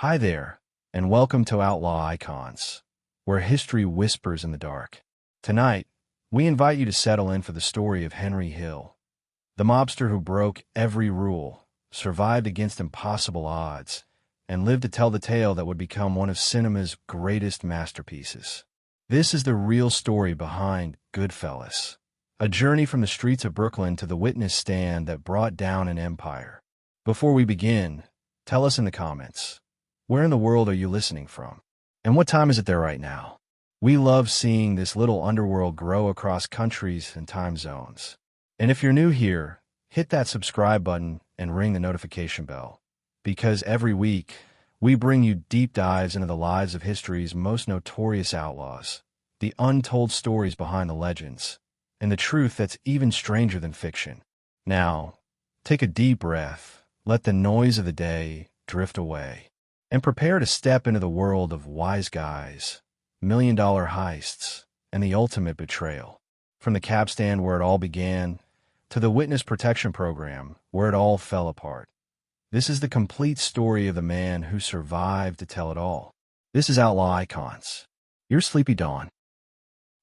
Hi there, and welcome to Outlaw Icons, where history whispers in the dark. Tonight, we invite you to settle in for the story of Henry Hill, the mobster who broke every rule, survived against impossible odds, and lived to tell the tale that would become one of cinema's greatest masterpieces. This is the real story behind Goodfellas, a journey from the streets of Brooklyn to the witness stand that brought down an empire. Before we begin, tell us in the comments, where in the world are you listening from? And what time is it there right now? We love seeing this little underworld grow across countries and time zones. And if you're new here, hit that subscribe button and ring the notification bell, because every week, we bring you deep dives into the lives of history's most notorious outlaws, the untold stories behind the legends, and the truth that's even stranger than fiction. Now, take a deep breath, let the noise of the day drift away, and prepare to step into the world of wise guys, million-dollar heists, and the ultimate betrayal. From the cab stand where it all began, to the witness protection program where it all fell apart. This is the complete story of the man who survived to tell it all. This is Outlaw Icons, your sleepy dawn.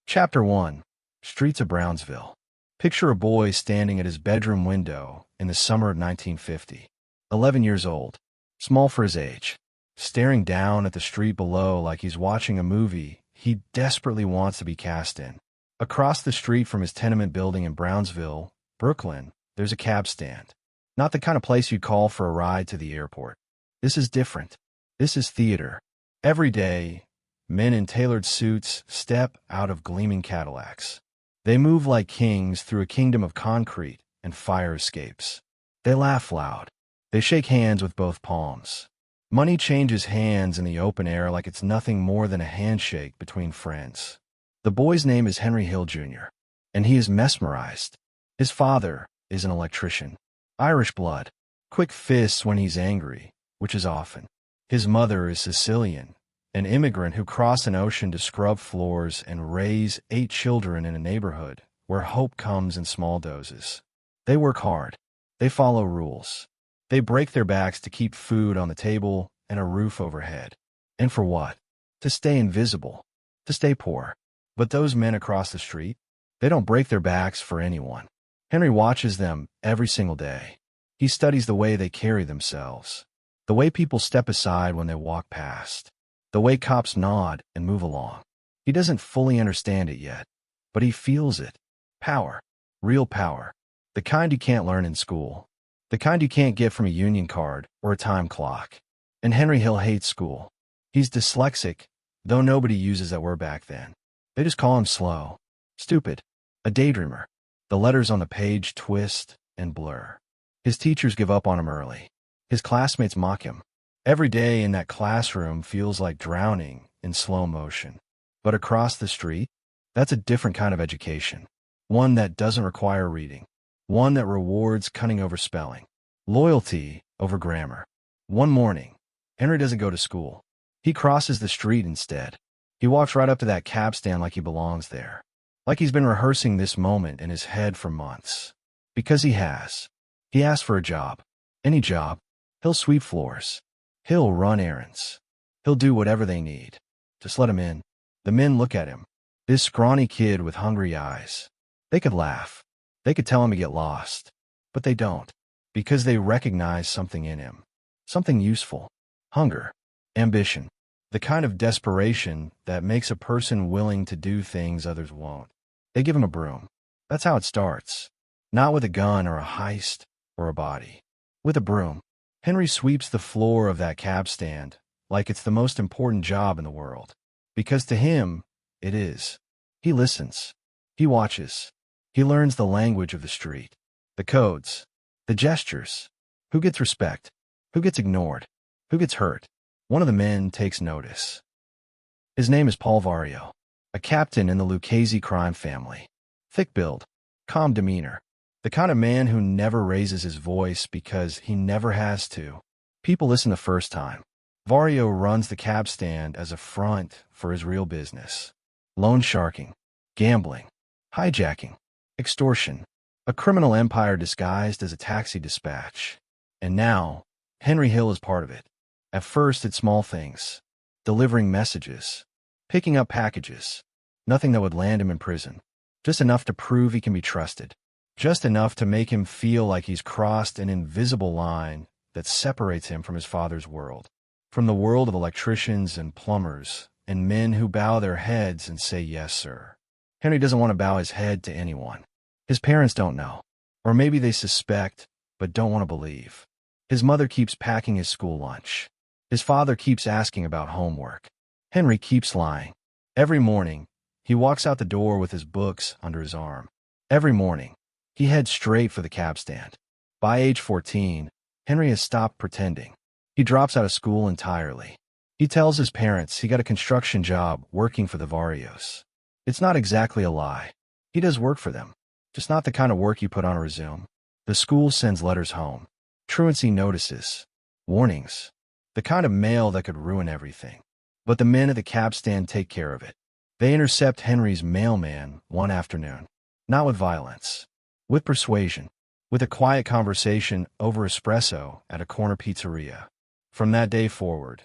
Chapter 1. Streets of Brownsville. Picture a boy standing at his bedroom window in the summer of 1950. 11 years old, small for his age, staring down at the street below like he's watching a movie he desperately wants to be cast in. Across the street from his tenement building in Brownsville, Brooklyn, there's a cab stand. Not the kind of place you'd call for a ride to the airport. This is different. This is theater. Every day, men in tailored suits step out of gleaming Cadillacs. They move like kings through a kingdom of concrete and fire escapes. They laugh loud. They shake hands with both palms. Money changes hands in the open air like it's nothing more than a handshake between friends. The boy's name is Henry Hill, Jr., and he is mesmerized. His father is an electrician. Irish blood, quick fists when he's angry, which is often. His mother is Sicilian, an immigrant who crossed an ocean to scrub floors and raise 8 children in a neighborhood where hope comes in small doses. They work hard. They follow rules. They break their backs to keep food on the table and a roof overhead. And for what? To stay invisible, to stay poor. But those men across the street, they don't break their backs for anyone. Henry watches them every single day. He studies the way they carry themselves, the way people step aside when they walk past, the way cops nod and move along. He doesn't fully understand it yet, but he feels it. Power. Real power. The kind you can't learn in school. The kind you can't get from a union card or a time clock. And Henry Hill hates school. He's dyslexic, though nobody uses that word back then. They just call him slow, stupid, a daydreamer. The letters on the page twist and blur. His teachers give up on him early. His classmates mock him. Every day in that classroom feels like drowning in slow motion. But across the street, that's a different kind of education. One that doesn't require reading. One that rewards cunning over spelling. Loyalty over grammar. One morning, Henry doesn't go to school. He crosses the street instead. He walks right up to that cab stand like he belongs there. Like he's been rehearsing this moment in his head for months. Because he has. He asks for a job. Any job. He'll sweep floors. He'll run errands. He'll do whatever they need. Just let him in. The men look at him. This scrawny kid with hungry eyes. They could laugh. They could tell him to get lost. But they don't. Because they recognize something in him. Something useful. Hunger. Ambition. The kind of desperation that makes a person willing to do things others won't. They give him a broom. That's how it starts. Not with a gun or a heist or a body. With a broom. Henry sweeps the floor of that cab stand like it's the most important job in the world. Because to him, it is. He listens. He watches. He learns the language of the street. The codes. The gestures. Who gets respect? Who gets ignored? Who gets hurt? One of the men takes notice. His name is Paul Vario, a captain in the Lucchese crime family. Thick build, calm demeanor. The kind of man who never raises his voice because he never has to. People listen the first time. Vario runs the cab stand as a front for his real business. Loan sharking, gambling, hijacking, extortion. A criminal empire disguised as a taxi dispatch. And now, Henry Hill is part of it. At first, it's small things. Delivering messages. Picking up packages. Nothing that would land him in prison. Just enough to prove he can be trusted. Just enough to make him feel like he's crossed an invisible line that separates him from his father's world. From the world of electricians and plumbers and men who bow their heads and say, "Yes, sir." Henry doesn't want to bow his head to anyone. His parents don't know. Or maybe they suspect, but don't want to believe. His mother keeps packing his school lunch. His father keeps asking about homework. Henry keeps lying. Every morning, he walks out the door with his books under his arm. Every morning, he heads straight for the cab stand. By age 14, Henry has stopped pretending. He drops out of school entirely. He tells his parents he got a construction job working for the Varios. It's not exactly a lie. He does work for them, just not the kind of work you put on a resume. The school sends letters home. Truancy notices. Warnings. The kind of mail that could ruin everything. But the men at the cab stand take care of it. They intercept Henry's mailman one afternoon. Not with violence. With persuasion. With a quiet conversation over espresso at a corner pizzeria. From that day forward,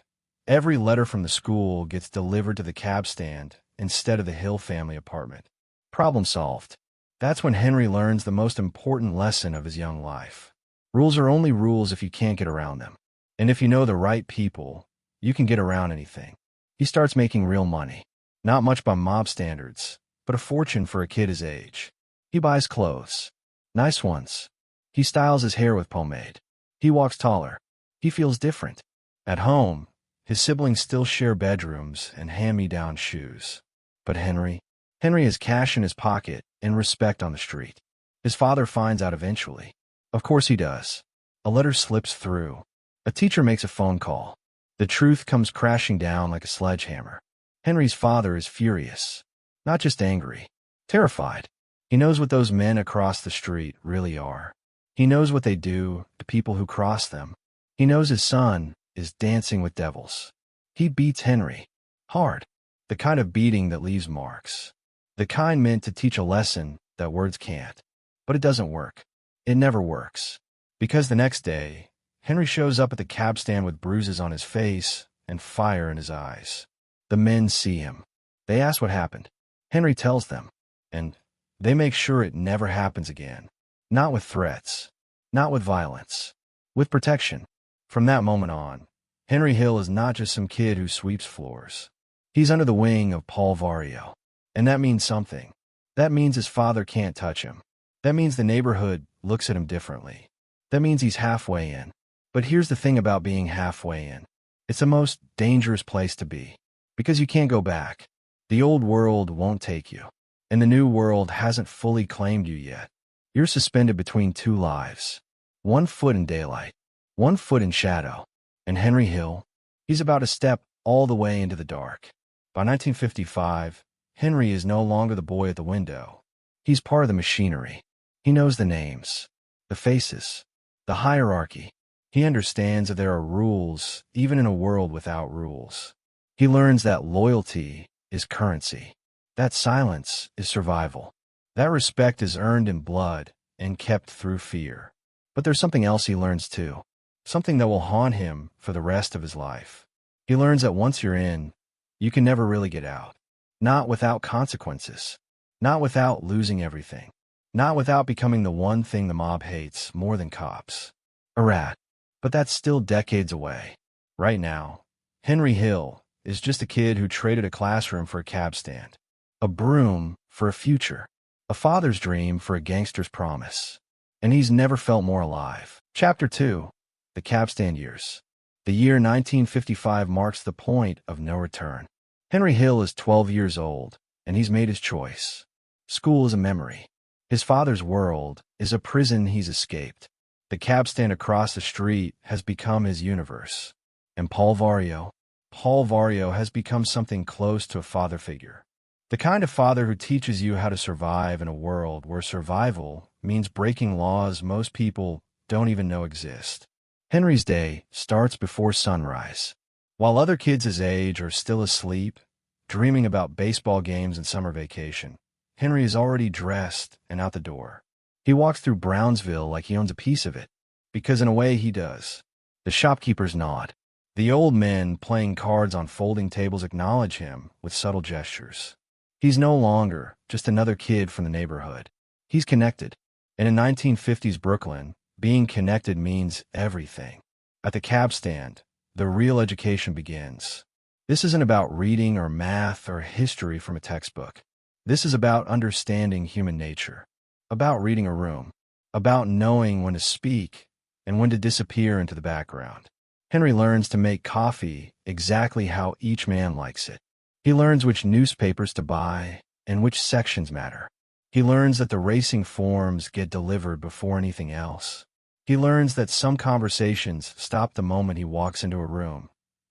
every letter from the school gets delivered to the cab stand instead of the Hill family apartment. Problem solved. That's when Henry learns the most important lesson of his young life. Rules are only rules if you can't get around them. And if you know the right people, you can get around anything. He starts making real money. Not much by mob standards, but a fortune for a kid his age. He buys clothes. Nice ones. He styles his hair with pomade. He walks taller. He feels different. At home, his siblings still share bedrooms and hand-me-down shoes. But Henry has cash in his pocket and respect on the street. His father finds out eventually. Of course he does. A letter slips through. A teacher makes a phone call. The truth comes crashing down like a sledgehammer. Henry's father is furious. Not just angry. Terrified. He knows what those men across the street really are. He knows what they do to people who cross them. He knows his son is dancing with devils. He beats Henry. Hard. The kind of beating that leaves marks. The kind meant to teach a lesson that words can't. But it doesn't work. It never works. Because the next day, Henry shows up at the cab stand with bruises on his face and fire in his eyes. The men see him. They ask what happened. Henry tells them. And they make sure it never happens again. Not with threats. Not with violence. With protection. From that moment on, Henry Hill is not just some kid who sweeps floors. He's under the wing of Paul Vario. And that means something. That means his father can't touch him. That means the neighborhood looks at him differently. That means he's halfway in. But here's the thing about being halfway in. It's the most dangerous place to be. Because you can't go back. The old world won't take you. And the new world hasn't fully claimed you yet. You're suspended between two lives. 1 foot in daylight. 1 foot in shadow. And Henry Hill, he's about to step all the way into the dark. By 1955, Henry is no longer the boy at the window. He's part of the machinery. He knows the names, the faces, the hierarchy. He understands that there are rules, even in a world without rules. He learns that loyalty is currency. That silence is survival. That respect is earned in blood and kept through fear. But there's something else he learns too. Something that will haunt him for the rest of his life. He learns that once you're in, you can never really get out. Not without consequences. Not without losing everything. Not without becoming the one thing the mob hates more than cops. A rat. But that's still decades away. Right now, Henry Hill is just a kid who traded a classroom for a cab stand. A broom for a future. A father's dream for a gangster's promise. And he's never felt more alive. Chapter 2. The Cab Stand Years. The year 1955 marks the point of no return. Henry Hill is 12 years old, and he's made his choice. School is a memory. His father's world is a prison he's escaped. The cab stand across the street has become his universe. And Paul Vario has become something close to a father figure. The kind of father who teaches you how to survive in a world where survival means breaking laws most people don't even know exist. Henry's day starts before sunrise. While other kids his age are still asleep, dreaming about baseball games and summer vacation, Henry is already dressed and out the door. He walks through Brownsville like he owns a piece of it, because in a way he does. The shopkeepers nod. The old men playing cards on folding tables acknowledge him with subtle gestures. He's no longer just another kid from the neighborhood. He's connected. And in 1950s Brooklyn, being connected means everything. At the cab stand, the real education begins. This isn't about reading or math or history from a textbook. This is about understanding human nature, about reading a room, about knowing when to speak and when to disappear into the background. Henry learns to make coffee exactly how each man likes it. He learns which newspapers to buy and which sections matter. He learns that the racing forms get delivered before anything else. He learns that some conversations stop the moment he walks into a room.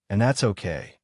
And that's okay,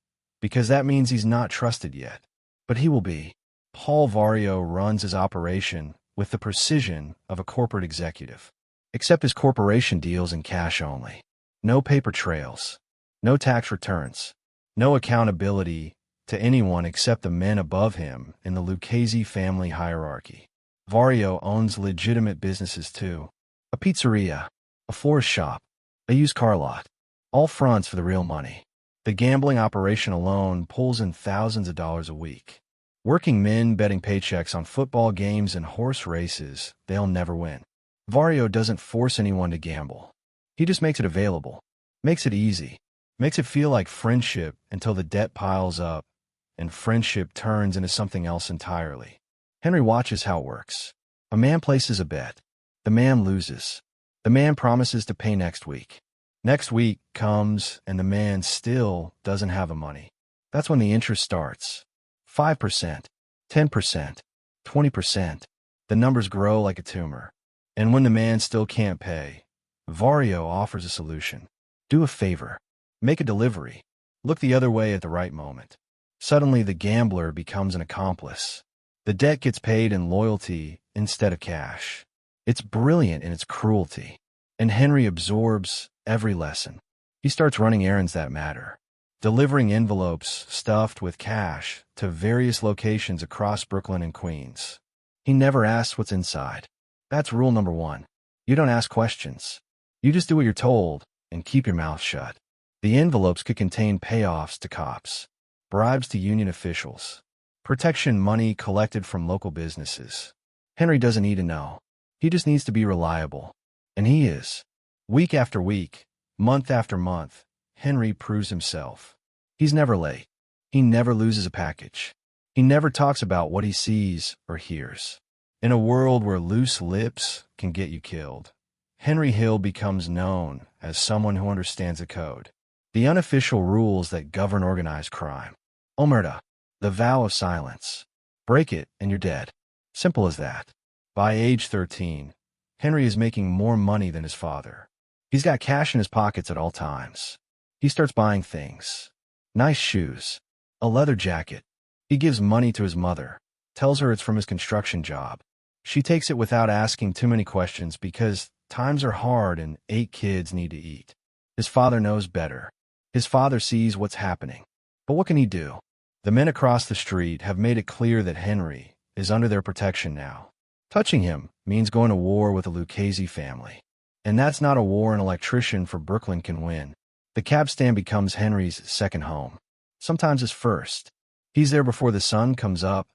because that means he's not trusted yet. But he will be. Paul Vario runs his operation with the precision of a corporate executive. Except his corporation deals in cash only. No paper trails. No tax returns. No accountability to anyone except the men above him in the Lucchese family hierarchy. Vario owns legitimate businesses too. A pizzeria, a florist shop, a used car lot. All fronts for the real money. The gambling operation alone pulls in thousands of dollars a week. Working men betting paychecks on football games and horse races they'll never win. Vario doesn't force anyone to gamble. He just makes it available, makes it easy, makes it feel like friendship until the debt piles up and friendship turns into something else entirely. Henry watches how it works. A man places a bet. The man loses. The man promises to pay next week. Next week comes and the man still doesn't have the money. That's when the interest starts. 5%, 10%, 20%. The numbers grow like a tumor. And when the man still can't pay, Vario offers a solution. Do a favor. Make a delivery. Look the other way at the right moment. Suddenly, the gambler becomes an accomplice. The debt gets paid in loyalty instead of cash. It's brilliant in its cruelty. And Henry absorbs every lesson. He starts running errands that matter, delivering envelopes stuffed with cash to various locations across Brooklyn and Queens. He never asks what's inside. That's rule number 1. You don't ask questions. You just do what you're told and keep your mouth shut. The envelopes could contain payoffs to cops, bribes to union officials, protection money collected from local businesses. Henry doesn't need to know. He just needs to be reliable. And he is. Week after week, month after month, Henry proves himself. He's never late. He never loses a package. He never talks about what he sees or hears. In a world where loose lips can get you killed, Henry Hill becomes known as someone who understands the code, the unofficial rules that govern organized crime. Omerta, the vow of silence. Break it and you're dead. Simple as that. By age 13, Henry is making more money than his father. He's got cash in his pockets at all times. He starts buying things. Nice shoes. A leather jacket. He gives money to his mother. Tells her it's from his construction job. She takes it without asking too many questions because times are hard and 8 kids need to eat. His father knows better. His father sees what's happening. But what can he do? The men across the street have made it clear that Henry is under their protection now. Touching him means going to war with the Lucchese family. And that's not a war an electrician for Brooklyn can win. The cab stand becomes Henry's second home. Sometimes his first. He's there before the sun comes up,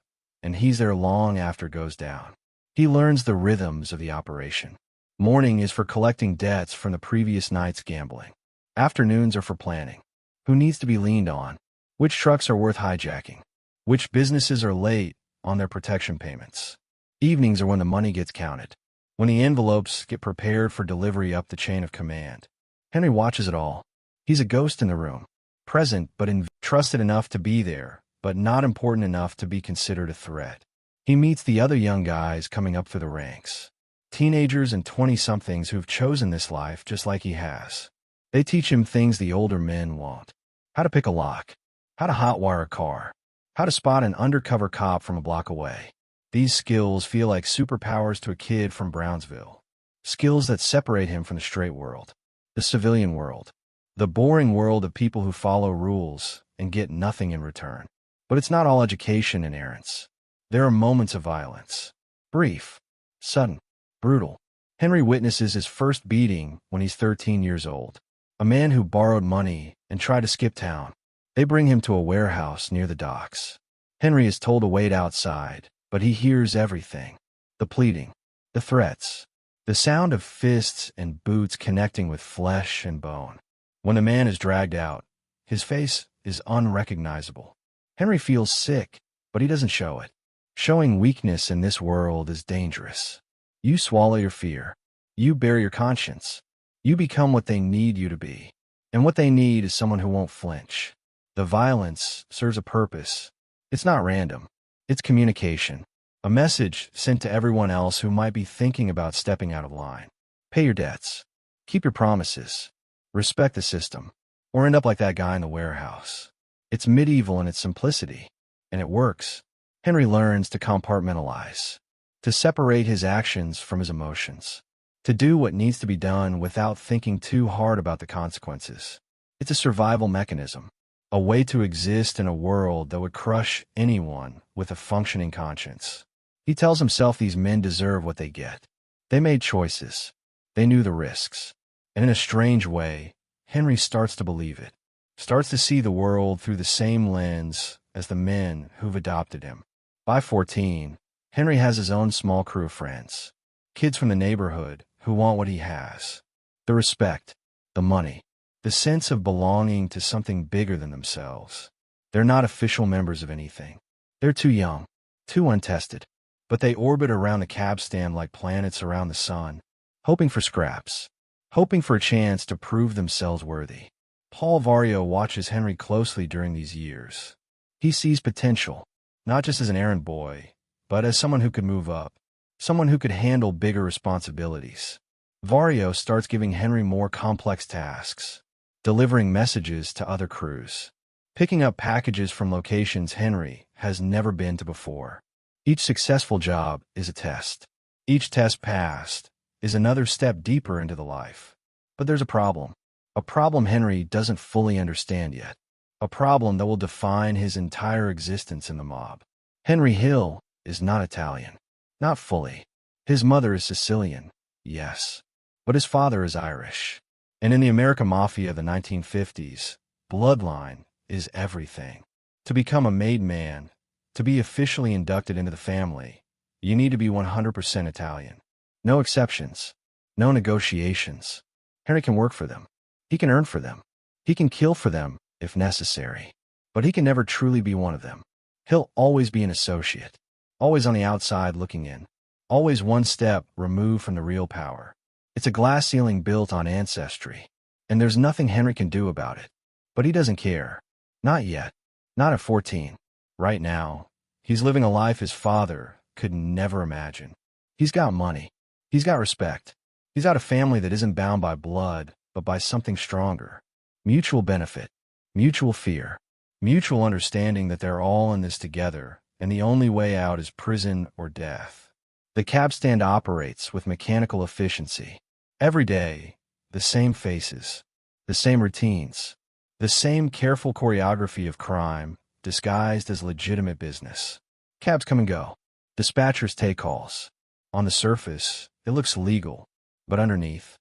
and he's there long after it goes down. He learns the rhythms of the operation. Morning is for collecting debts from the previous night's gambling. Afternoons are for planning. Who needs to be leaned on? Which trucks are worth hijacking? Which businesses are late on their protection payments? Evenings are when the money gets counted, when the envelopes get prepared for delivery up the chain of command. Henry watches it all. He's a ghost in the room, present but trusted enough to be there, but not important enough to be considered a threat. He meets the other young guys coming up through the ranks, teenagers and 20-somethings who've chosen this life just like he has. They teach him things the older men won't. How to pick a lock, how to hotwire a car, how to spot an undercover cop from a block away. These skills feel like superpowers to a kid from Brownsville. Skills that separate him from the straight world, the civilian world, the boring world of people who follow rules and get nothing in return. But it's not all education and errands. There are moments of violence. Brief, sudden, brutal. Henry witnesses his first beating when he's 13 years old. a man who borrowed money and tried to skip town. They bring him to a warehouse near the docks. Henry is told to wait outside, but he hears everything. The pleading, the threats, the sound of fists and boots connecting with flesh and bone. When the man is dragged out, his face is unrecognizable. Henry feels sick, but he doesn't show it. Showing weakness in this world is dangerous. You swallow your fear. You bear your conscience. You become what they need you to be. And what they need is someone who won't flinch. The violence serves a purpose. It's not random. It's communication. A message sent to everyone else who might be thinking about stepping out of line. Pay your debts. Keep your promises. Respect the system. Or end up like that guy in the warehouse. It's medieval in its simplicity. And it works. Henry learns to compartmentalize. To separate his actions from his emotions. To do what needs to be done without thinking too hard about the consequences. It's a survival mechanism. A way to exist in a world that would crush anyone with a functioning conscience. He tells himself these men deserve what they get. They made choices. They knew the risks. And in a strange way, Henry starts to believe it. Starts to see the world through the same lens as the men who've adopted him. By 14, Henry has his own small crew of friends. Kids from the neighborhood who want what he has. The respect, the money, the sense of belonging to something bigger than themselves. They're not official members of anything. They're too young, too untested. But they orbit around the cab stand like planets around the sun, hoping for scraps, hoping for a chance to prove themselves worthy. Paul Vario watches Henry closely during these years. He sees potential, not just as an errand boy, but as someone who could move up, someone who could handle bigger responsibilities. Vario starts giving Henry more complex tasks, delivering messages to other crews, picking up packages from locations Henry has never been to before. Each successful job is a test. Each test passed is another step deeper into the life. But there's a problem Henry doesn't fully understand yet, a problem that will define his entire existence in the mob. Henry Hill is not Italian, not fully. His mother is Sicilian, yes, but his father is Irish. And in the American Mafia of the 1950s, bloodline is everything. To become a made man, to be officially inducted into the family, you need to be 100% Italian. No exceptions. No negotiations. Henry can work for them. He can earn for them. He can kill for them if necessary. But he can never truly be one of them. He'll always be an associate. Always on the outside looking in. Always one step removed from the real power. It's a glass ceiling built on ancestry. And there's nothing Henry can do about it. But he doesn't care. Not yet. Not at 14. Right now, he's living a life his father could never imagine. He's got money. He's got respect. He's got a family that isn't bound by blood, but by something stronger. Mutual benefit. Mutual fear. Mutual understanding that they're all in this together, and the only way out is prison or death. The cab stand operates with mechanical efficiency. Every day, the same faces, the same routines, the same careful choreography of crime, disguised as legitimate business. Cabs come and go. Dispatchers take calls. On the surface, it looks legal, but underneath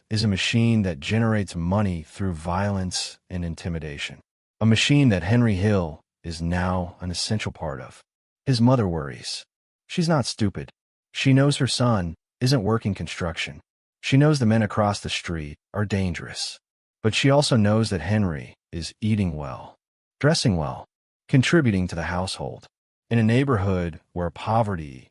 is a machine that generates money through violence and intimidation. A machine that Henry Hill is now an essential part of. His mother worries. She's not stupid. She knows her son isn't working construction. She knows the men across the street are dangerous. But she also knows that Henry is eating well, dressing well, contributing to the household. In a neighborhood where poverty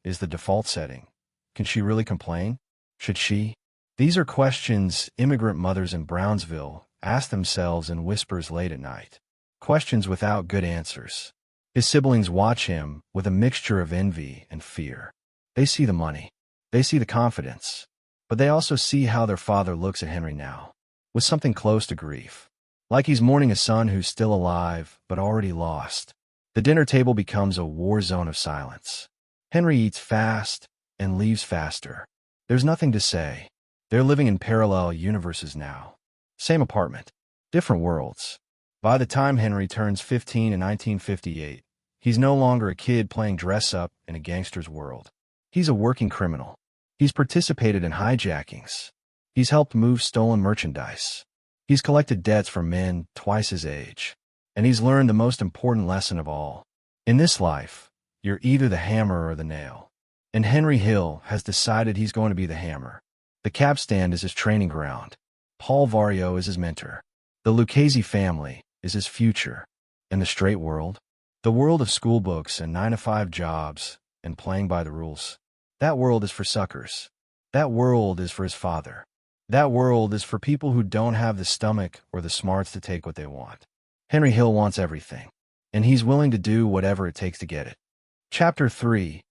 is the default setting, can she really complain? Should she? These are questions immigrant mothers in Brownsville ask themselves in whispers late at night. Questions without good answers. His siblings watch him with a mixture of envy and fear. They see the money. They see the confidence. But they also see how their father looks at Henry now, with something close to grief. Like he's mourning a son who's still alive, but already lost. The dinner table becomes a war zone of silence. Henry eats fast and leaves faster. There's nothing to say. They're living in parallel universes now. Same apartment, different worlds. By the time Henry turns 15 in 1958, he's no longer a kid playing dress-up in a gangster's world. He's a working criminal. He's participated in hijackings. He's helped move stolen merchandise. He's collected debts from men twice his age. And he's learned the most important lesson of all. In this life, you're either the hammer or the nail. And Henry Hill has decided he's going to be the hammer. The cab stand is his training ground. Paul Vario is his mentor. The Lucchese family is his future. And the straight world? The world of school books and 9-to-5 jobs and playing by the rules. That world is for suckers. That world is for his father. That world is for people who don't have the stomach or the smarts to take what they want. Henry Hill wants everything, and he's willing to do whatever it takes to get it. Chapter 3,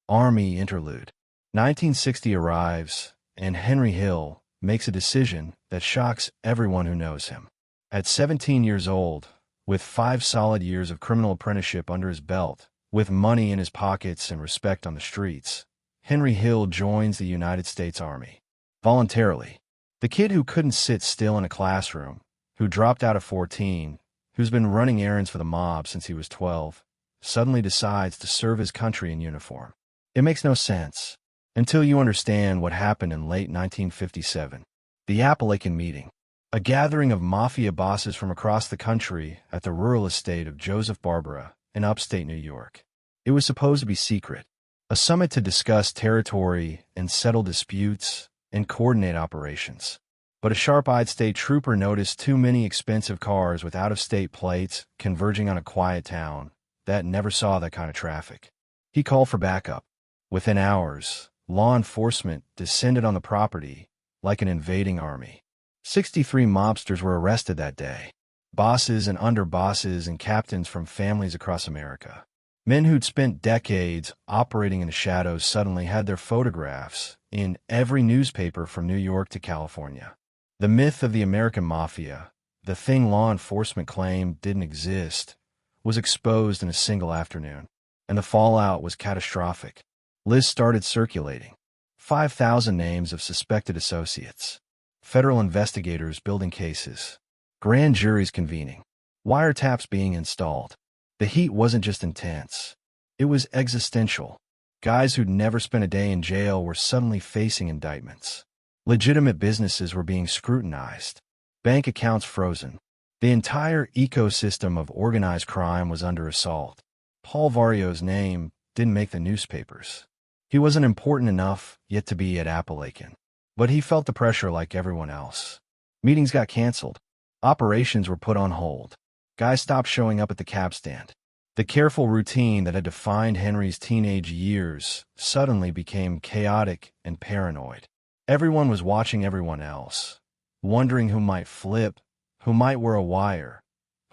Army Interlude. 1960 arrives, and Henry Hill makes a decision that shocks everyone who knows him. At 17 years old, with 5 solid years of criminal apprenticeship under his belt, with money in his pockets and respect on the streets, Henry Hill joins the United States Army. Voluntarily. The kid who couldn't sit still in a classroom, who dropped out at 14, who's been running errands for the mob since he was 12, suddenly decides to serve his country in uniform. It makes no sense until you understand what happened in late 1957. The Appalachian Meeting, a gathering of mafia bosses from across the country at the rural estate of Joseph Barbara in upstate New York. It was supposed to be secret, a summit to discuss territory and settle disputes and coordinate operations. But a sharp-eyed state trooper noticed too many expensive cars with out-of-state plates converging on a quiet town that never saw that kind of traffic. He called for backup. Within hours, law enforcement descended on the property like an invading army. 63 mobsters were arrested that day. Bosses and underbosses and captains from families across America. Men who'd spent decades operating in the shadows suddenly had their photographs in every newspaper from New York to California. The myth of the American Mafia, the thing law enforcement claimed didn't exist, was exposed in a single afternoon, and the fallout was catastrophic. Lists started circulating. 5,000 names of suspected associates. Federal investigators building cases. Grand juries convening. Wiretaps being installed. The heat wasn't just intense. It was existential. Guys who'd never spent a day in jail were suddenly facing indictments. Legitimate businesses were being scrutinized. Bank accounts frozen. The entire ecosystem of organized crime was under assault. Paul Vario's name didn't make the newspapers. He wasn't important enough yet to be at Appalachian. But he felt the pressure like everyone else. Meetings got canceled. Operations were put on hold. Guys stopped showing up at the cab stand. The careful routine that had defined Henry's teenage years suddenly became chaotic and paranoid. Everyone was watching everyone else, wondering who might flip, who might wear a wire,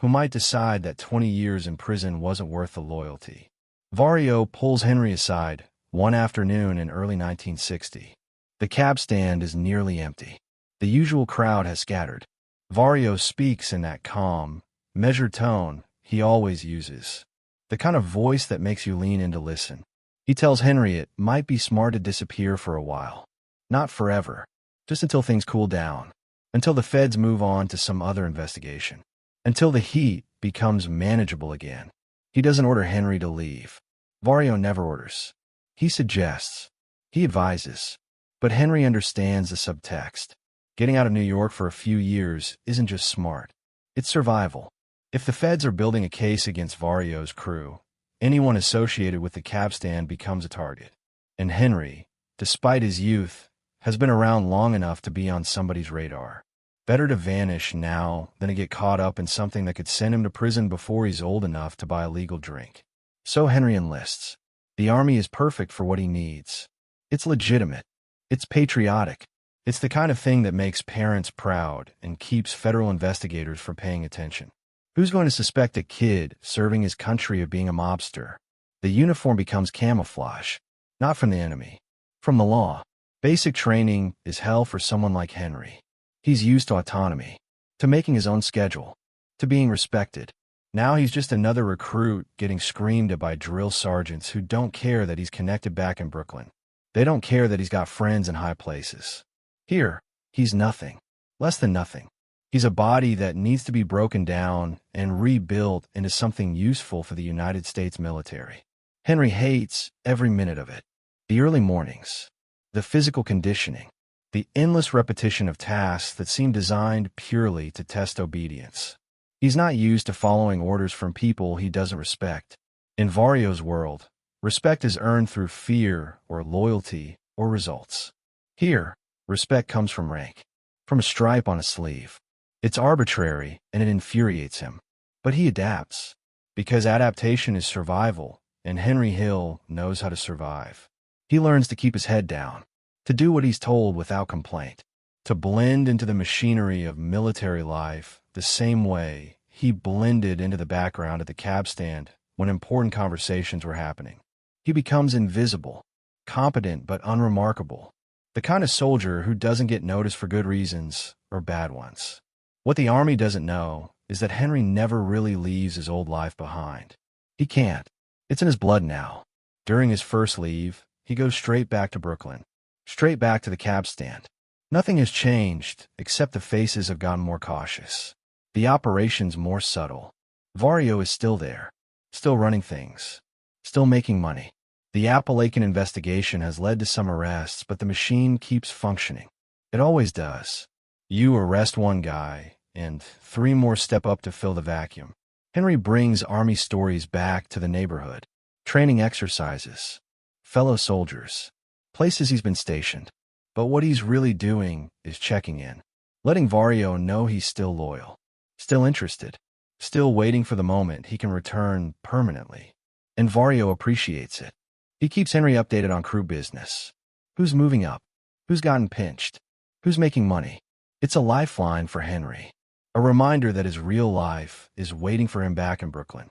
who might decide that 20 years in prison wasn't worth the loyalty. Vario pulls Henry aside one afternoon in early 1960. The cab stand is nearly empty. The usual crowd has scattered. Vario speaks in that calm, measured tone he always uses. The kind of voice that makes you lean in to listen. He tells Henry it might be smart to disappear for a while. Not forever. Just until things cool down. Until the feds move on to some other investigation. Until the heat becomes manageable again. He doesn't order Henry to leave. Vario never orders. He suggests. He advises. But Henry understands the subtext. Getting out of New York for a few years isn't just smart. It's survival. If the feds are building a case against Vario's crew, anyone associated with the cab stand becomes a target. And Henry, despite his youth, has been around long enough to be on somebody's radar. Better to vanish now than to get caught up in something that could send him to prison before he's old enough to buy a legal drink. So Henry enlists. The army is perfect for what he needs. It's legitimate. It's patriotic. It's the kind of thing that makes parents proud and keeps federal investigators from paying attention. Who's going to suspect a kid serving his country of being a mobster? The uniform becomes camouflage. Not from the enemy. From the law. Basic training is hell for someone like Henry. He's used to autonomy. To making his own schedule. To being respected. Now he's just another recruit getting screamed at by drill sergeants who don't care that he's connected back in Brooklyn. They don't care that he's got friends in high places. Here, he's nothing. Less than nothing. He's a body that needs to be broken down and rebuilt into something useful for the United States military. Henry hates every minute of it. The early mornings. The physical conditioning. the endless repetition of tasks that seem designed purely to test obedience. He's not used to following orders from people he doesn't respect. In Vario's world, respect is earned through fear or loyalty or results. Here, respect comes from rank, from a stripe on a sleeve. It's arbitrary and it infuriates him. But he adapts, because adaptation is survival, and Henry Hill knows how to survive. He learns to keep his head down, to do what he's told without complaint, to blend into the machinery of military life the same way he blended into the background at the cab stand when important conversations were happening. He becomes invisible, competent but unremarkable, the kind of soldier who doesn't get noticed for good reasons or bad ones. What the Army doesn't know is that Henry never really leaves his old life behind. He can't. It's in his blood now. During his first leave, he goes straight back to Brooklyn, straight back to the cab stand. Nothing has changed, except the faces have gotten more cautious. The operation's more subtle. Vario is still there, still running things, still making money. The Appalachian investigation has led to some arrests, but the machine keeps functioning. It always does. You arrest one guy, and 3 more step up to fill the vacuum. Henry brings Army stories back to the neighborhood. Training exercises, fellow soldiers, places he's been stationed. But what he's really doing is checking in, letting Vario know he's still loyal, still interested, still waiting for the moment he can return permanently. And Vario appreciates it. He keeps Henry updated on crew business. Who's moving up? Who's gotten pinched? Who's making money? It's a lifeline for Henry, a reminder that his real life is waiting for him back in Brooklyn.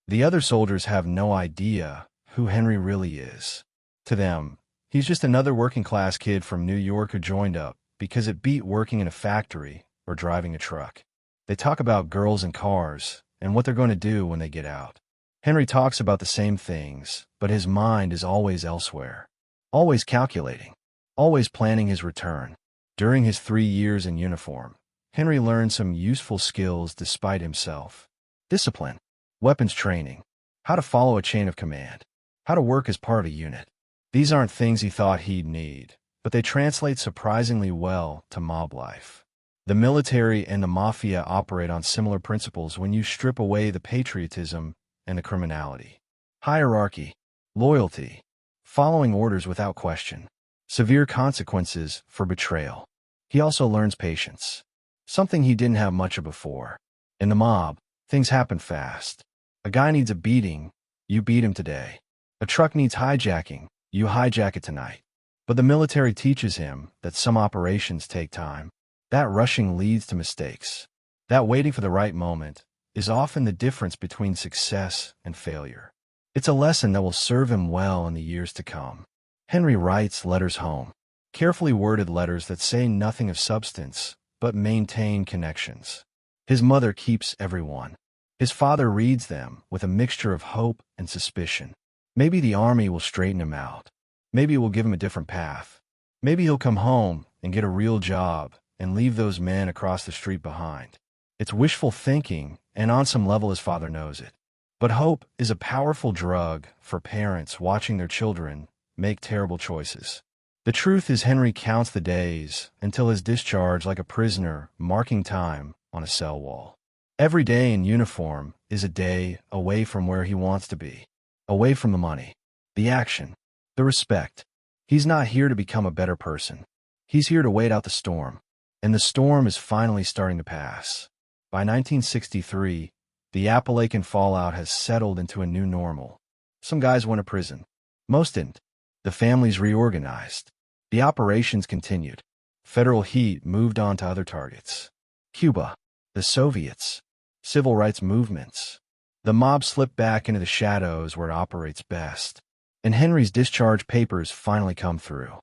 The other soldiers have no idea who Henry really is. To them, he's just another working-class kid from New York who joined up because it beat working in a factory or driving a truck. They talk about girls and cars and what they're going to do when they get out. Henry talks about the same things, but his mind is always elsewhere, always calculating, always planning his return. During his 3 years in uniform, Henry learned some useful skills despite himself. Discipline, weapons training, how to follow a chain of command, how to work as part of a unit. These aren't things he thought he'd need, but they translate surprisingly well to mob life. The military and the mafia operate on similar principles when you strip away the patriotism and the criminality. Hierarchy, loyalty, following orders without question, severe consequences for betrayal. He also learns patience, something he didn't have much of before. In the mob, things happen fast. A guy needs a beating, you beat him today. A truck needs hijacking, you hijack it tonight. But the military teaches him that some operations take time. That rushing leads to mistakes. That waiting for the right moment is often the difference between success and failure. It's a lesson that will serve him well in the years to come. Henry writes letters home, carefully worded letters that say nothing of substance, but maintain connections. His mother keeps everyone. His father reads them with a mixture of hope and suspicion. Maybe the Army will straighten him out. Maybe it will give him a different path. Maybe he'll come home and get a real job and leave those men across the street behind. It's wishful thinking, and on some level his father knows it. But hope is a powerful drug for parents watching their children make terrible choices. The truth is Henry counts the days until his discharge like a prisoner marking time on a cell wall. Every day in uniform is a day away from where he wants to be, away from the money, the action, the respect. He's not here to become a better person. He's here to wait out the storm. And the storm is finally starting to pass. By 1963, the Appalachian fallout has settled into a new normal. Some guys went to prison. Most didn't. The families reorganized. The operations continued. Federal heat moved on to other targets. Cuba, the Soviets, civil rights movements. The mob slipped back into the shadows where it operates best. And Henry's discharge papers finally come through.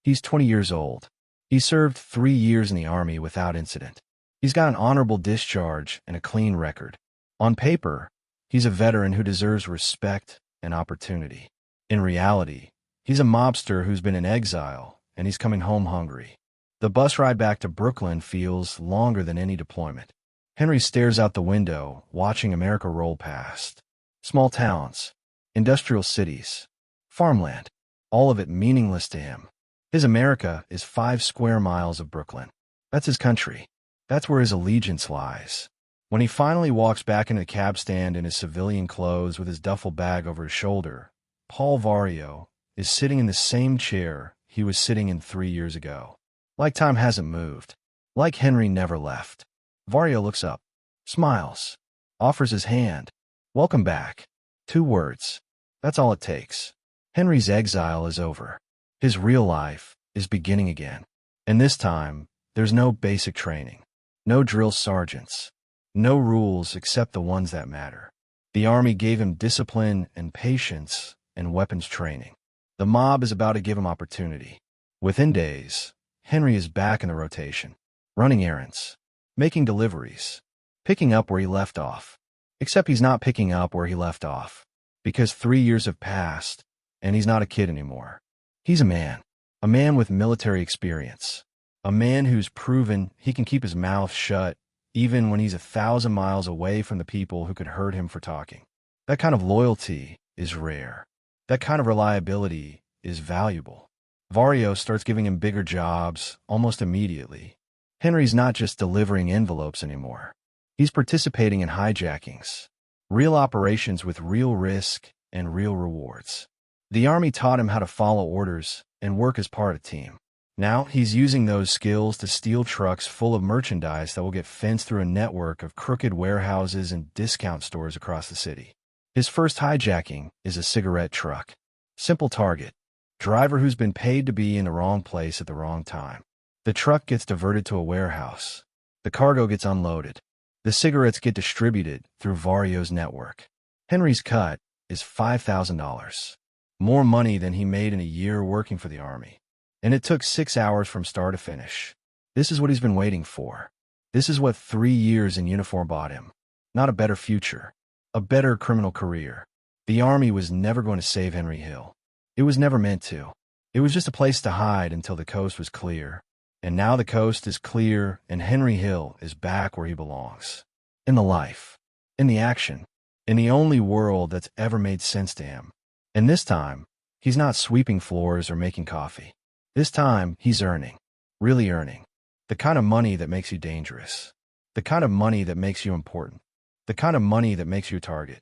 He's 20 years old. He served 3 years in the Army without incident. He's got an honorable discharge and a clean record. On paper, he's a veteran who deserves respect and opportunity. In reality, he's a mobster who's been in exile, and he's coming home hungry. The bus ride back to Brooklyn feels longer than any deployment. Henry stares out the window, watching America roll past. Small towns, industrial cities, farmland, all of it meaningless to him. His America is 5 square miles of Brooklyn. That's his country. That's where his allegiance lies. When he finally walks back into the cab stand in his civilian clothes with his duffel bag over his shoulder, Paul Vario is sitting in the same chair he was sitting in 3 years ago. Like time hasn't moved. Like Henry never left. Vario looks up, smiles, offers his hand. Welcome back. 2 words. That's all it takes. Henry's exile is over. His real life is beginning again. And this time, there's no basic training. No drill sergeants. No rules except the ones that matter. The Army gave him discipline and patience and weapons training. The mob is about to give him opportunity. Within days, Henry is back in the rotation, running errands, making deliveries, picking up where he left off. Except he's not picking up where he left off, because 3 years have passed, and he's not a kid anymore. He's a man with military experience, a man who's proven he can keep his mouth shut even when he's 1,000 miles away from the people who could hurt him for talking. That kind of loyalty is rare. That kind of reliability is valuable. Vario starts giving him bigger jobs almost immediately. Henry's not just delivering envelopes anymore. He's participating in hijackings, real operations with real risk and real rewards. The Army taught him how to follow orders and work as part of a team. Now he's using those skills to steal trucks full of merchandise that will get fenced through a network of crooked warehouses and discount stores across the city. His first hijacking is a cigarette truck. Simple target. Driver who's been paid to be in the wrong place at the wrong time. The truck gets diverted to a warehouse. The cargo gets unloaded. The cigarettes get distributed through Vario's network. Henry's cut is $5,000. More money than he made in a year working for the Army. And it took 6 hours from start to finish. This is what he's been waiting for. This is what 3 years in uniform bought him. Not a better future. A better criminal career. The Army was never going to save Henry Hill. It was never meant to. It was just a place to hide until the coast was clear. And now the coast is clear, and Henry Hill is back where he belongs. In the life. In the action. In the only world that's ever made sense to him. And this time, he's not sweeping floors or making coffee. This time, he's earning. Really earning. The kind of money that makes you dangerous. The kind of money that makes you important. The kind of money that makes you a target.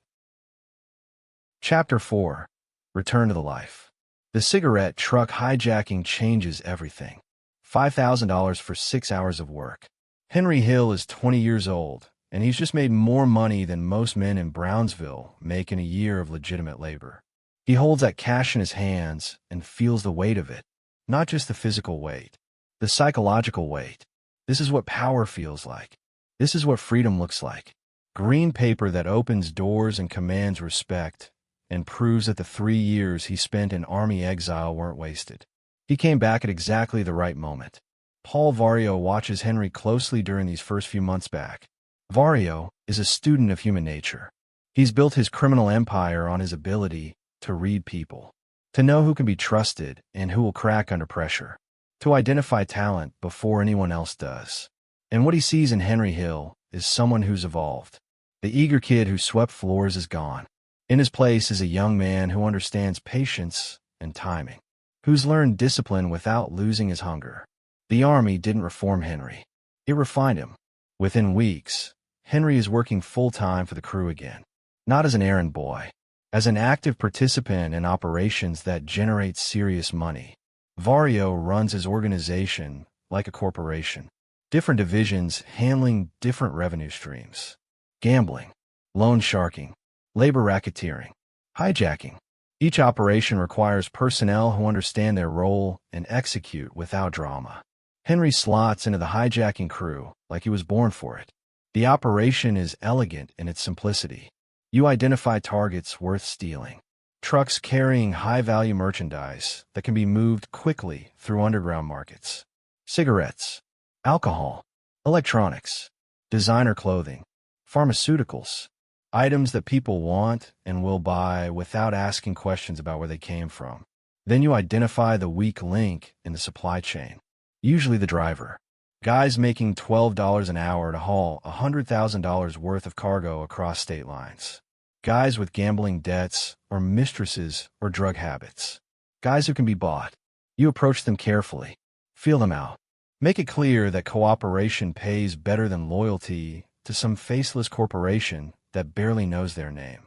Chapter 4. Return to the life. The cigarette truck hijacking changes everything. $5,000 for 6 hours of work. Henry Hill is 20 years old, and he's just made more money than most men in Brownsville make in a year of legitimate labor. He holds that cash in his hands and feels the weight of it. Not just the physical weight, the psychological weight. This is what power feels like. This is what freedom looks like. Green paper that opens doors and commands respect and proves that the 3 years he spent in Army exile weren't wasted. He came back at exactly the right moment. Paul Vario watches Henry closely during these first few months back. Vario is a student of human nature. He's built his criminal empire on his ability to read people, to know who can be trusted and who will crack under pressure, to identify talent before anyone else does. And what he sees in Henry Hill is someone who's evolved. The eager kid who swept floors is gone. In his place is a young man who understands patience and timing, who's learned discipline without losing his hunger. The Army didn't reform Henry. It refined him. Within weeks, Henry is working full-time for the crew again, not as an errand boy, as an active participant in operations that generate serious money. Vario runs his organization like a corporation. Different divisions handling different revenue streams. Gambling, loan sharking, labor racketeering, hijacking. Each operation requires personnel who understand their role and execute without drama. Henry slots into the hijacking crew like he was born for it. The operation is elegant in its simplicity. You identify targets worth stealing. Trucks carrying high-value merchandise that can be moved quickly through underground markets. Cigarettes, alcohol, electronics, designer clothing, pharmaceuticals, items that people want and will buy without asking questions about where they came from. Then you identify the weak link in the supply chain, usually the driver. Guys making $12 an hour to haul $100,000 worth of cargo across state lines. Guys with gambling debts or mistresses or drug habits. Guys who can be bought. You approach them carefully. Feel them out. Make it clear that cooperation pays better than loyalty to some faceless corporation that barely knows their name.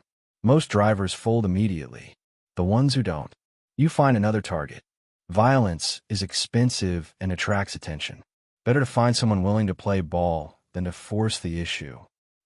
Most drivers fold immediately. The ones who don't, you find another target. Violence is expensive and attracts attention. Better to find someone willing to play ball than to force the issue.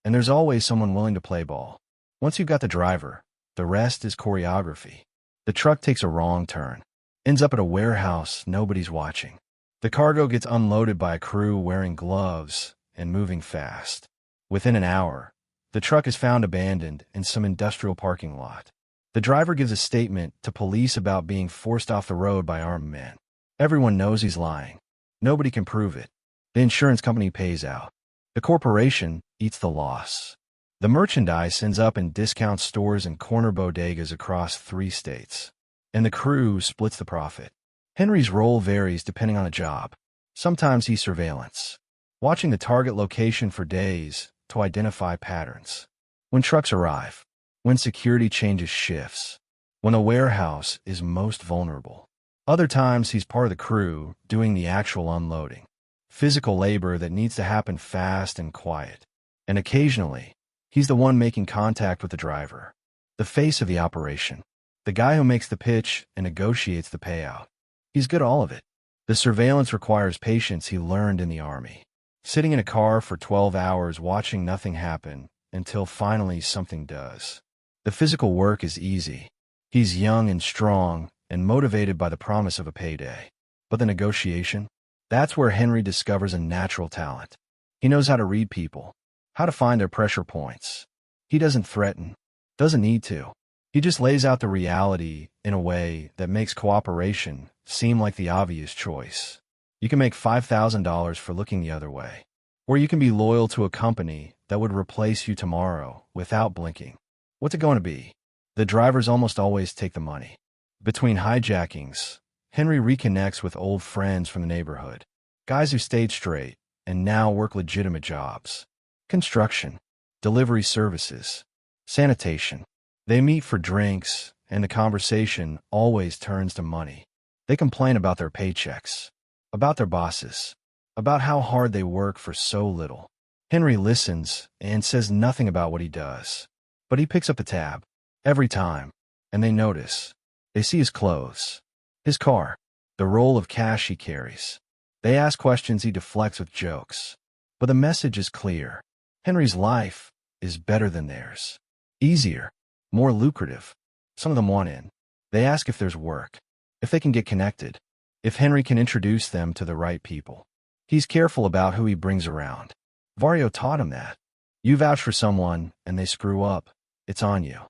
And there's always someone willing to play ball. Once you've got the driver, the rest is choreography. The truck takes a wrong turn. Ends up at a warehouse nobody's watching. The cargo gets unloaded by a crew wearing gloves and moving fast. Within an hour, the truck is found abandoned in some industrial parking lot. The driver gives a statement to police about being forced off the road by armed men. Everyone knows he's lying. Nobody can prove it. The insurance company pays out. The corporation eats the loss. The merchandise ends up in discount stores and corner bodegas across 3 states. And the crew splits the profit. Henry's role varies depending on the job. Sometimes he's surveillance, watching the target location for days to identify patterns. When trucks arrive, when security changes shifts, when a warehouse is most vulnerable. Other times he's part of the crew doing the actual unloading. Physical labor that needs to happen fast and quiet. And occasionally, he's the one making contact with the driver, the face of the operation, the guy who makes the pitch and negotiates the payout. He's good at all of it. The surveillance requires patience he learned in the Army. Sitting in a car for 12 hours watching nothing happen until finally something does. The physical work is easy. He's young and strong and motivated by the promise of a payday. But the negotiation? That's where Henry discovers a natural talent. He knows how to read people, how to find their pressure points. He doesn't threaten, doesn't need to. He just lays out the reality in a way that makes cooperation seem like the obvious choice. You can make $5,000 for looking the other way. Or you can be loyal to a company that would replace you tomorrow without blinking. What's it going to be? The drivers almost always take the money. Between hijackings, Henry reconnects with old friends from the neighborhood. Guys who stayed straight and now work legitimate jobs. Construction, delivery services, sanitation. They meet for drinks, and the conversation always turns to money. They complain about their paychecks, about their bosses, about how hard they work for so little. Henry listens and says nothing about what he does. But he picks up the tab, every time, and they notice. They see his clothes, his car, the roll of cash he carries. They ask questions he deflects with jokes. But the message is clear. Henry's life is better than theirs. Easier, more lucrative. Some of them want in. They ask if there's work, if they can get connected, if Henry can introduce them to the right people. He's careful about who he brings around. Vario taught him that. You vouch for someone and they screw up, it's on you.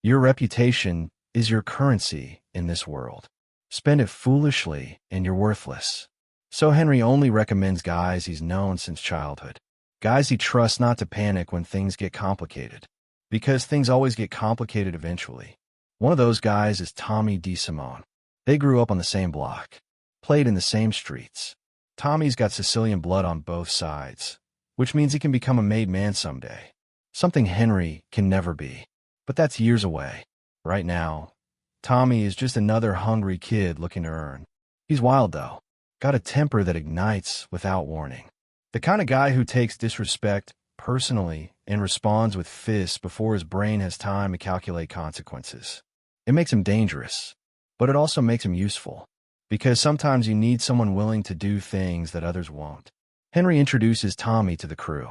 Your reputation is your currency in this world. Spend it foolishly and you're worthless. So Henry only recommends guys he's known since childhood. Guys he trusts not to panic when things get complicated. Because things always get complicated eventually. One of those guys is Tommy DeSimone. They grew up on the same block, played in the same streets. Tommy's got Sicilian blood on both sides, which means he can become a made man someday. Something Henry can never be. But that's years away. Right now, Tommy is just another hungry kid looking to earn. He's wild though. Got a temper that ignites without warning. The kind of guy who takes disrespect personally and responds with fists before his brain has time to calculate consequences. It makes him dangerous, but it also makes him useful. Because sometimes you need someone willing to do things that others won't. Henry introduces Tommy to the crew.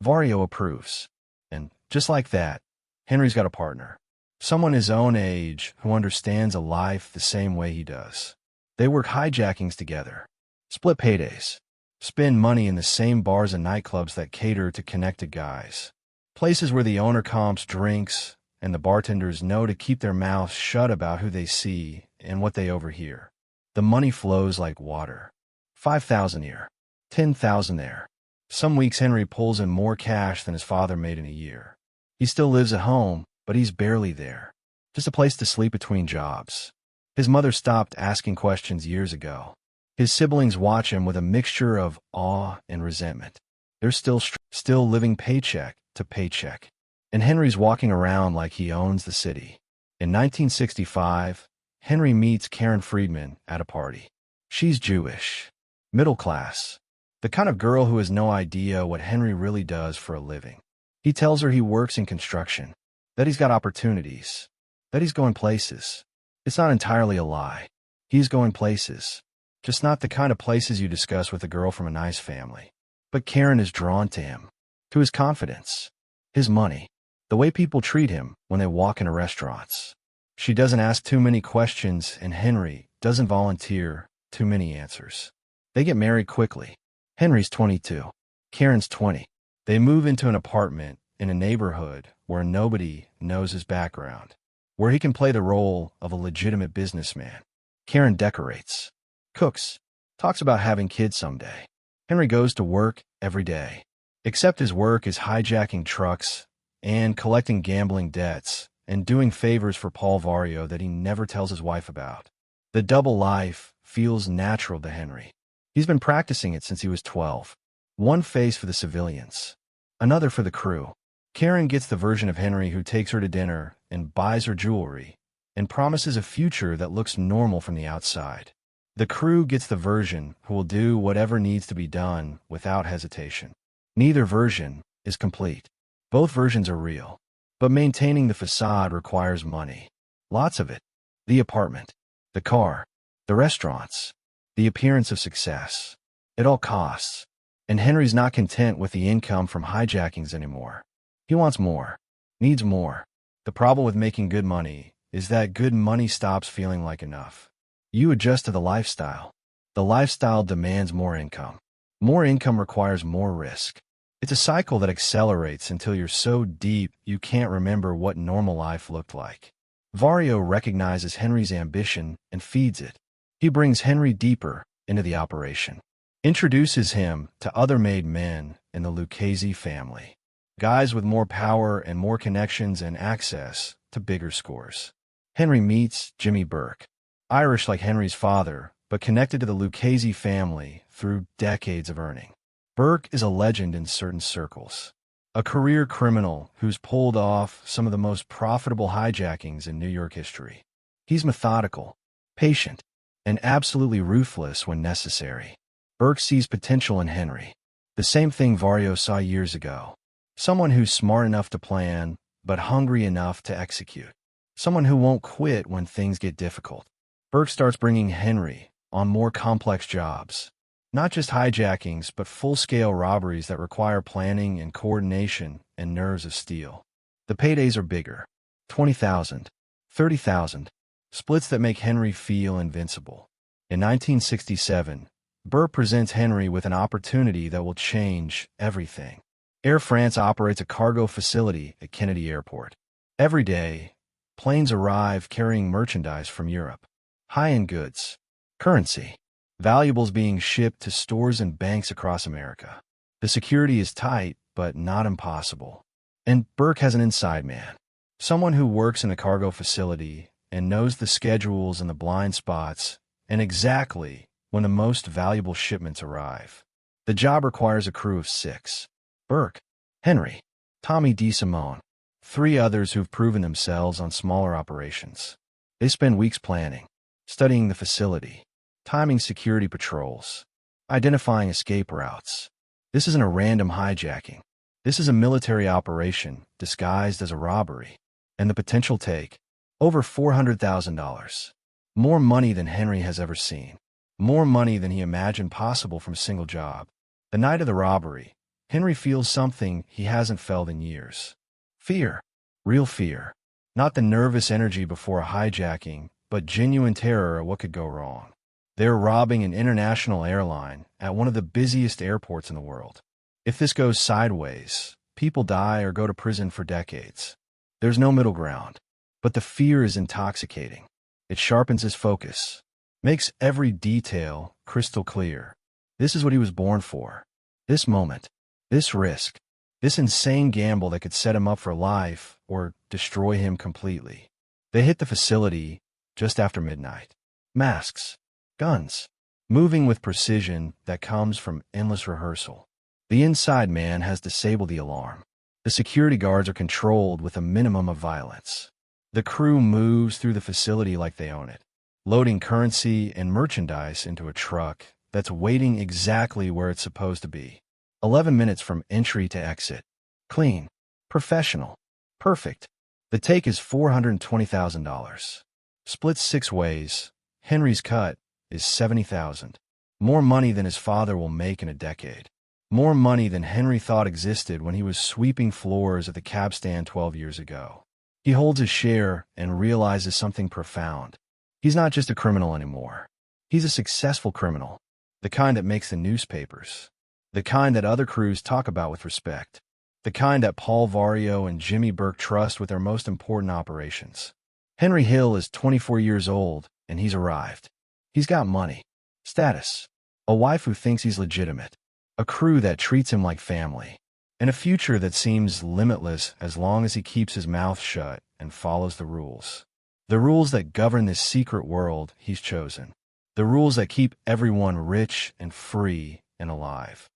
Vario approves. And just like that, Henry's got a partner. Someone his own age who understands a life the same way he does. They work hijackings together, split paydays, spend money in the same bars and nightclubs that cater to connected guys. Places where the owner comps drinks and the bartenders know to keep their mouths shut about who they see and what they overhear. The money flows like water. 5,000 here, 10,000 there. Some weeks Henry pulls in more cash than his father made in a year. He still lives at home, but he's barely there. Just a place to sleep between jobs. His mother stopped asking questions years ago. His siblings watch him with a mixture of awe and resentment. They're still living paycheck to paycheck. And Henry's walking around like he owns the city. In 1965, Henry meets Karen Friedman at a party. She's Jewish, middle class, the kind of girl who has no idea what Henry really does for a living. He tells her he works in construction, that he's got opportunities, that he's going places. It's not entirely a lie. He's going places, just not the kind of places you discuss with a girl from a nice family. But Karen is drawn to him, to his confidence, his money, the way people treat him when they walk into restaurants. She doesn't ask too many questions, and Henry doesn't volunteer too many answers. They get married quickly. Henry's 22. Karen's 20. They move into an apartment in a neighborhood where nobody knows his background, where he can play the role of a legitimate businessman. Karen decorates, cooks, talks about having kids someday. Henry goes to work every day, except his work is hijacking trucks and collecting gambling debts and doing favors for Paul Vario that he never tells his wife about. The double life feels natural to Henry. He's been practicing it since he was 12. One face for the civilians, another for the crew. Karen gets the version of Henry who takes her to dinner and buys her jewelry and promises a future that looks normal from the outside. The crew gets the version who will do whatever needs to be done without hesitation. Neither version is complete. Both versions are real, but maintaining the facade requires money. Lots of it. The apartment, the car, the restaurants, the appearance of success. It all costs. And Henry's not content with the income from hijackings anymore. He wants more, needs more. The problem with making good money is that good money stops feeling like enough. You adjust to the lifestyle. The lifestyle demands more income. More income requires more risk. It's a cycle that accelerates until you're so deep you can't remember what normal life looked like. Vario recognizes Henry's ambition and feeds it. He brings Henry deeper into the operation, introduces him to other made men in the Lucchese family, guys with more power and more connections and access to bigger scores. Henry meets Jimmy Burke, Irish like Henry's father, but connected to the Lucchese family through decades of earning. Burke is a legend in certain circles, a career criminal who's pulled off some of the most profitable hijackings in New York history. He's methodical, patient, and absolutely ruthless when necessary. Burke sees potential in Henry, the same thing Vario saw years ago. Someone who's smart enough to plan, but hungry enough to execute. Someone who won't quit when things get difficult. Burke starts bringing Henry on more complex jobs. Not just hijackings, but full-scale robberies that require planning and coordination and nerves of steel. The paydays are bigger. 20,000, 30,000. Splits that make Henry feel invincible. In 1967, Burke presents Henry with an opportunity that will change everything. Air France operates a cargo facility at Kennedy Airport. Every day, planes arrive carrying merchandise from Europe. High-end goods, currency, valuables being shipped to stores and banks across America. The security is tight, but not impossible. And Burke has an inside man, someone who works in a cargo facility and knows the schedules and the blind spots and exactly when the most valuable shipments arrive. The job requires a crew of 6. Burke, Henry, Tommy DeSimone, 3 others who've proven themselves on smaller operations. They spend weeks planning, studying the facility, timing security patrols, identifying escape routes. This isn't a random hijacking. This is a military operation disguised as a robbery. And the potential take? Over $400,000. More money than Henry has ever seen. More money than he imagined possible from a single job. The night of the robbery, Henry feels something he hasn't felt in years. Fear. Real fear. Not the nervous energy before a hijacking, but genuine terror at what could go wrong. They're robbing an international airline at one of the busiest airports in the world. If this goes sideways, people die or go to prison for decades. There's no middle ground. But the fear is intoxicating. It sharpens his focus, makes every detail crystal clear. This is what he was born for. This moment, this risk, this insane gamble that could set him up for life or destroy him completely. They hit the facility just after midnight. Masks, guns, moving with precision that comes from endless rehearsal. The inside man has disabled the alarm. The security guards are controlled with a minimum of violence. The crew moves through the facility like they own it. loading currency and merchandise into a truck that's waiting exactly where it's supposed to be. 11 minutes from entry to exit. Clean. Professional. Perfect. The take is $420,000. Splits 6 ways. Henry's cut is $70,000. More money than his father will make in a decade. More money than Henry thought existed when he was sweeping floors at the cab stand 12 years ago. He holds his share and realizes something profound. He's not just a criminal anymore. He's a successful criminal. The kind that makes the newspapers. The kind that other crews talk about with respect. The kind that Paul Vario and Jimmy Burke trust with their most important operations. Henry Hill is 24 years old, and he's arrived. He's got money, status, a wife who thinks he's legitimate, a crew that treats him like family, and a future that seems limitless as long as he keeps his mouth shut and follows the rules. The rules that govern this secret world he's chosen. The rules that keep everyone rich and free and alive.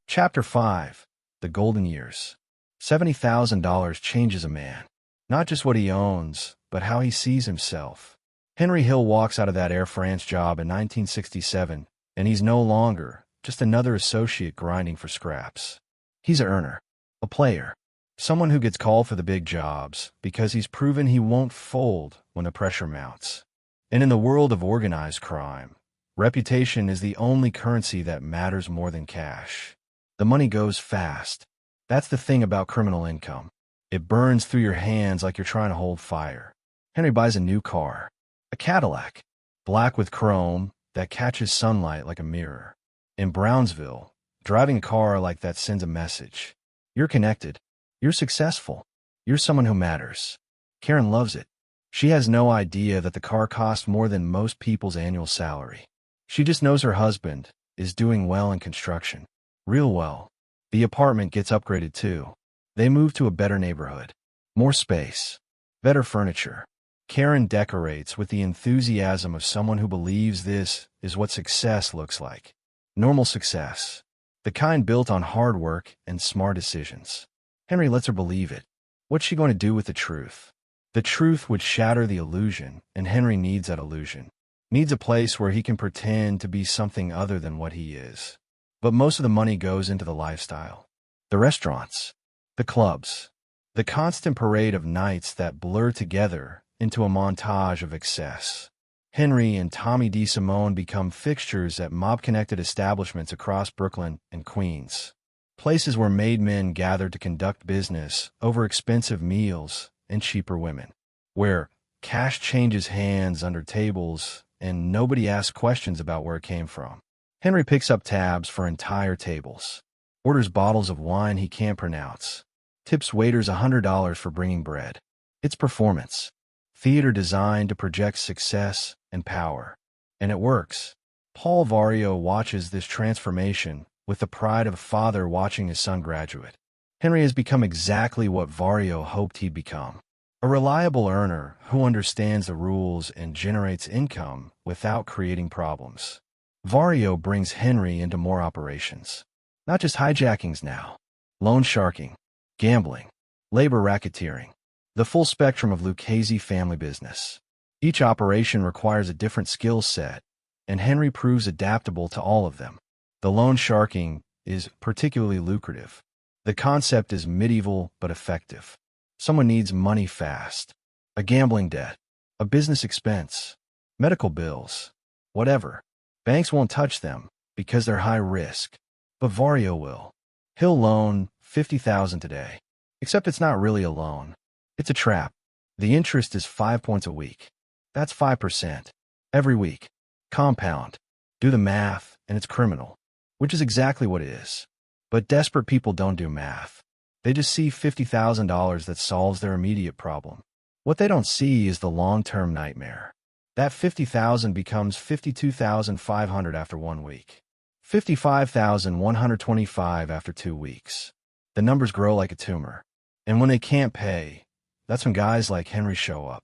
Chapter 5. The Golden Years. $70,000 changes a man. Not just what he owns, but how he sees himself. Henry Hill walks out of that Air France job in 1967, and he's no longer just another associate grinding for scraps. He's an earner, a player, someone who gets called for the big jobs because he's proven he won't fold when the pressure mounts. And in the world of organized crime, reputation is the only currency that matters more than cash. The money goes fast. That's the thing about criminal income. It burns through your hands like you're trying to hold fire. Henry buys a new car, a Cadillac, black with chrome that catches sunlight like a mirror. In Brownsville, driving a car like that sends a message. You're connected. You're successful. You're someone who matters. Karen loves it. She has no idea that the car costs more than most people's annual salary. She just knows her husband is doing well in construction. Real well. The apartment gets upgraded too. They move to a better neighborhood. More space. Better furniture. Karen decorates with the enthusiasm of someone who believes this is what success looks like. Normal success. The kind built on hard work and smart decisions. Henry lets her believe it. What's she going to do with the truth? The truth would shatter the illusion, and Henry needs that illusion. Needs a place where he can pretend to be something other than what he is. But most of the money goes into the lifestyle. The restaurants. The clubs. The constant parade of nights that blur together into a montage of excess. Henry and Tommy DeSimone become fixtures at mob-connected establishments across Brooklyn and Queens. Places where made men gather to conduct business over expensive meals and cheaper women. Where cash changes hands under tables and nobody asks questions about where it came from. Henry picks up tabs for entire tables. Orders bottles of wine he can't pronounce. Tips waiters $100 for bringing bread. It's performance. Theater designed to project success and power. And it works. Paul Vario watches this transformation with the pride of a father watching his son graduate. Henry has become exactly what Vario hoped he'd become. A reliable earner who understands the rules and generates income without creating problems. Vario brings Henry into more operations. Not just hijackings now. Loan sharking, gambling, labor racketeering. The full spectrum of Lucchese family business. Each operation requires a different skill set, and Henry proves adaptable to all of them. The loan sharking is particularly lucrative. The concept is medieval but effective. Someone needs money fast. A gambling debt, a business expense, medical bills, whatever. Banks won't touch them because they're high risk. But Vario will. He'll loan $50,000 today. Except it's not really a loan. It's a trap. The interest is 5 points a week. That's 5%. Every week. Compound. Do the math, and it's criminal. Which is exactly what it is. But desperate people don't do math. They just see $50,000 that solves their immediate problem. What they don't see is the long-term nightmare. That $50,000 becomes $52,500 after 1 week. $55,125 after 2 weeks. The numbers grow like a tumor. And when they can't pay, that's when guys like Henry show up.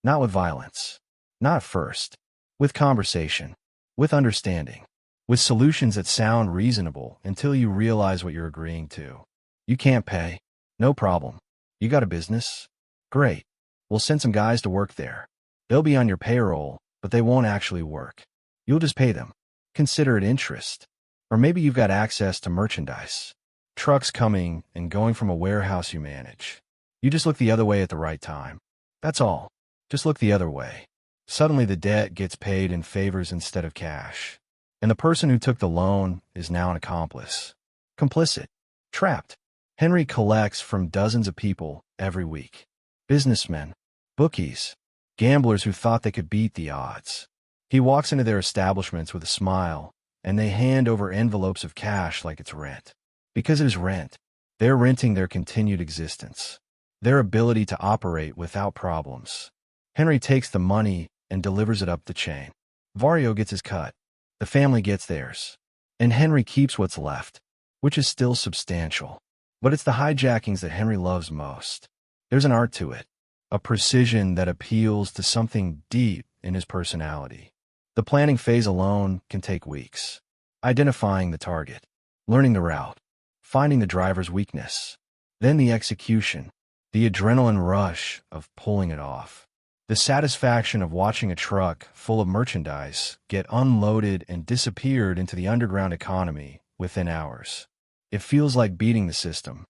Not with violence. Not at first. With conversation. With understanding. With solutions that sound reasonable until you realize what you're agreeing to. You can't pay. No problem. You got a business? Great. We'll send some guys to work there. They'll be on your payroll, but they won't actually work. You'll just pay them. Consider it interest. Or maybe you've got access to merchandise. Trucks coming and going from a warehouse you manage. You just look the other way at the right time. That's all. Just look the other way. Suddenly the debt gets paid in favors instead of cash. And the person who took the loan is now an accomplice. Complicit. Trapped. Henry collects from dozens of people every week. Businessmen, bookies, gamblers who thought they could beat the odds. He walks into their establishments with a smile, and they hand over envelopes of cash like it's rent. Because it is rent, they're renting their continued existence, their ability to operate without problems. Henry takes the money and delivers it up the chain. Vario gets his cut. The family gets theirs. And Henry keeps what's left, which is still substantial. But it's the hijackings that Henry loves most. There's an art to it, a precision that appeals to something deep in his personality. The planning phase alone can take weeks. Identifying the target, learning the route, finding the driver's weakness. Then the execution, the adrenaline rush of pulling it off. The satisfaction of watching a truck full of merchandise get unloaded and disappeared into the underground economy within hours. It feels like beating the system,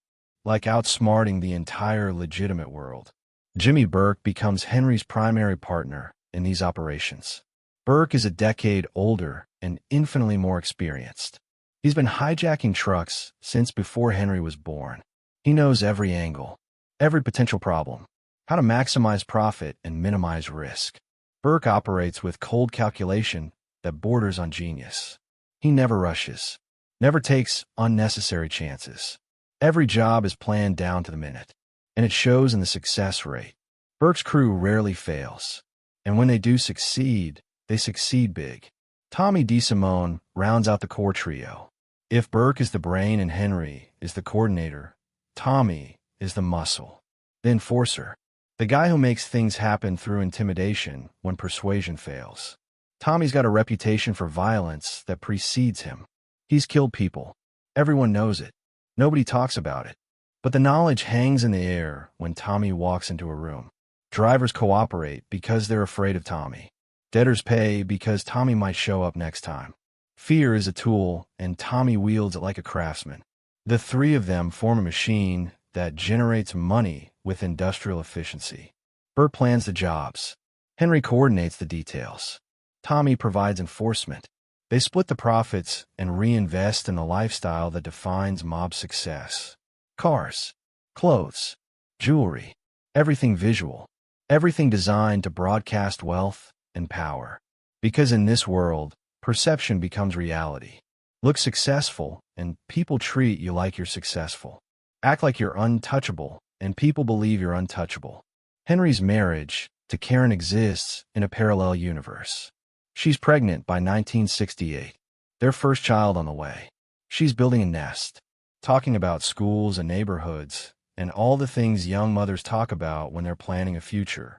like outsmarting the entire legitimate world. Jimmy Burke becomes Henry's primary partner in these operations. Burke is a decade older and infinitely more experienced. He's been hijacking trucks since before Henry was born. He knows every angle, every potential problem, how to maximize profit and minimize risk. Burke operates with cold calculation that borders on genius. He never rushes, never takes unnecessary chances. Every job is planned down to the minute, and it shows in the success rate. Burke's crew rarely fails, and when they do succeed, they succeed big. Tommy DeSimone rounds out the core trio. If Burke is the brain and Henry is the coordinator, Tommy is the muscle, the enforcer, the guy who makes things happen through intimidation when persuasion fails. Tommy's got a reputation for violence that precedes him. He's killed people. Everyone knows it. Nobody talks about it. But the knowledge hangs in the air when Tommy walks into a room. Drivers cooperate because they're afraid of Tommy. Debtors pay because Tommy might show up next time. Fear is a tool, and Tommy wields it like a craftsman. The three of them form a machine that generates money with industrial efficiency. Burke plans the jobs. Henry coordinates the details. Tommy provides enforcement. They split the profits and reinvest in the lifestyle that defines mob success. Cars, clothes, jewelry, everything visual, everything designed to broadcast wealth and power. Because in this world, perception becomes reality. Look successful, and people treat you like you're successful. Act like you're untouchable, and people believe you're untouchable. Henry's marriage to Karen exists in a parallel universe. She's pregnant by 1968, their first child on the way. She's building a nest, talking about schools and neighborhoods, and all the things young mothers talk about when they're planning a future.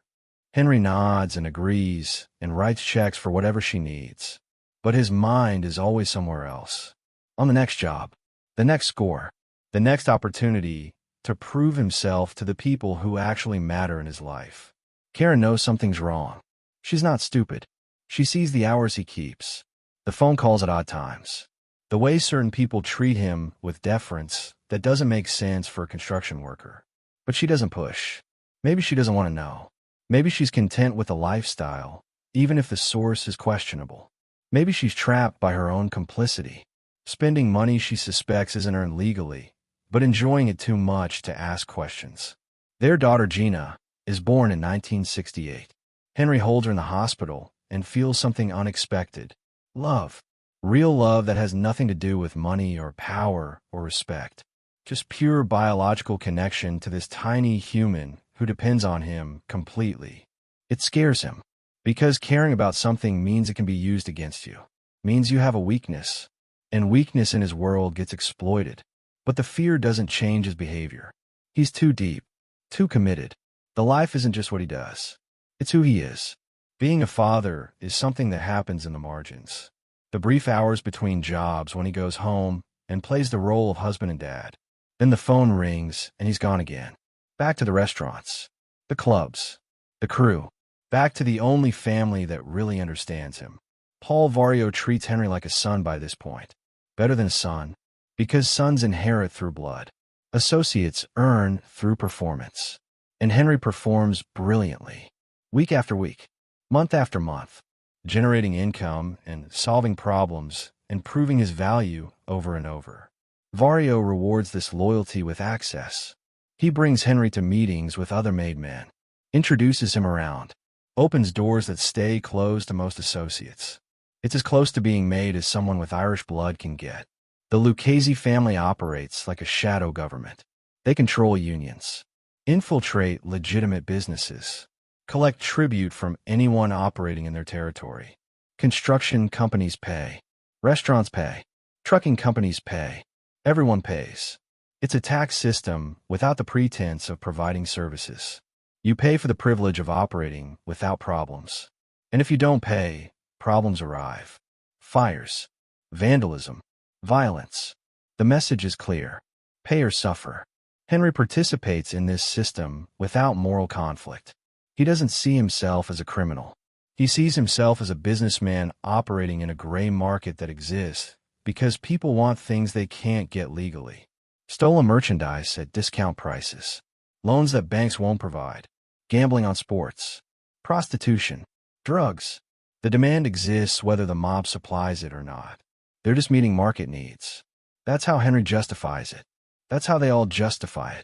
Henry nods and agrees and writes checks for whatever she needs. But his mind is always somewhere else. On the next job, the next score, the next opportunity to prove himself to the people who actually matter in his life. Karen knows something's wrong. She's not stupid. She sees the hours he keeps, the phone calls at odd times, the way certain people treat him with deference that doesn't make sense for a construction worker. But she doesn't push. Maybe she doesn't want to know. Maybe she's content with the lifestyle, even if the source is questionable. Maybe she's trapped by her own complicity, spending money she suspects isn't earned legally, but enjoying it too much to ask questions. Their daughter Gina is born in 1968. Henry holds her in the hospital and feels something unexpected. Love. Real love that has nothing to do with money or power or respect. Just pure biological connection to this tiny human who depends on him completely. It scares him, because caring about something means it can be used against you. Means you have a weakness, and weakness in his world gets exploited. But the fear doesn't change his behavior. He's too deep, too committed. The life isn't just what he does. It's who he is. Being a father is something that happens in the margins. The brief hours between jobs when he goes home and plays the role of husband and dad. Then the phone rings and he's gone again. Back to the restaurants, the clubs, the crew. Back to the only family that really understands him. Paul Vario treats Henry like a son by this point. Better than a son, because sons inherit through blood. Associates earn through performance. And Henry performs brilliantly. Week after week, month after month, generating income and solving problems and proving his value over and over. Vario rewards this loyalty with access. He brings Henry to meetings with other made men, introduces him around, opens doors that stay closed to most associates. It's as close to being made as someone with Irish blood can get. The Lucchese family operates like a shadow government. They control unions, infiltrate legitimate businesses, collect tribute from anyone operating in their territory. Construction companies pay. Restaurants pay. Trucking companies pay. Everyone pays. It's a tax system without the pretense of providing services. You pay for the privilege of operating without problems. And if you don't pay, problems arrive. Fires, vandalism, violence. The message is clear. Pay or suffer. Henry participates in this system without moral conflict. He doesn't see himself as a criminal. He sees himself as a businessman operating in a gray market that exists because people want things they can't get legally. Stolen merchandise at discount prices. Loans that banks won't provide. Gambling on sports. Prostitution. Drugs. The demand exists whether the mob supplies it or not. They're just meeting market needs. That's how Henry justifies it. That's how they all justify it.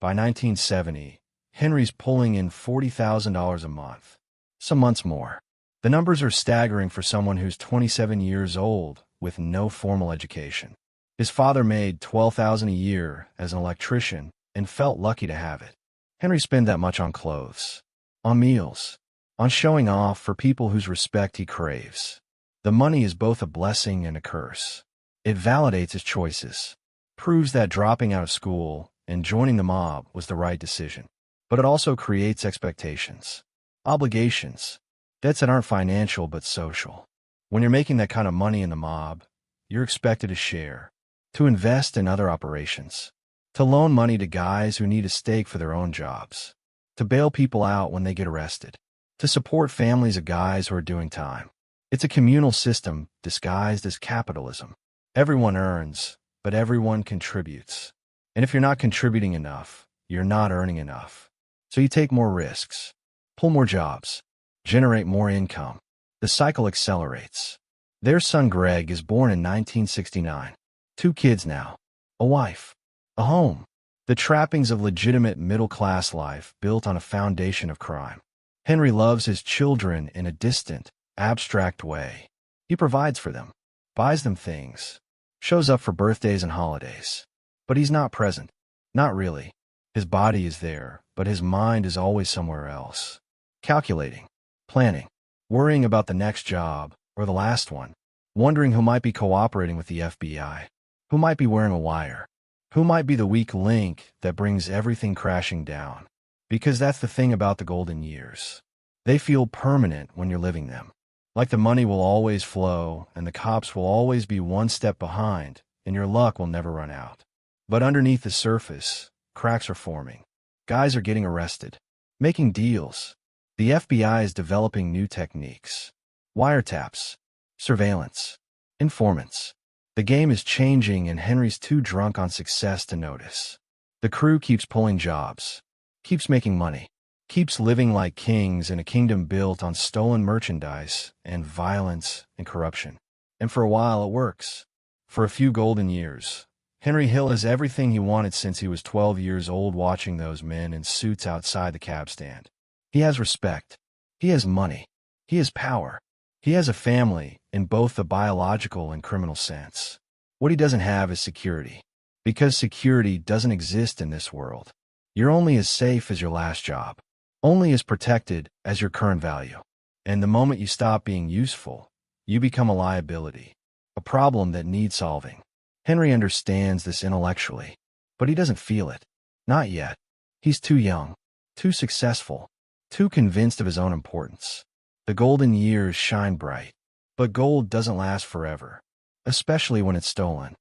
By 1970, Henry's pulling in $40,000 a month. Some months more. The numbers are staggering for someone who's 27 years old with no formal education. His father made $12,000 a year as an electrician and felt lucky to have it. Henry spent that much on clothes, on meals, on showing off for people whose respect he craves. The money is both a blessing and a curse. It validates his choices, proves that dropping out of school and joining the mob was the right decision. But it also creates expectations, obligations, debts that aren't financial but social. When you're making that kind of money in the mob, you're expected to share, to invest in other operations, to loan money to guys who need a stake for their own jobs, to bail people out when they get arrested, to support families of guys who are doing time. It's a communal system disguised as capitalism. Everyone earns, but everyone contributes. And if you're not contributing enough, you're not earning enough. So you take more risks, pull more jobs, generate more income. The cycle accelerates. Their son Greg is born in 1969. 2 kids now. A wife. A home. The trappings of legitimate middle-class life built on a foundation of crime. Henry loves his children in a distant, abstract way. He provides for them, buys them things, shows up for birthdays and holidays. But he's not present. Not really. His body is there, but his mind is always somewhere else. Calculating, planning, worrying about the next job or the last one, wondering who might be cooperating with the FBI, who might be wearing a wire, who might be the weak link that brings everything crashing down. Because that's the thing about the golden years. They feel permanent when you're living them. Like the money will always flow and the cops will always be one step behind and your luck will never run out. But underneath the surface, cracks are forming. Guys are getting arrested, making deals. The FBI is developing new techniques. Wiretaps, surveillance, informants. The game is changing and Henry's too drunk on success to notice. The crew keeps pulling jobs, keeps making money, keeps living like kings in a kingdom built on stolen merchandise and violence and corruption. And for a while it works. For a few golden years, Henry Hill has everything he wanted since he was 12 years old watching those men in suits outside the cab stand. He has respect. He has money. He has power. He has a family in both the biological and criminal sense. What he doesn't have is security. Because security doesn't exist in this world. You're only as safe as your last job. Only as protected as your current value. And the moment you stop being useful, you become a liability. A problem that needs solving. Henry understands this intellectually, but he doesn't feel it. Not yet. He's too young, too successful, too convinced of his own importance. The golden years shine bright, but gold doesn't last forever, especially when it's stolen.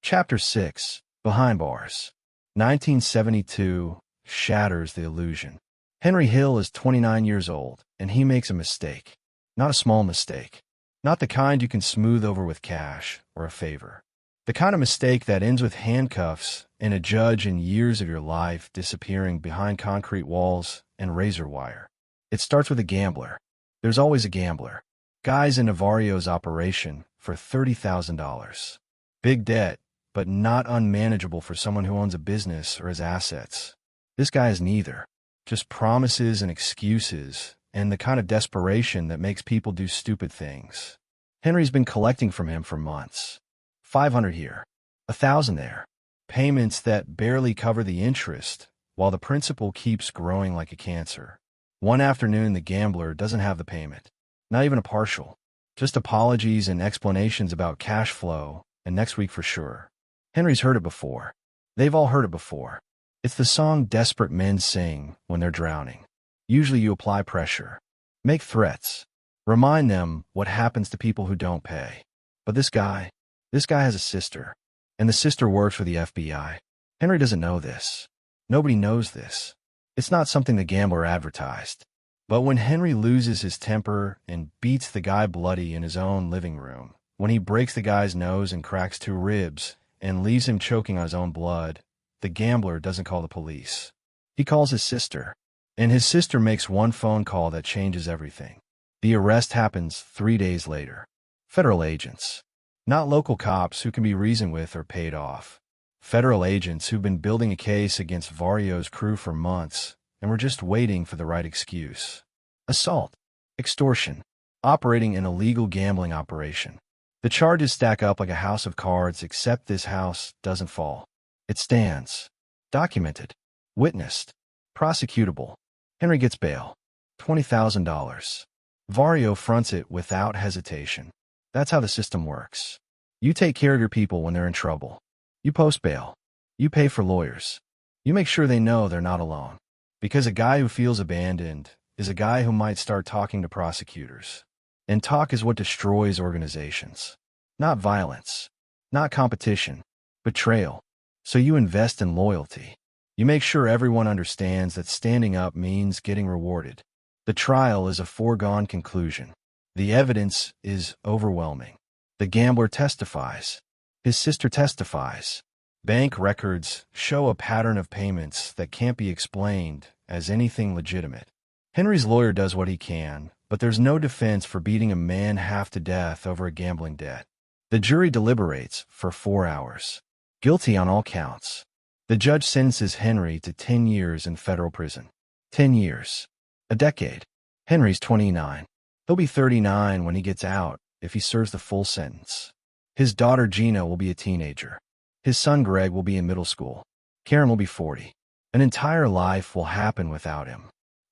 Chapter 6, Behind Bars. 1972, shatters the illusion. Henry Hill is 29 years old, and he makes a mistake. Not a small mistake. Not the kind you can smooth over with cash or a favor. The kind of mistake that ends with handcuffs and a judge and years of your life disappearing behind concrete walls and razor wire. It starts with a gambler. There's always a gambler. Guy's in Vario's operation for $30,000. Big debt, but not unmanageable for someone who owns a business or has assets. This guy is neither. Just promises and excuses, and the kind of desperation that makes people do stupid things. Henry's been collecting from him for months. 500 here, 1,000 there. Payments that barely cover the interest, while the principal keeps growing like a cancer. One afternoon, the gambler doesn't have the payment. Not even a partial. Just apologies and explanations about cash flow, and next week for sure. Henry's heard it before. They've all heard it before. It's the song desperate men sing when they're drowning. Usually you apply pressure. Make threats. Remind them what happens to people who don't pay. But this guy has a sister. And the sister works for the FBI. Henry doesn't know this. Nobody knows this. It's not something the gambler advertised. But when Henry loses his temper and beats the guy bloody in his own living room, when he breaks the guy's nose and cracks 2 ribs and leaves him choking on his own blood, the gambler doesn't call the police. He calls his sister. And his sister makes one phone call that changes everything. The arrest happens 3 days later. Federal agents. Not local cops who can be reasoned with or paid off. Federal agents who've been building a case against Vario's crew for months and were just waiting for the right excuse. Assault. Extortion. Operating an illegal gambling operation. The charges stack up like a house of cards, except this house doesn't fall. It stands. Documented. Witnessed. Prosecutable. Henry gets bail. $20,000. Vario fronts it without hesitation. That's how the system works. You take care of your people when they're in trouble. You post bail. You pay for lawyers. You make sure they know they're not alone. Because a guy who feels abandoned is a guy who might start talking to prosecutors. And talk is what destroys organizations. Not violence. Not competition. Betrayal. So you invest in loyalty. You make sure everyone understands that standing up means getting rewarded. The trial is a foregone conclusion. The evidence is overwhelming. The gambler testifies. His sister testifies. Bank records show a pattern of payments that can't be explained as anything legitimate. Henry's lawyer does what he can, but there's no defense for beating a man half to death over a gambling debt. The jury deliberates for 4 hours. Guilty on all counts. The judge sentences Henry to 10 years in federal prison. 10 years. A decade. Henry's 29. He'll be 39 when he gets out if he serves the full sentence. His daughter Gina will be a teenager. His son Greg will be in middle school. Karen will be 40. An entire life will happen without him.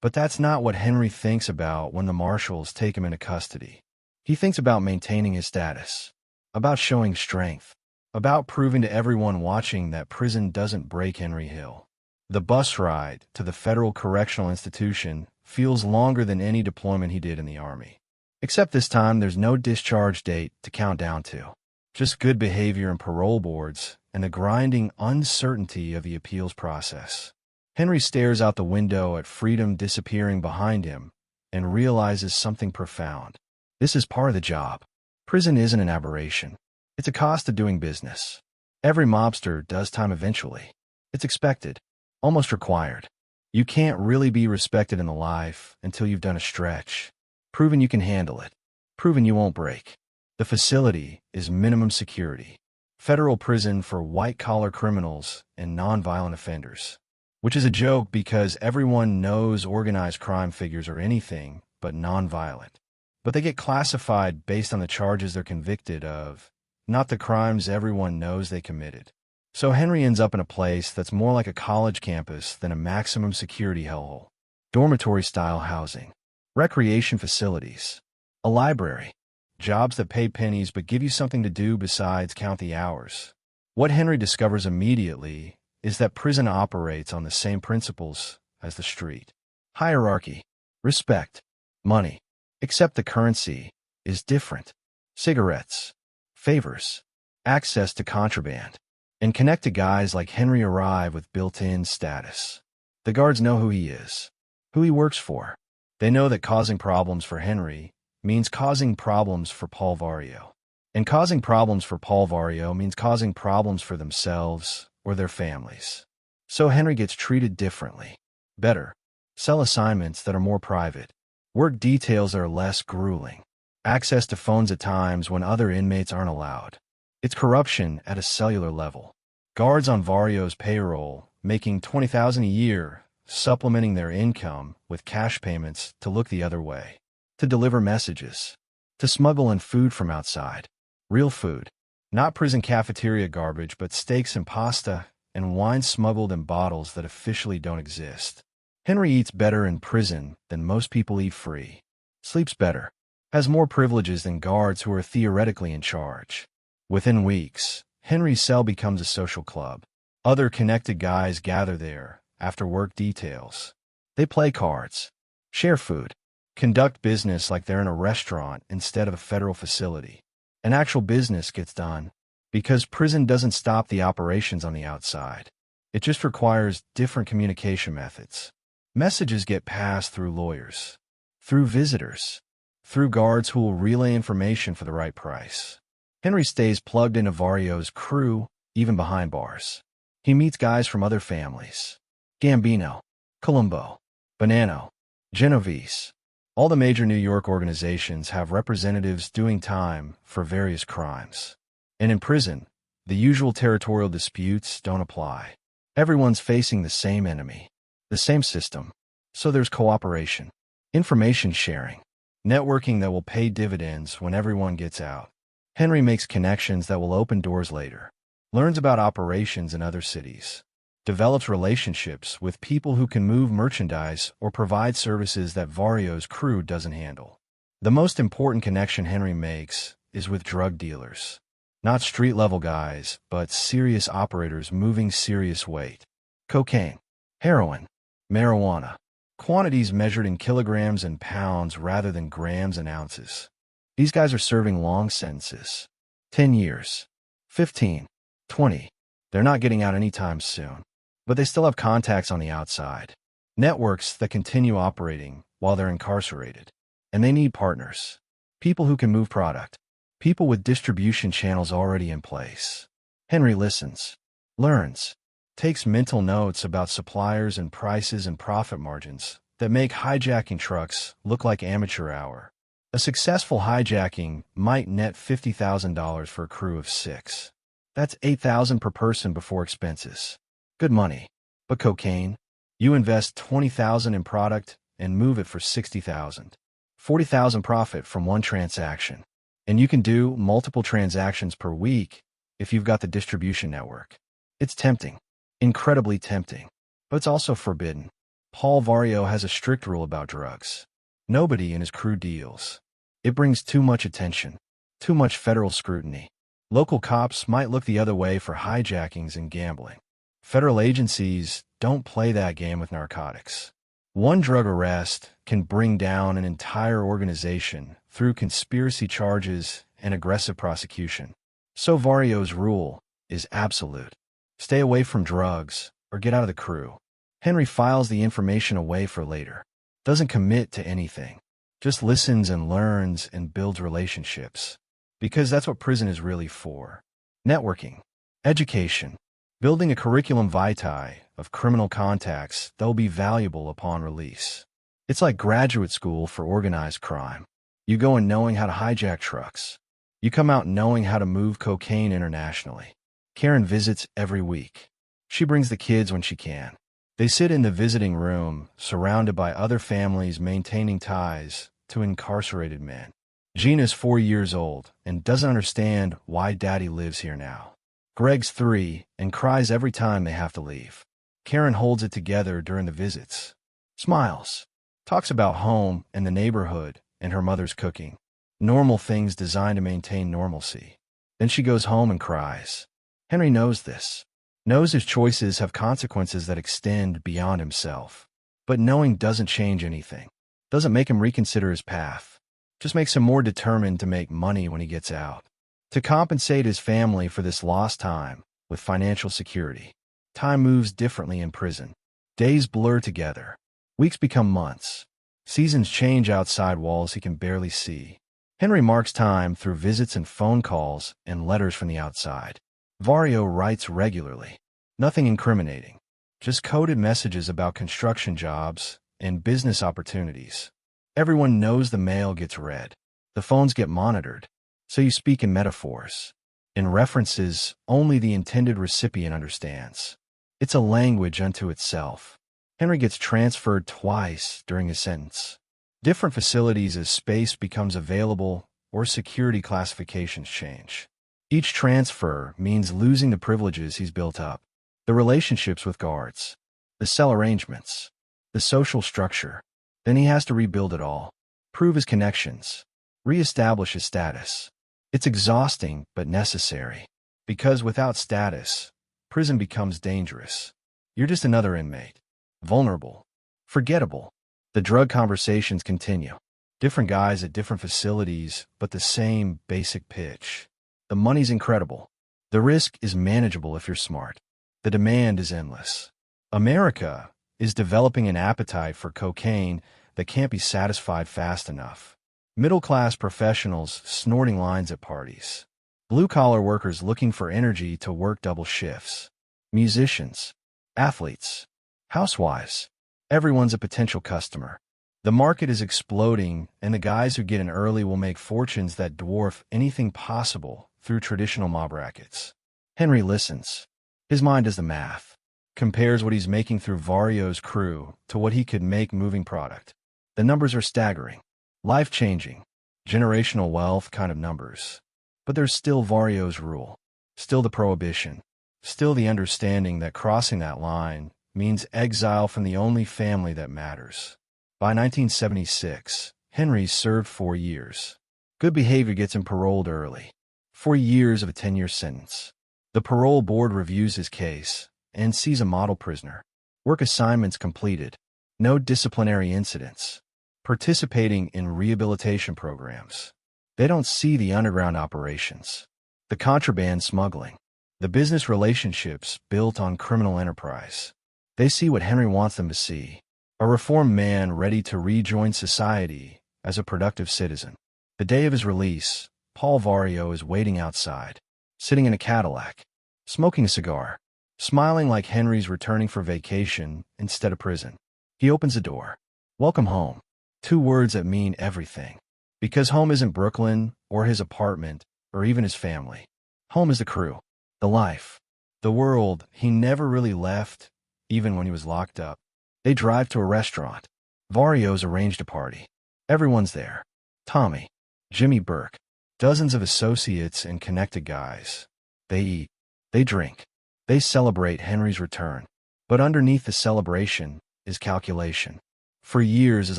But that's not what Henry thinks about when the marshals take him into custody. He thinks about maintaining his status. About showing strength. About proving to everyone watching that prison doesn't break Henry Hill. The bus ride to the Federal Correctional Institution feels longer than any deployment he did in the Army. Except this time there's no discharge date to count down to. Just good behavior and parole boards and the grinding uncertainty of the appeals process. Henry stares out the window at freedom disappearing behind him and realizes something profound. This is part of the job. Prison isn't an aberration. It's a cost of doing business. Every mobster does time eventually. It's expected, almost required. You can't really be respected in the life until you've done a stretch. Proven you can handle it. Proven you won't break. The facility is minimum security. Federal prison for white-collar criminals and nonviolent offenders. Which is a joke because everyone knows organized crime figures are anything but nonviolent. But they get classified based on the charges they're convicted of, not the crimes everyone knows they committed. So Henry ends up in a place that's more like a college campus than a maximum security hellhole. Dormitory-style housing. Recreation facilities. A library. Jobs that pay pennies but give you something to do besides count the hours. What Henry discovers immediately is that prison operates on the same principles as the street. Hierarchy. Respect. Money. Except the currency is different. Cigarettes. Favors. Access to contraband. And connect to guys like Henry arrive with built-in status. The guards know who he is, who he works for. They know that causing problems for Henry means causing problems for Paul Vario. And causing problems for Paul Vario means causing problems for themselves or their families. So Henry gets treated differently. Better. Cell assignments that are more private. Work details that are less grueling. Access to phones at times when other inmates aren't allowed. It's corruption at a cellular level. Guards on Vario's payroll, making $20,000 a year, supplementing their income with cash payments to look the other way. To deliver messages. To smuggle in food from outside. Real food. Not prison cafeteria garbage, but steaks and pasta, and wine smuggled in bottles that officially don't exist. Henry eats better in prison than most people eat free. Sleeps better. Has more privileges than guards who are theoretically in charge. Within weeks, Henry's cell becomes a social club. Other connected guys gather there, after work details. They play cards, share food, conduct business like they're in a restaurant instead of a federal facility. And actual business gets done, because prison doesn't stop the operations on the outside. It just requires different communication methods. Messages get passed through lawyers, through visitors, through guards who will relay information for the right price. Henry stays plugged into Vario's crew, even behind bars. He meets guys from other families. Gambino, Colombo, Bonanno, Genovese. All the major New York organizations have representatives doing time for various crimes. And in prison, the usual territorial disputes don't apply. Everyone's facing the same enemy, the same system. So there's cooperation, information sharing, networking that will pay dividends when everyone gets out. Henry makes connections that will open doors later, learns about operations in other cities, develops relationships with people who can move merchandise or provide services that Vario's crew doesn't handle. The most important connection Henry makes is with drug dealers. Not street-level guys, but serious operators moving serious weight. Cocaine, heroin, marijuana. Quantities measured in kilograms and pounds rather than grams and ounces. These guys are serving long sentences. 10 years. 15. 20. They're not getting out anytime soon. But they still have contacts on the outside. Networks that continue operating while they're incarcerated. And they need partners. People who can move product. People with distribution channels already in place. Henry listens, learns, takes mental notes about suppliers and prices and profit margins that make hijacking trucks look like amateur hour. A successful hijacking might net $50,000 for a crew of 6. That's $8,000 per person before expenses. Good money. But cocaine? You invest $20,000 in product and move it for $60,000. $40,000 profit from one transaction. And you can do multiple transactions per week if you've got the distribution network. It's tempting. Incredibly tempting. But it's also forbidden. Paul Vario has a strict rule about drugs. Nobody in his crew deals. It brings too much attention. Too much federal scrutiny. Local cops might look the other way for hijackings and gambling. Federal agencies don't play that game with narcotics. One drug arrest can bring down an entire organization through conspiracy charges and aggressive prosecution. So Vario's rule is absolute. Stay away from drugs or get out of the crew. Henry files the information away for later. Doesn't commit to anything. Just listens and learns and builds relationships. Because that's what prison is really for. Networking. Education. Building a curriculum vitae of criminal contacts that will be valuable upon release. It's like graduate school for organized crime. You go in knowing how to hijack trucks. You come out knowing how to move cocaine internationally. Karen visits every week. She brings the kids when she can. They sit in the visiting room, surrounded by other families maintaining ties to incarcerated men. Gina's 4 years old and doesn't understand why Daddy lives here now. Greg's 3 and cries every time they have to leave. Karen holds it together during the visits. Smiles. Talks about home and the neighborhood and her mother's cooking. Normal things designed to maintain normalcy. Then she goes home and cries. Henry knows this. Knows his choices have consequences that extend beyond himself. But knowing doesn't change anything. Doesn't make him reconsider his path. Just makes him more determined to make money when he gets out. To compensate his family for this lost time with financial security. Time moves differently in prison. Days blur together. Weeks become months. Seasons change outside walls he can barely see. Henry marks time through visits and phone calls and letters from the outside. Vario writes regularly. Nothing incriminating. Just coded messages about construction jobs and business opportunities. Everyone knows the mail gets read. The phones get monitored. So you speak in metaphors. In references only the intended recipient understands. It's a language unto itself. Henry gets transferred twice during his sentence. Different facilities as space becomes available or security classifications change. Each transfer means losing the privileges he's built up. The relationships with guards. The cell arrangements. The social structure. Then he has to rebuild it all. Prove his connections. Reestablish his status. It's exhausting but necessary. Because without status, prison becomes dangerous. You're just another inmate. Vulnerable. Forgettable. The drug conversations continue. Different guys at different facilities, but the same basic pitch. The money's incredible. The risk is manageable if you're smart. The demand is endless. America is developing an appetite for cocaine that can't be satisfied fast enough. Middle-class professionals snorting lines at parties. Blue-collar workers looking for energy to work double shifts. Musicians. Athletes. Housewives. Everyone's a potential customer. The market is exploding, and the guys who get in early will make fortunes that dwarf anything possible through traditional mob rackets. Henry listens. His mind does the math. Compares what he's making through Vario's crew to what he could make moving product. The numbers are staggering. Life-changing. Generational wealth kind of numbers. But there's still Vario's rule. Still the prohibition. Still the understanding that crossing that line means exile from the only family that matters. By 1976, Henry served 4 years. Good behavior gets him paroled early. 4 years of a 10-year sentence. The parole board reviews his case and sees a model prisoner. Work assignments completed. No disciplinary incidents. Participating in rehabilitation programs. They don't see the underground operations. The contraband smuggling. The business relationships built on criminal enterprise. They see what Henry wants them to see. A reformed man ready to rejoin society as a productive citizen. The day of his release, Paul Vario is waiting outside, sitting in a Cadillac, smoking a cigar, smiling like Henry's returning for vacation instead of prison. He opens the door. Welcome home. 2 words that mean everything. Because home isn't Brooklyn or his apartment or even his family. Home is the crew, the life, the world he never really left, even when he was locked up. They drive to a restaurant. Vario's arranged a party. Everyone's there. Tommy, Jimmy Burke, dozens of associates and connected guys. They eat. They drink. They celebrate Henry's return. But underneath the celebration is calculation. 4 years is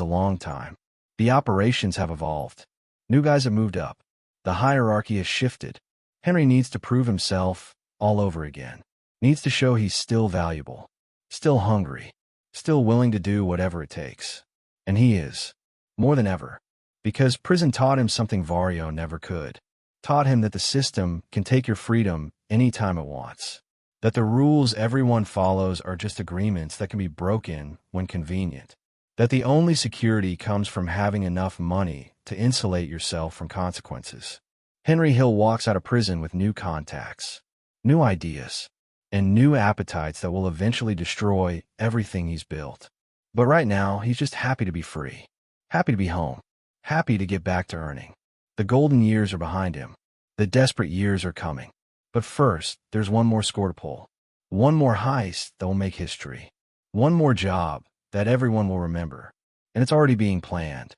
a long time. The operations have evolved. New guys have moved up. The hierarchy has shifted. Henry needs to prove himself all over again. Needs to show he's still valuable. Still hungry. Still willing to do whatever it takes. And he is. More than ever. Because prison taught him something Vario never could. Taught him that the system can take your freedom anytime it wants. That the rules everyone follows are just agreements that can be broken when convenient. That the only security comes from having enough money to insulate yourself from consequences. Henry Hill walks out of prison with new contacts, new ideas, and new appetites that will eventually destroy everything he's built. But right now, he's just happy to be free. Happy to be home. Happy to get back to earning. The golden years are behind him. The desperate years are coming. But first, there's one more score to pull. One more heist that will make history. One more job that everyone will remember. And it's already being planned.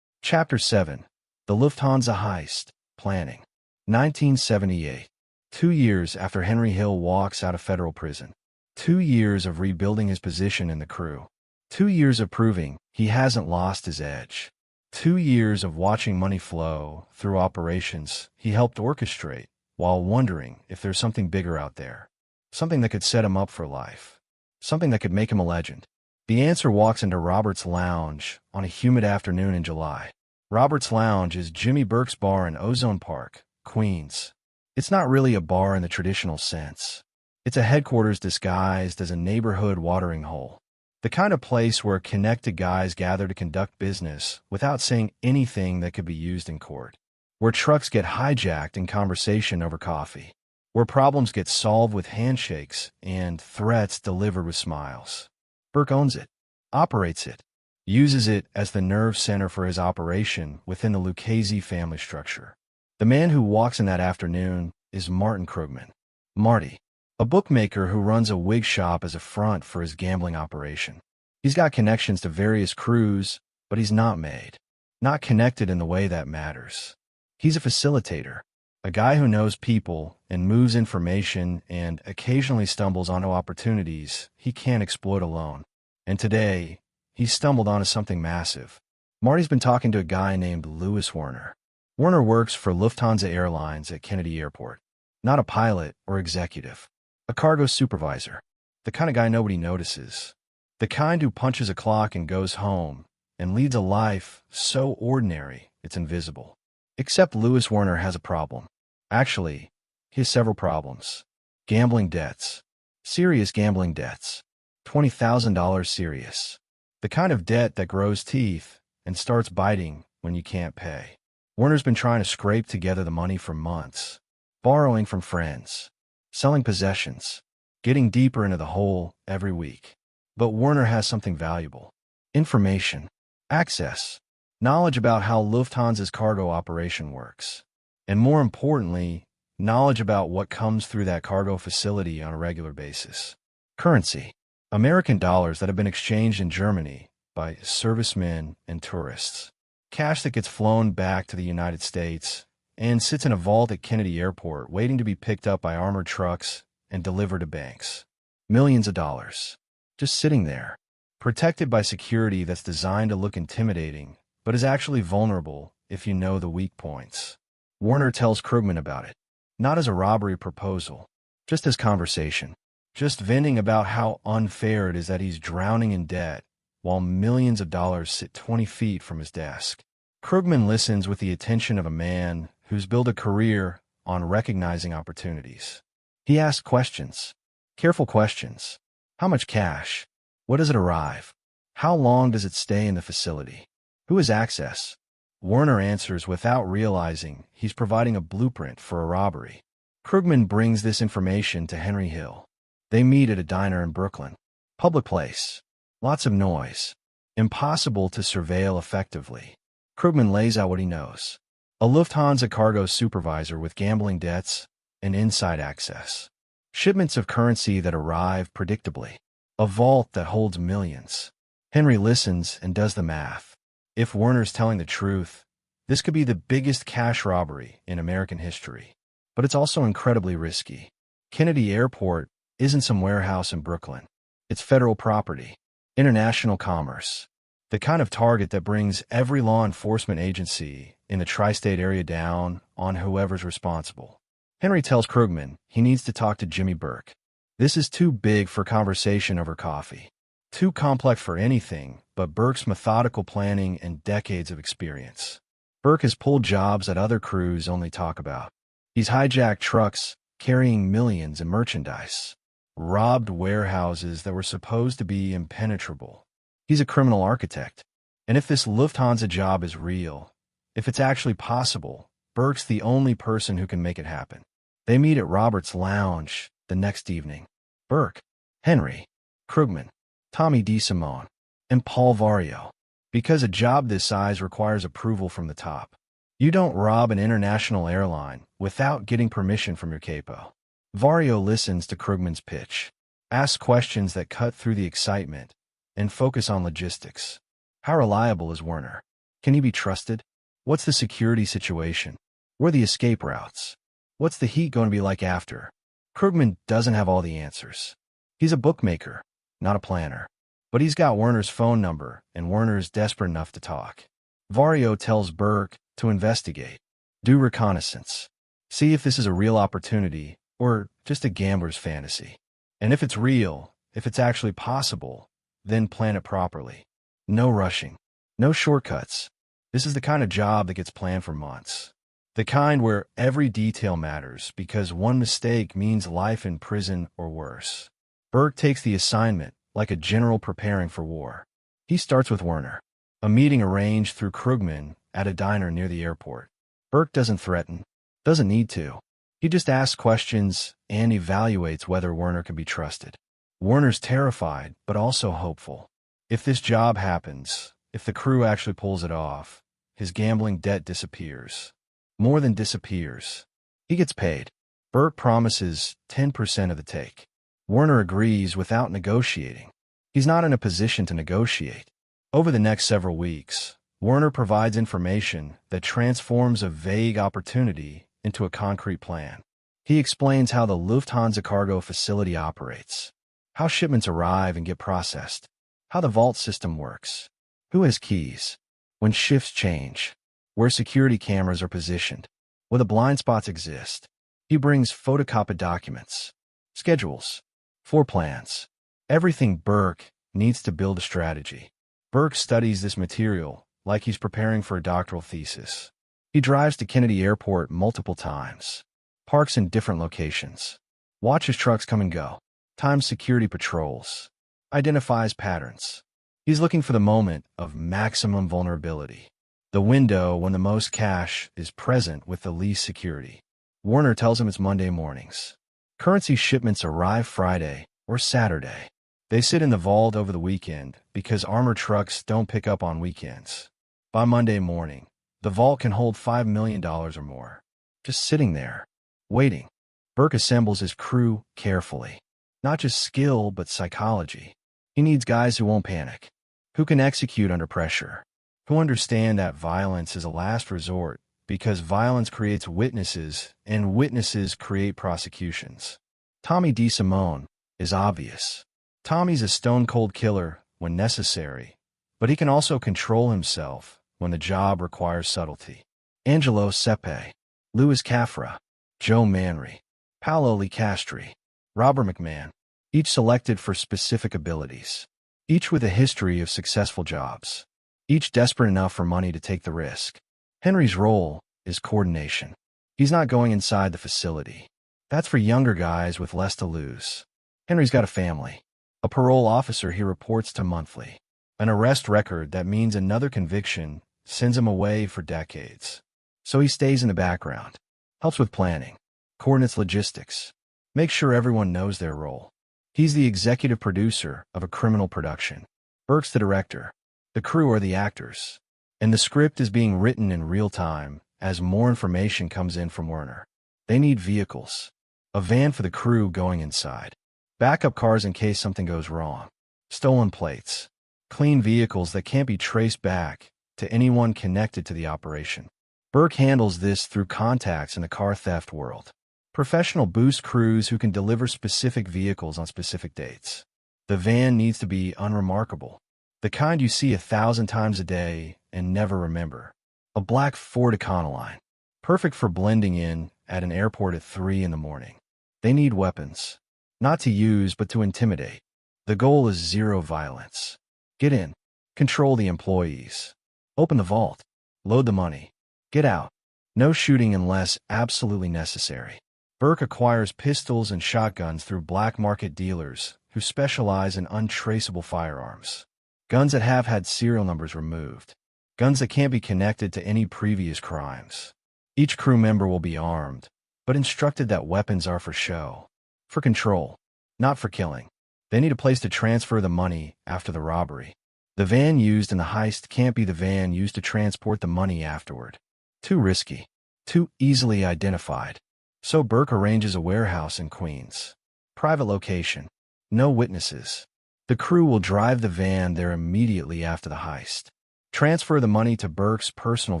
Chapter 7. The Lufthansa Heist. Planning. 1978. 2 years after Henry Hill walks out of federal prison. 2 years of rebuilding his position in the crew. 2 years of proving he hasn't lost his edge. 2 years of watching money flow through operations he helped orchestrate while wondering if there's something bigger out there. Something that could set him up for life. Something that could make him a legend. The answer walks into Robert's Lounge on a humid afternoon in July. Robert's Lounge is Jimmy Burke's bar in Ozone Park, Queens. It's not really a bar in the traditional sense. It's a headquarters disguised as a neighborhood watering hole. The kind of place where connected guys gather to conduct business without saying anything that could be used in court. Where trucks get hijacked in conversation over coffee. Where problems get solved with handshakes and threats delivered with smiles. Burke owns it, operates it, uses it as the nerve center for his operation within the Lucchese family structure. The man who walks in that afternoon is Martin Krugman. Marty, a bookmaker who runs a wig shop as a front for his gambling operation. He's got connections to various crews, but he's not made. Not connected in the way that matters. He's a facilitator, a guy who knows people and moves information and occasionally stumbles onto opportunities he can't exploit alone. And today, he's stumbled onto something massive. Marty's been talking to a guy named Louis Werner. Werner works for Lufthansa Airlines at Kennedy Airport. Not a pilot or executive. A cargo supervisor. The kind of guy nobody notices. The kind who punches a clock and goes home and leads a life so ordinary it's invisible. Except Louis Werner has a problem. Actually, he has several problems. Gambling debts. Serious gambling debts. $20,000 serious. The kind of debt that grows teeth and starts biting when you can't pay. Werner's been trying to scrape together the money for months. Borrowing from friends. Selling possessions. Getting deeper into the hole every week. But Werner has something valuable. Information. Access. Knowledge about how Lufthansa's cargo operation works. And more importantly, knowledge about what comes through that cargo facility on a regular basis. Currency. American dollars that have been exchanged in Germany by servicemen and tourists. Cash that gets flown back to the United States and sits in a vault at Kennedy Airport waiting to be picked up by armored trucks and delivered to banks. Millions of dollars. Just sitting there. Protected by security that's designed to look intimidating, but is actually vulnerable if you know the weak points. Werner tells Krugman about it. Not as a robbery proposal. Just as conversation. Just venting about how unfair it is that he's drowning in debt while millions of dollars sit 20 feet from his desk. Krugman listens with the attention of a man who's built a career on recognizing opportunities. He asks questions. Careful questions. How much cash? What does it arrive? How long does it stay in the facility? Who has access? Werner answers without realizing he's providing a blueprint for a robbery. Krugman brings this information to Henry Hill. They meet at a diner in Brooklyn. Public place. Lots of noise. Impossible to surveil effectively. Krugman lays out what he knows. A Lufthansa cargo supervisor with gambling debts and inside access. Shipments of currency that arrive predictably. A vault that holds millions. Henry listens and does the math. If Werner's telling the truth, this could be the biggest cash robbery in American history. But it's also incredibly risky. Kennedy Airport isn't some warehouse in Brooklyn. It's federal property. International commerce. The kind of target that brings every law enforcement agency in the tri-state area down on whoever's responsible. Henry tells Krugman he needs to talk to Jimmy Burke. This is too big for conversation over coffee. Too complex for anything but Burke's methodical planning and decades of experience. Burke has pulled jobs that other crews only talk about. He's hijacked trucks carrying millions in merchandise. Robbed warehouses that were supposed to be impenetrable. He's a criminal architect. And if this Lufthansa job is real, if it's actually possible, Burke's the only person who can make it happen. They meet at Robert's Lounge the next evening. Burke, Henry, Krugman, Tommy DeSimone, and Paul Vario. Because a job this size requires approval from the top. You don't rob an international airline without getting permission from your capo. Vario listens to Krugman's pitch, asks questions that cut through the excitement, and focus on logistics. How reliable is Werner? Can he be trusted? What's the security situation? Where are the escape routes? What's the heat going to be like after? Krugman doesn't have all the answers. He's a bookmaker, not a planner. But he's got Werner's phone number, and Werner's desperate enough to talk. Vario tells Burke to investigate. Do reconnaissance. See if this is a real opportunity or just a gambler's fantasy. And if it's real, if it's actually possible, then plan it properly. No rushing. No shortcuts. This is the kind of job that gets planned for months. The kind where every detail matters because one mistake means life in prison or worse. Burke takes the assignment like a general preparing for war. He starts with Werner. A meeting arranged through Krugman at a diner near the airport. Burke doesn't threaten, doesn't need to. He just asks questions and evaluates whether Werner can be trusted. Werner's terrified, but also hopeful. If this job happens, if the crew actually pulls it off, his gambling debt disappears. More than disappears. He gets paid. Burke promises 10% of the take. Werner agrees without negotiating. He's not in a position to negotiate. Over the next several weeks, Werner provides information that transforms a vague opportunity into a concrete plan. He explains how the Lufthansa cargo facility operates, how shipments arrive and get processed, how the vault system works, who has keys, when shifts change, where security cameras are positioned, whether blind spots exist. He brings photocopied documents, schedules, floor plans, everything Burke needs to build a strategy. Burke studies this material like he's preparing for a doctoral thesis. He drives to Kennedy Airport multiple times, parks in different locations, watches trucks come and go, times security patrols, identifies patterns. He's looking for the moment of maximum vulnerability, the window when the most cash is present with the least security. Werner tells him it's Monday mornings. Currency shipments arrive Friday or Saturday. They sit in the vault over the weekend because armored trucks don't pick up on weekends. By Monday morning, the vault can hold $5 million or more, just sitting there, waiting. Burke assembles his crew carefully. Not just skill, but psychology. He needs guys who won't panic, who can execute under pressure, who understand that violence is a last resort because violence creates witnesses and witnesses create prosecutions. Tommy DeSimone is obvious. Tommy's a stone-cold killer when necessary, but he can also control himself when the job requires subtlety. Angelo Sepe, Louis Cafra, Joe Manry, Paolo Licastri, Robert McMahon, each selected for specific abilities, each with a history of successful jobs, each desperate enough for money to take the risk. Henry's role is coordination. He's not going inside the facility. That's for younger guys with less to lose. Henry's got a family, a parole officer he reports to monthly, an arrest record that means another conviction sends him away for decades. So he stays in the background, helps with planning, coordinates logistics, makes sure everyone knows their role. He's the executive producer of a criminal production. Burke's the director. The crew are the actors. And the script is being written in real time as more information comes in from Werner. They need vehicles. A van for the crew going inside. Backup cars in case something goes wrong. Stolen plates. Clean vehicles that can't be traced back to anyone connected to the operation. Burke handles this through contacts in the car theft world. Professional boost crews who can deliver specific vehicles on specific dates. The van needs to be unremarkable. The kind you see 1,000 times a day and never remember. A black Ford Econoline. Perfect for blending in at an airport at 3 in the morning. They need weapons. Not to use, but to intimidate. The goal is zero violence. Get in. Control the employees. Open the vault. Load the money. Get out. No shooting unless absolutely necessary. Burke acquires pistols and shotguns through black market dealers who specialize in untraceable firearms. Guns that have had serial numbers removed. Guns that can't be connected to any previous crimes. Each crew member will be armed, but instructed that weapons are for show. For control, not for killing. They need a place to transfer the money after the robbery. The van used in the heist can't be the van used to transport the money afterward. Too risky. Too easily identified. So Burke arranges a warehouse in Queens. Private location. No witnesses. The crew will drive the van there immediately after the heist. Transfer the money to Burke's personal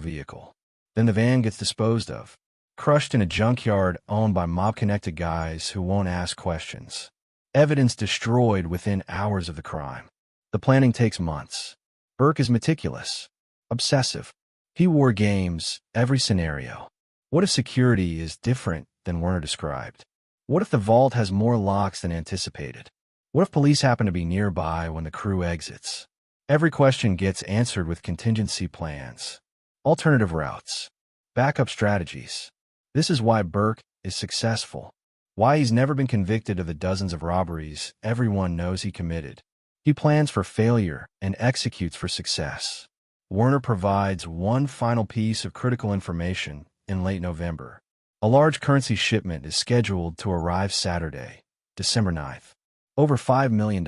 vehicle. Then the van gets disposed of. Crushed in a junkyard owned by mob-connected guys who won't ask questions. Evidence destroyed within hours of the crime. The planning takes months. Burke is meticulous. Obsessive. He war games every scenario. What if security is different than Werner described? What if the vault has more locks than anticipated? What if police happen to be nearby when the crew exits? Every question gets answered with contingency plans, alternative routes, backup strategies. This is why Burke is successful, why he's never been convicted of the dozens of robberies everyone knows he committed. He plans for failure and executes for success. Werner provides one final piece of critical information in late November. A large currency shipment is scheduled to arrive Saturday, December 9th. Over $5 million.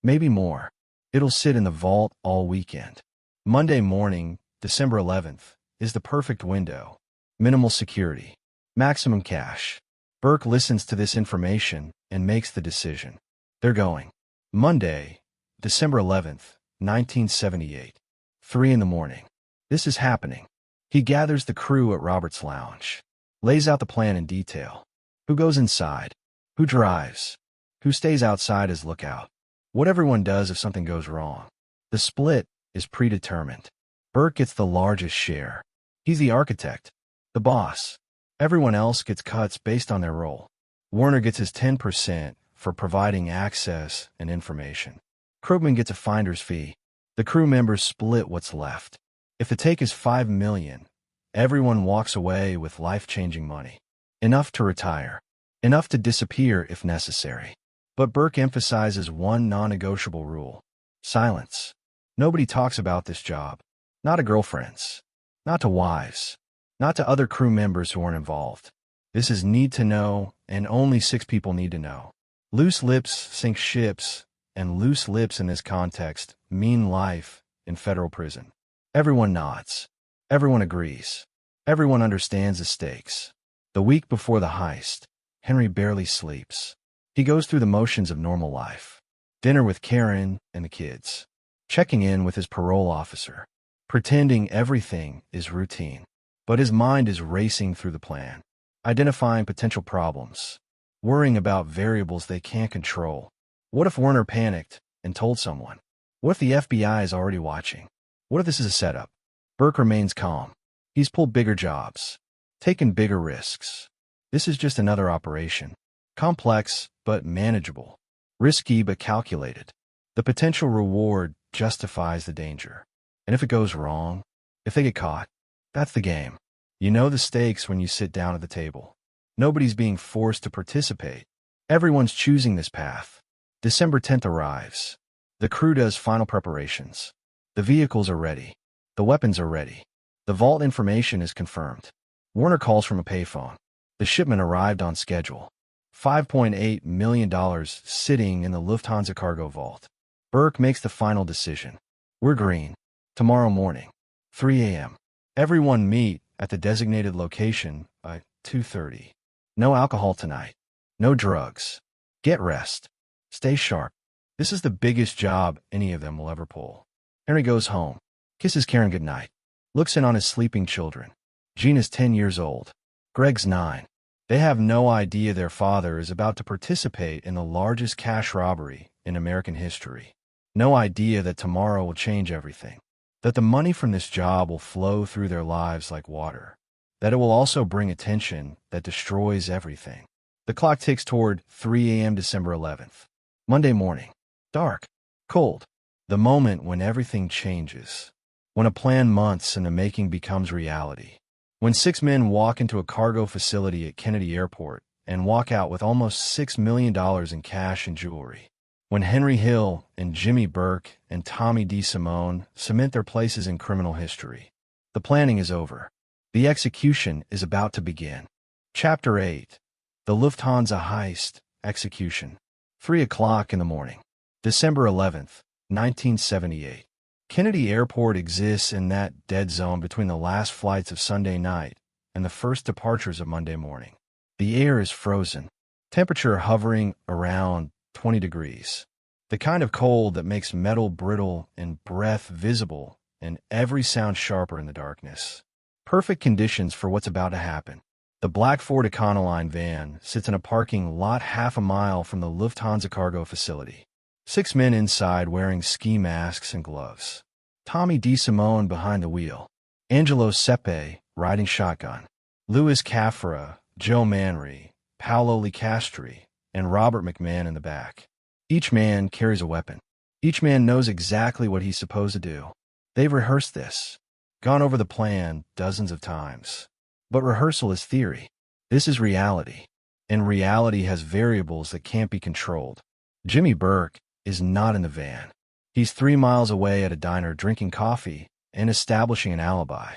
Maybe more. It'll sit in the vault all weekend. Monday morning, December 11th, is the perfect window. Minimal security. Maximum cash. Burke listens to this information and makes the decision. They're going. Monday, December 11th, 1978. 3 in the morning. This is happening. He gathers the crew at Robert's Lounge. Lays out the plan in detail. Who goes inside? Who drives? Who stays outside as lookout? What everyone does if something goes wrong. The split is predetermined. Burke gets the largest share. He's the architect, the boss. Everyone else gets cuts based on their role. Werner gets his 10% for providing access and information. Krugman gets a finder's fee. The crew members split what's left. If the take is $5 million, everyone walks away with life-changing money. Enough to retire. Enough to disappear if necessary. But Burke emphasizes one non-negotiable rule. Silence. Nobody talks about this job. Not to girlfriends. Not to wives. Not to other crew members who aren't involved. This is need to know, and only 6 people need to know. Loose lips sink ships, and loose lips in this context mean life in federal prison. Everyone nods. Everyone agrees. Everyone understands the stakes. The week before the heist, Henry barely sleeps. He goes through the motions of normal life. Dinner with Karen and the kids. Checking in with his parole officer. Pretending everything is routine. But his mind is racing through the plan. Identifying potential problems. Worrying about variables they can't control. What if Werner panicked and told someone? What if the FBI is already watching? What if this is a setup? Burke remains calm. He's pulled bigger jobs. Taken bigger risks. This is just another operation. Complex, but manageable. Risky, but calculated. The potential reward justifies the danger. And if it goes wrong, if they get caught, that's the game. You know the stakes when you sit down at the table. Nobody's being forced to participate. Everyone's choosing this path. December 10th arrives. The crew does final preparations. The vehicles are ready. The weapons are ready. The vault information is confirmed. Werner calls from a payphone. The shipment arrived on schedule. $5.8 million sitting in the Lufthansa cargo vault. Burke makes the final decision. We're green. Tomorrow morning, 3 a.m. Everyone meet at the designated location by 2:30. No alcohol tonight. No drugs. Get rest. Stay sharp. This is the biggest job any of them will ever pull. Henry goes home. Kisses Karen goodnight. Looks in on his sleeping children. Gina's 10 years old. Greg's 9. They have no idea their father is about to participate in the largest cash robbery in American history. No idea that tomorrow will change everything. That the money from this job will flow through their lives like water. That it will also bring attention that destroys everything. The clock ticks toward 3 a.m. December 11th. Monday morning. Dark. Cold. The moment when everything changes. When a plan months in the making becomes reality. When 6 men walk into a cargo facility at Kennedy Airport and walk out with almost $6 million in cash and jewelry. When Henry Hill and Jimmy Burke and Tommy DeSimone cement their places in criminal history. The planning is over. The execution is about to begin. Chapter 8. The Lufthansa Heist Execution. 3 o'clock in the morning. December 11th, 1978. Kennedy Airport exists in that dead zone between the last flights of Sunday night and the first departures of Monday morning. The air is frozen, temperature hovering around 20 degrees. The kind of cold that makes metal brittle and breath visible and every sound sharper in the darkness. Perfect conditions for what's about to happen. The black Ford Econoline van sits in a parking lot half a mile from the Lufthansa cargo facility. 6 men inside wearing ski masks and gloves. Tommy DeSimone behind the wheel. Angelo Sepe riding shotgun. Louis Caffra, Joe Manry, Paolo Licastri, and Robert McMahon in the back. Each man carries a weapon. Each man knows exactly what he's supposed to do. They've rehearsed this. Gone over the plan dozens of times. But rehearsal is theory. This is reality. And reality has variables that can't be controlled. Jimmy Burke is not in the van. He's 3 miles away at a diner drinking coffee and establishing an alibi.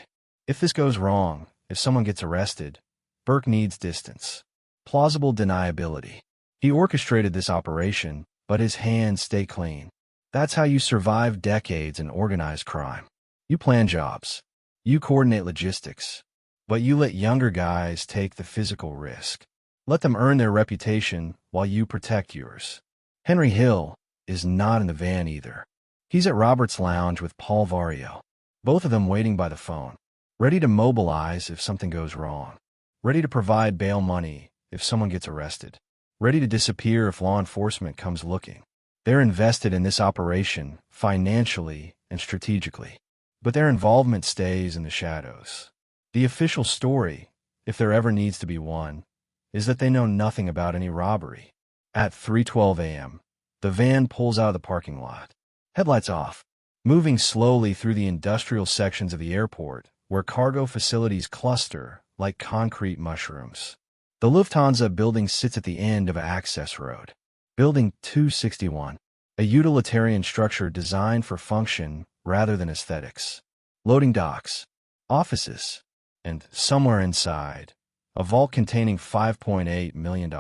If this goes wrong, if someone gets arrested, Burke needs distance. Plausible deniability. He orchestrated this operation, but his hands stay clean. That's how you survive decades in organized crime. You plan jobs. You coordinate logistics. But you let younger guys take the physical risk. Let them earn their reputation while you protect yours. Henry Hill is not in the van either. He's at Robert's Lounge with Paul Vario. Both of them waiting by the phone, ready to mobilize if something goes wrong, ready to provide bail money if someone gets arrested, ready to disappear if law enforcement comes looking. They're invested in this operation financially and strategically, but their involvement stays in the shadows. The official story, if there ever needs to be one, is that they know nothing about any robbery. At 3:12 a.m., the van pulls out of the parking lot. Headlights off, moving slowly through the industrial sections of the airport where cargo facilities cluster like concrete mushrooms. The Lufthansa building sits at the end of an access road. Building 261, a utilitarian structure designed for function rather than aesthetics. Loading docks, offices, and somewhere inside, a vault containing $5.8 million.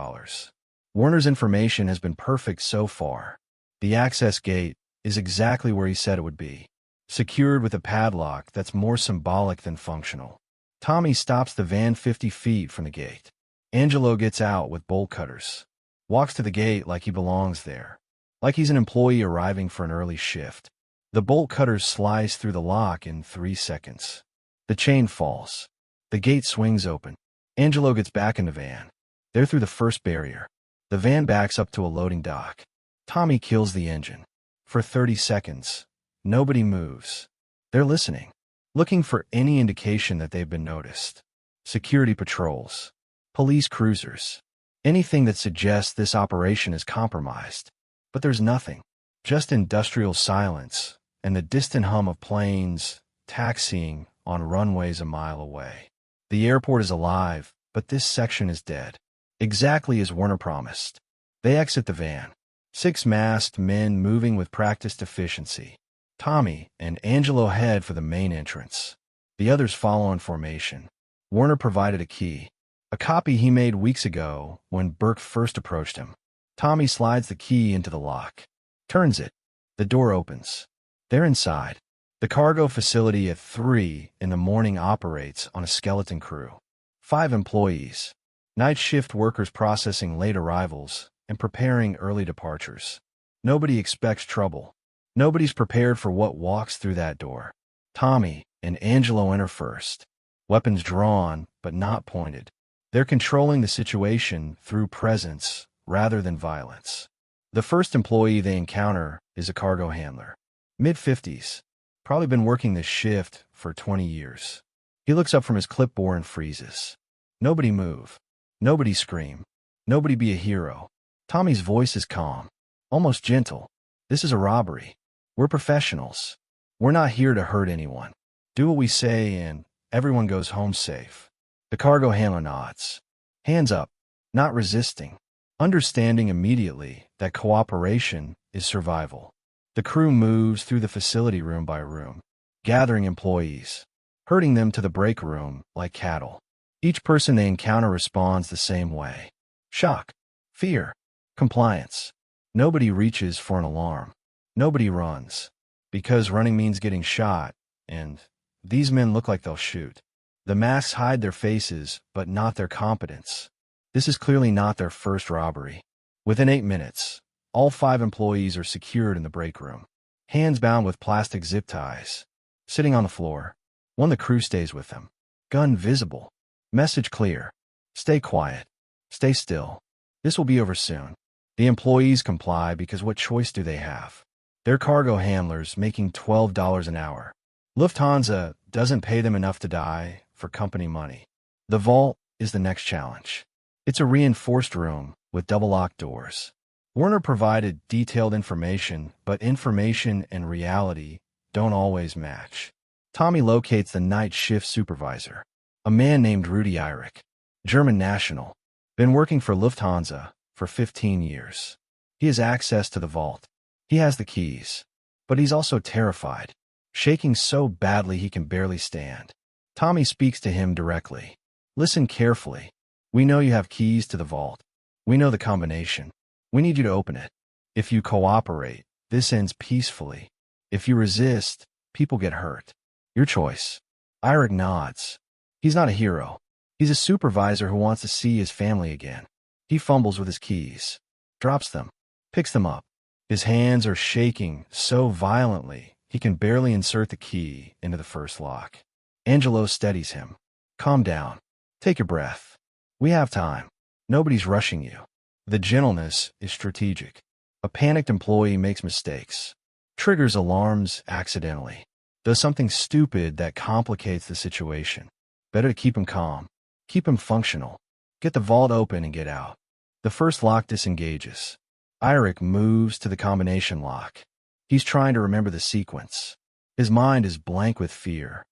Warner's information has been perfect so far. The access gate is exactly where he said it would be, secured with a padlock that's more symbolic than functional. Tommy stops the van 50 feet from the gate. Angelo gets out with bolt cutters, walks to the gate like he belongs there, like he's an employee arriving for an early shift. The bolt cutters slice through the lock in 3 seconds. The chain falls. The gate swings open. Angelo gets back in the van. They're through the first barrier. The van backs up to a loading dock. Tommy kills the engine. For 30 seconds, nobody moves. They're listening, looking for any indication that they've been noticed. Security patrols, police cruisers, anything that suggests this operation is compromised. But there's nothing, just industrial silence and the distant hum of planes taxiing on runways a mile away. The airport is alive, but this section is dead. Exactly as Warner promised. They exit the van. 6 masked men moving with practiced efficiency. Tommy and Angelo head for the main entrance. The others follow in formation. Warner provided a key, a copy he made weeks ago when Burke first approached him. Tommy slides the key into the lock, turns it. The door opens. They're inside. The cargo facility at 3 in the morning operates on a skeleton crew. 5 employees. Night shift workers processing late arrivals and preparing early departures. Nobody expects trouble. Nobody's prepared for what walks through that door. Tommy and Angelo enter first. Weapons drawn, but not pointed. They're controlling the situation through presence rather than violence. The first employee they encounter is a cargo handler. Mid-50s. Probably been working this shift for 20 years. He looks up from his clipboard and freezes. Nobody move. Nobody scream. Nobody be a hero. Tommy's voice is calm, almost gentle. This is a robbery. We're professionals. We're not here to hurt anyone. Do what we say and everyone goes home safe. The cargo handler nods. Hands up, not resisting. Understanding immediately that cooperation is survival. The crew moves through the facility room by room, gathering employees, herding them to the break room like cattle. Each person they encounter responds the same way. Shock, fear, compliance. Nobody reaches for an alarm. Nobody runs, because running means getting shot, and these men look like they'll shoot. The masks hide their faces, but not their competence. This is clearly not their first robbery. Within 8 minutes, all 5 employees are secured in the break room, hands bound with plastic zip ties. Sitting on the floor, one of the crew stays with them. Gun visible. Message clear. Stay quiet. Stay still. This will be over soon. The employees comply because what choice do they have? They're cargo handlers making $12 an hour. Lufthansa doesn't pay them enough to die for company money. The vault is the next challenge. It's a reinforced room with double-locked doors. Warner provided detailed information, but information and reality don't always match. Tommy locates the night shift supervisor, a man named Rudy Eirich, German national, been working for Lufthansa for 15 years. He has access to the vault. He has the keys, but he's also terrified, shaking so badly he can barely stand. Tommy speaks to him directly. Listen carefully. We know you have keys to the vault. We know the combination. We need you to open it. If you cooperate, this ends peacefully. If you resist, people get hurt. Your choice. Eric nods. He's not a hero. He's a supervisor who wants to see his family again. He fumbles with his keys, drops them, picks them up. His hands are shaking so violently he can barely insert the key into the first lock. Angelo steadies him. Calm down. Take your breath. We have time. Nobody's rushing you. The gentleness is strategic. A panicked employee makes mistakes, triggers alarms accidentally, does something stupid that complicates the situation. Better to keep him calm, keep him functional. Get the vault open and get out. The first lock disengages. Eric moves to the combination lock. He's trying to remember the sequence. His mind is blank with fear.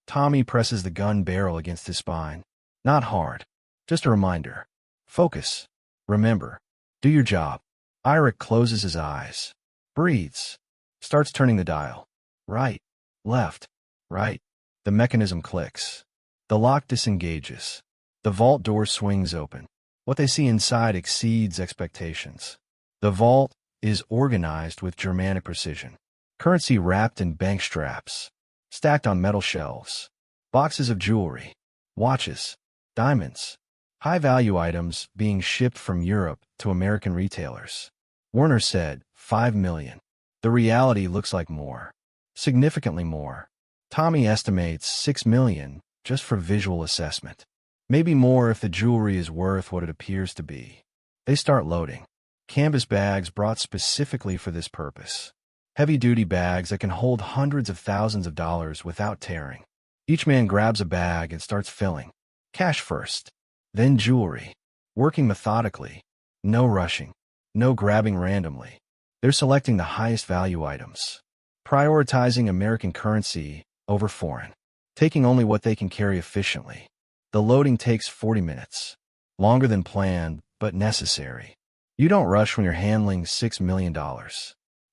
Tommy presses the gun barrel against his spine. Not hard. Just a reminder. Focus. Remember. Do your job. Eric closes his eyes. Breathes. Starts turning the dial. Right. Left. Right. The mechanism clicks. The lock disengages. The vault door swings open. What they see inside exceeds expectations. The vault is organized with Germanic precision. Currency wrapped in bank straps, stacked on metal shelves. Boxes of jewelry, watches, diamonds, high-value items being shipped from Europe to American retailers. Werner said, 5 million. The reality looks like more. Significantly more. Tommy estimates 6 million just for visual assessment. Maybe more if the jewelry is worth what it appears to be. They start loading. Canvas bags brought specifically for this purpose. Heavy-duty bags that can hold hundreds of thousands of dollars without tearing. Each man grabs a bag and starts filling. Cash first, then jewelry. Working methodically. No rushing. No grabbing randomly. They're selecting the highest value items. Prioritizing American currency over foreign. Taking only what they can carry efficiently. The loading takes 40 minutes. Longer than planned, but necessary. You don't rush when you're handling $6 million.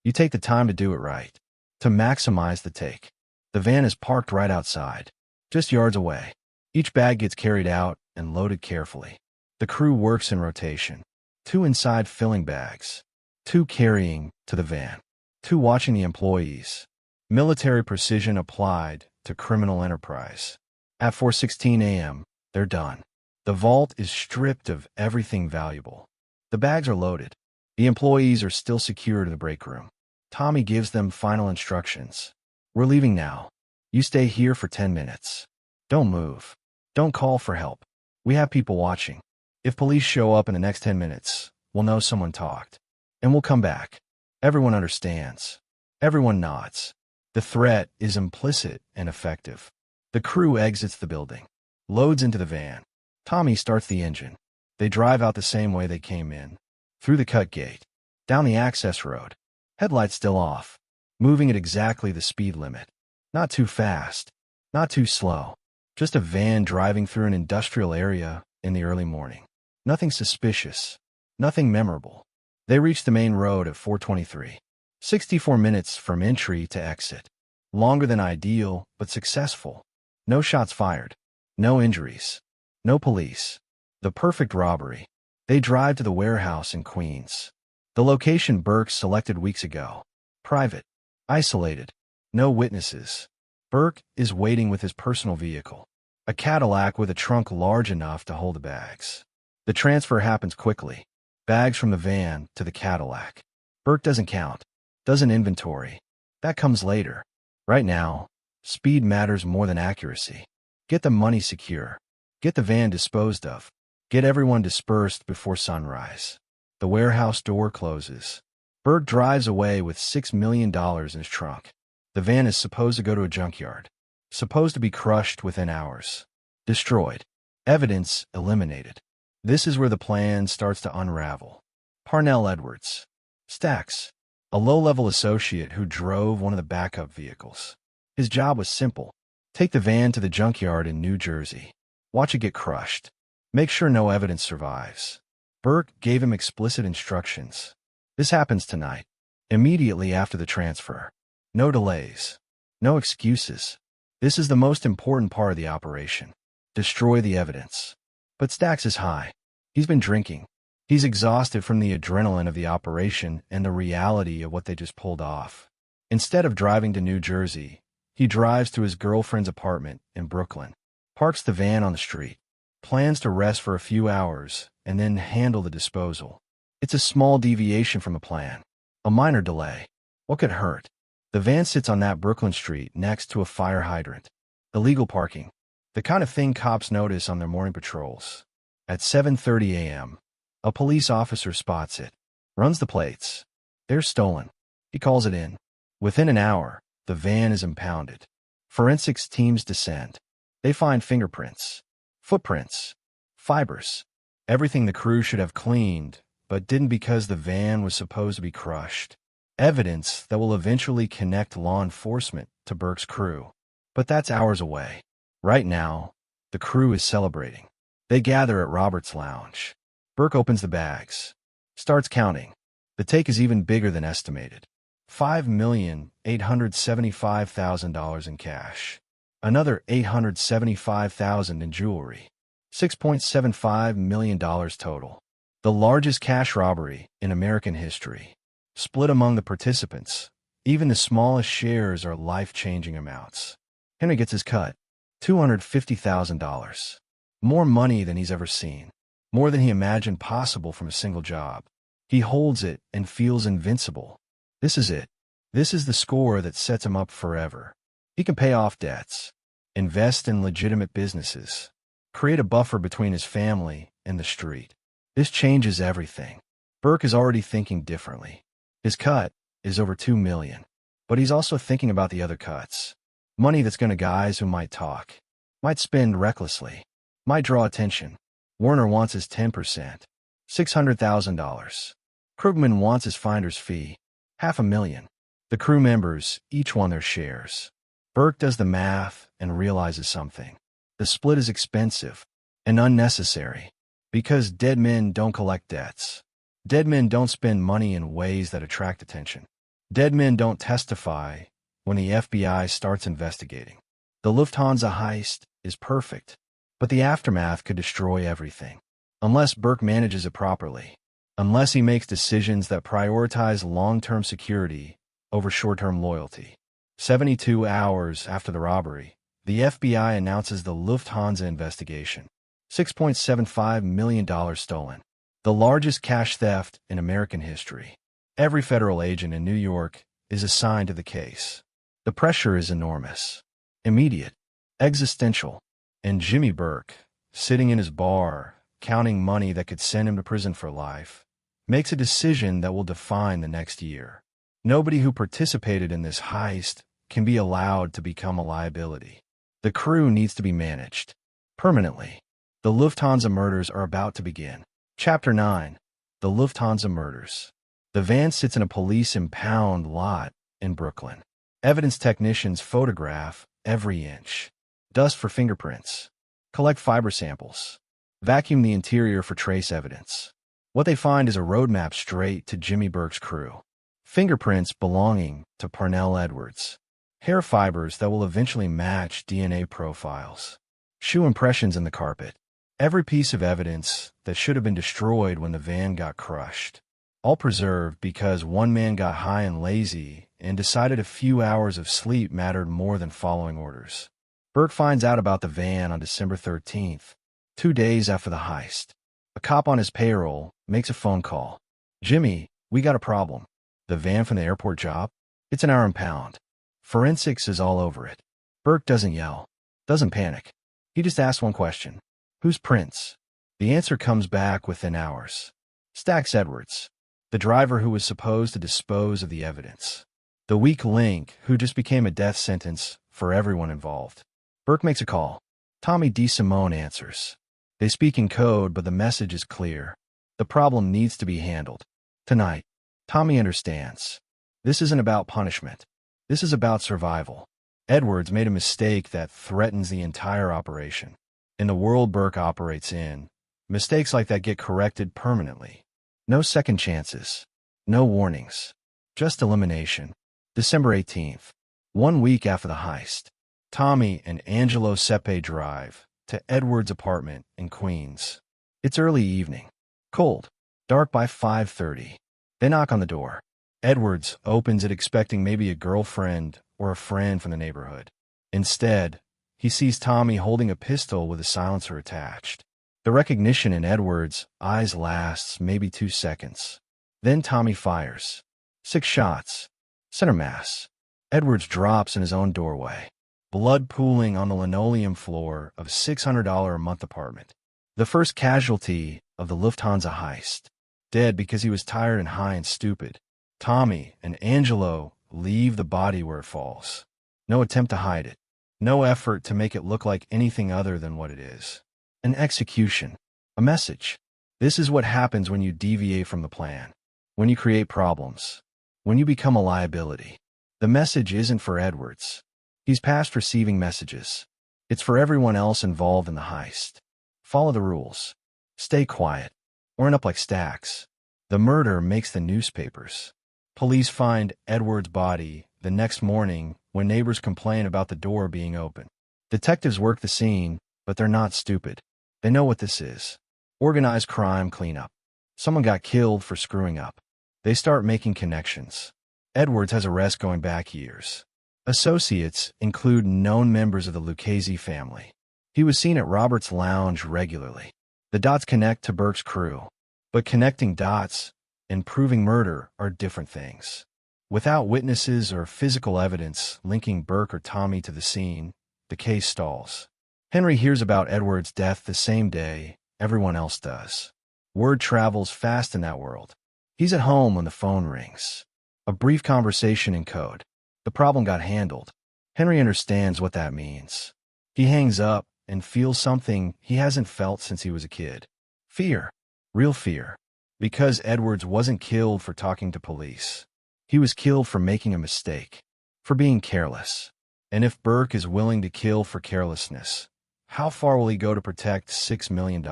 You take the time to do it right. To maximize the take. The van is parked right outside, just yards away. Each bag gets carried out and loaded carefully. The crew works in rotation. 2 inside filling bags. 2 carrying to the van. 2 watching the employees. Military precision applied to criminal enterprise. At 4:16 a.m., they're done. The vault is stripped of everything valuable. The bags are loaded. The employees are still secured in the break room. Tommy gives them final instructions. We're leaving now. You stay here for 10 minutes. Don't move. Don't call for help. We have people watching. If police show up in the next 10 minutes, we'll know someone talked. And we'll come back. Everyone understands. Everyone nods. The threat is implicit and effective. The crew exits the building. Loads into the van. Tommy starts the engine. They drive out the same way they came in. Through the cut gate. Down the access road. Headlights still off. Moving at exactly the speed limit. Not too fast. Not too slow. Just a van driving through an industrial area in the early morning. Nothing suspicious. Nothing memorable. They reach the main road at 4:23. 64 minutes from entry to exit. Longer than ideal, but successful. No shots fired. No injuries. No police. The perfect robbery. They drive to the warehouse in Queens. The location Burke selected weeks ago. Private. Isolated. No witnesses. Burke is waiting with his personal vehicle. A Cadillac with a trunk large enough to hold the bags. The transfer happens quickly. Bags from the van to the Cadillac. Burke doesn't count. Doesn't inventory. That comes later. Right now, speed matters more than accuracy. Get the money secure. Get the van disposed of. Get everyone dispersed before sunrise. The warehouse door closes. Burke drives away with $6 million in his trunk. The van is supposed to go to a junkyard. Supposed to be crushed within hours. Destroyed. Evidence eliminated. This is where the plan starts to unravel. Parnell Edwards. Stacks. A low-level associate who drove one of the backup vehicles. His job was simple. Take the van to the junkyard in New Jersey. Watch it get crushed. Make sure no evidence survives. Burke gave him explicit instructions. This happens tonight. immediately after the transfer. No delays. No excuses. This is the most important part of the operation. Destroy the evidence. But Stacks is high. He's been drinking. He's exhausted from the adrenaline of the operation and the reality of what they just pulled off. Instead of driving to New Jersey, he drives to his girlfriend's apartment in Brooklyn, parks the van on the street, plans to rest for a few hours, and then handle the disposal. It's a small deviation from the plan. A minor delay. What could hurt? The van sits on that Brooklyn street next to a fire hydrant. Illegal parking. The kind of thing cops notice on their morning patrols. At 7:30 a.m., a police officer spots it, runs the plates. They're stolen. He calls it in. Within an hour, the van is impounded. Forensics teams descend. They find fingerprints, footprints, fibers, everything the crew should have cleaned, but didn't because the van was supposed to be crushed. Evidence that will eventually connect law enforcement to Burke's crew. But that's hours away. Right now, the crew is celebrating. They gather at Robert's lounge. Burke opens the bags, starts counting. The take is even bigger than estimated. $5,875,000 in cash. Another $875,000 in jewelry. $6.75 million total. The largest cash robbery in American history. Split among the participants. Even the smallest shares are life-changing amounts. Henry gets his cut. $250,000. More money than he's ever seen. More than he imagined possible from a single job. He holds it and feels invincible. This is it. This is the score that sets him up forever. He can pay off debts, invest in legitimate businesses, create a buffer between his family and the street. This changes everything. Burke is already thinking differently. His cut is over $2 million, but he's also thinking about the other cuts. Money that's going to guys who might talk, might spend recklessly, might draw attention. Warner wants his 10%, $600,000. Krugman wants his finder's fee, $500,000. The crew members each want their shares. Burke does the math and realizes something. The split is expensive and unnecessary because dead men don't collect debts. Dead men don't spend money in ways that attract attention. Dead men don't testify when the FBI starts investigating. The Lufthansa heist is perfect, but the aftermath could destroy everything. Unless Burke manages it properly. Unless he makes decisions that prioritize long-term security over short-term loyalty. 72 hours after the robbery, the FBI announces the Lufthansa investigation. $6.75 million stolen. The largest cash theft in American history. Every federal agent in New York is assigned to the case. The pressure is enormous. Immediate. Existential. And Jimmy Burke, sitting in his bar, counting money that could send him to prison for life, makes a decision that will define the next year. Nobody who participated in this heist can be allowed to become a liability. The crew needs to be managed. Permanently. The Lufthansa murders are about to begin. Chapter 9. The Lufthansa murders. The van sits in a police impound lot in Brooklyn. Evidence technicians photograph every inch. Dust for fingerprints. Collect fiber samples. Vacuum the interior for trace evidence. What they find is a roadmap straight to Jimmy Burke's crew. Fingerprints belonging to Parnell Edwards. Hair fibers that will eventually match DNA profiles. Shoe impressions in the carpet. Every piece of evidence that should have been destroyed when the van got crushed. All preserved because one man got high and lazy and decided a few hours of sleep mattered more than following orders. Burke finds out about the van on December 13th, 2 days after the heist. A cop on his payroll makes a phone call. Jimmy, we got a problem. The van from the airport job? It's an hour impound. Forensics is all over it. Burke doesn't yell, doesn't panic. He just asks one question. Who's Prince? The answer comes back within hours. Stacks Edwards, the driver who was supposed to dispose of the evidence. The weak link who just became a death sentence for everyone involved. Burke makes a call. Tommy DeSimone answers. They speak in code, but the message is clear. The problem needs to be handled. Tonight. Tommy understands. This isn't about punishment. This is about survival. Edwards made a mistake that threatens the entire operation. In the world Burke operates in, mistakes like that get corrected permanently. No second chances. No warnings. Just elimination. December 18th. 1 week after the heist. Tommy and Angelo Sepe drive to Edward's apartment in Queens. It's early evening. Cold. Dark by 5:30. They knock on the door. Edwards opens it expecting maybe a girlfriend or a friend from the neighborhood. Instead, he sees Tommy holding a pistol with a silencer attached. The recognition in Edwards' eyes lasts maybe 2 seconds. Then Tommy fires. 6 shots. Center mass. Edwards drops in his own doorway. Blood pooling on the linoleum floor of a $600 a month apartment. The first casualty of the Lufthansa heist. Dead because he was tired and high and stupid. Tommy and Angelo leave the body where it falls. No attempt to hide it. No effort to make it look like anything other than what it is. An execution. A message. This is what happens when you deviate from the plan. When you create problems. When you become a liability. The message isn't for Edwards. He's past receiving messages. It's for everyone else involved in the heist. Follow the rules. Stay quiet. Or end up like Stacks. The murder makes the newspapers. Police find Edwards' body the next morning when neighbors complain about the door being open. Detectives work the scene, but they're not stupid. They know what this is. Organized crime cleanup. Someone got killed for screwing up. They start making connections. Edwards has arrests going back years. Associates include known members of the Lucchese family. He was seen at Robert's lounge regularly. The dots connect to Burke's crew. But connecting dots and proving murder are different things. Without witnesses or physical evidence linking Burke or Tommy to the scene, the case stalls. Henry hears about Edwards' death the same day everyone else does. Word travels fast in that world. He's at home when the phone rings. A brief conversation in code. The problem got handled. Henry understands what that means. He hangs up and feels something he hasn't felt since he was a kid. Fear. Real fear. Because Edwards wasn't killed for talking to police. He was killed for making a mistake. For being careless. And if Burke is willing to kill for carelessness, how far will he go to protect $6 million?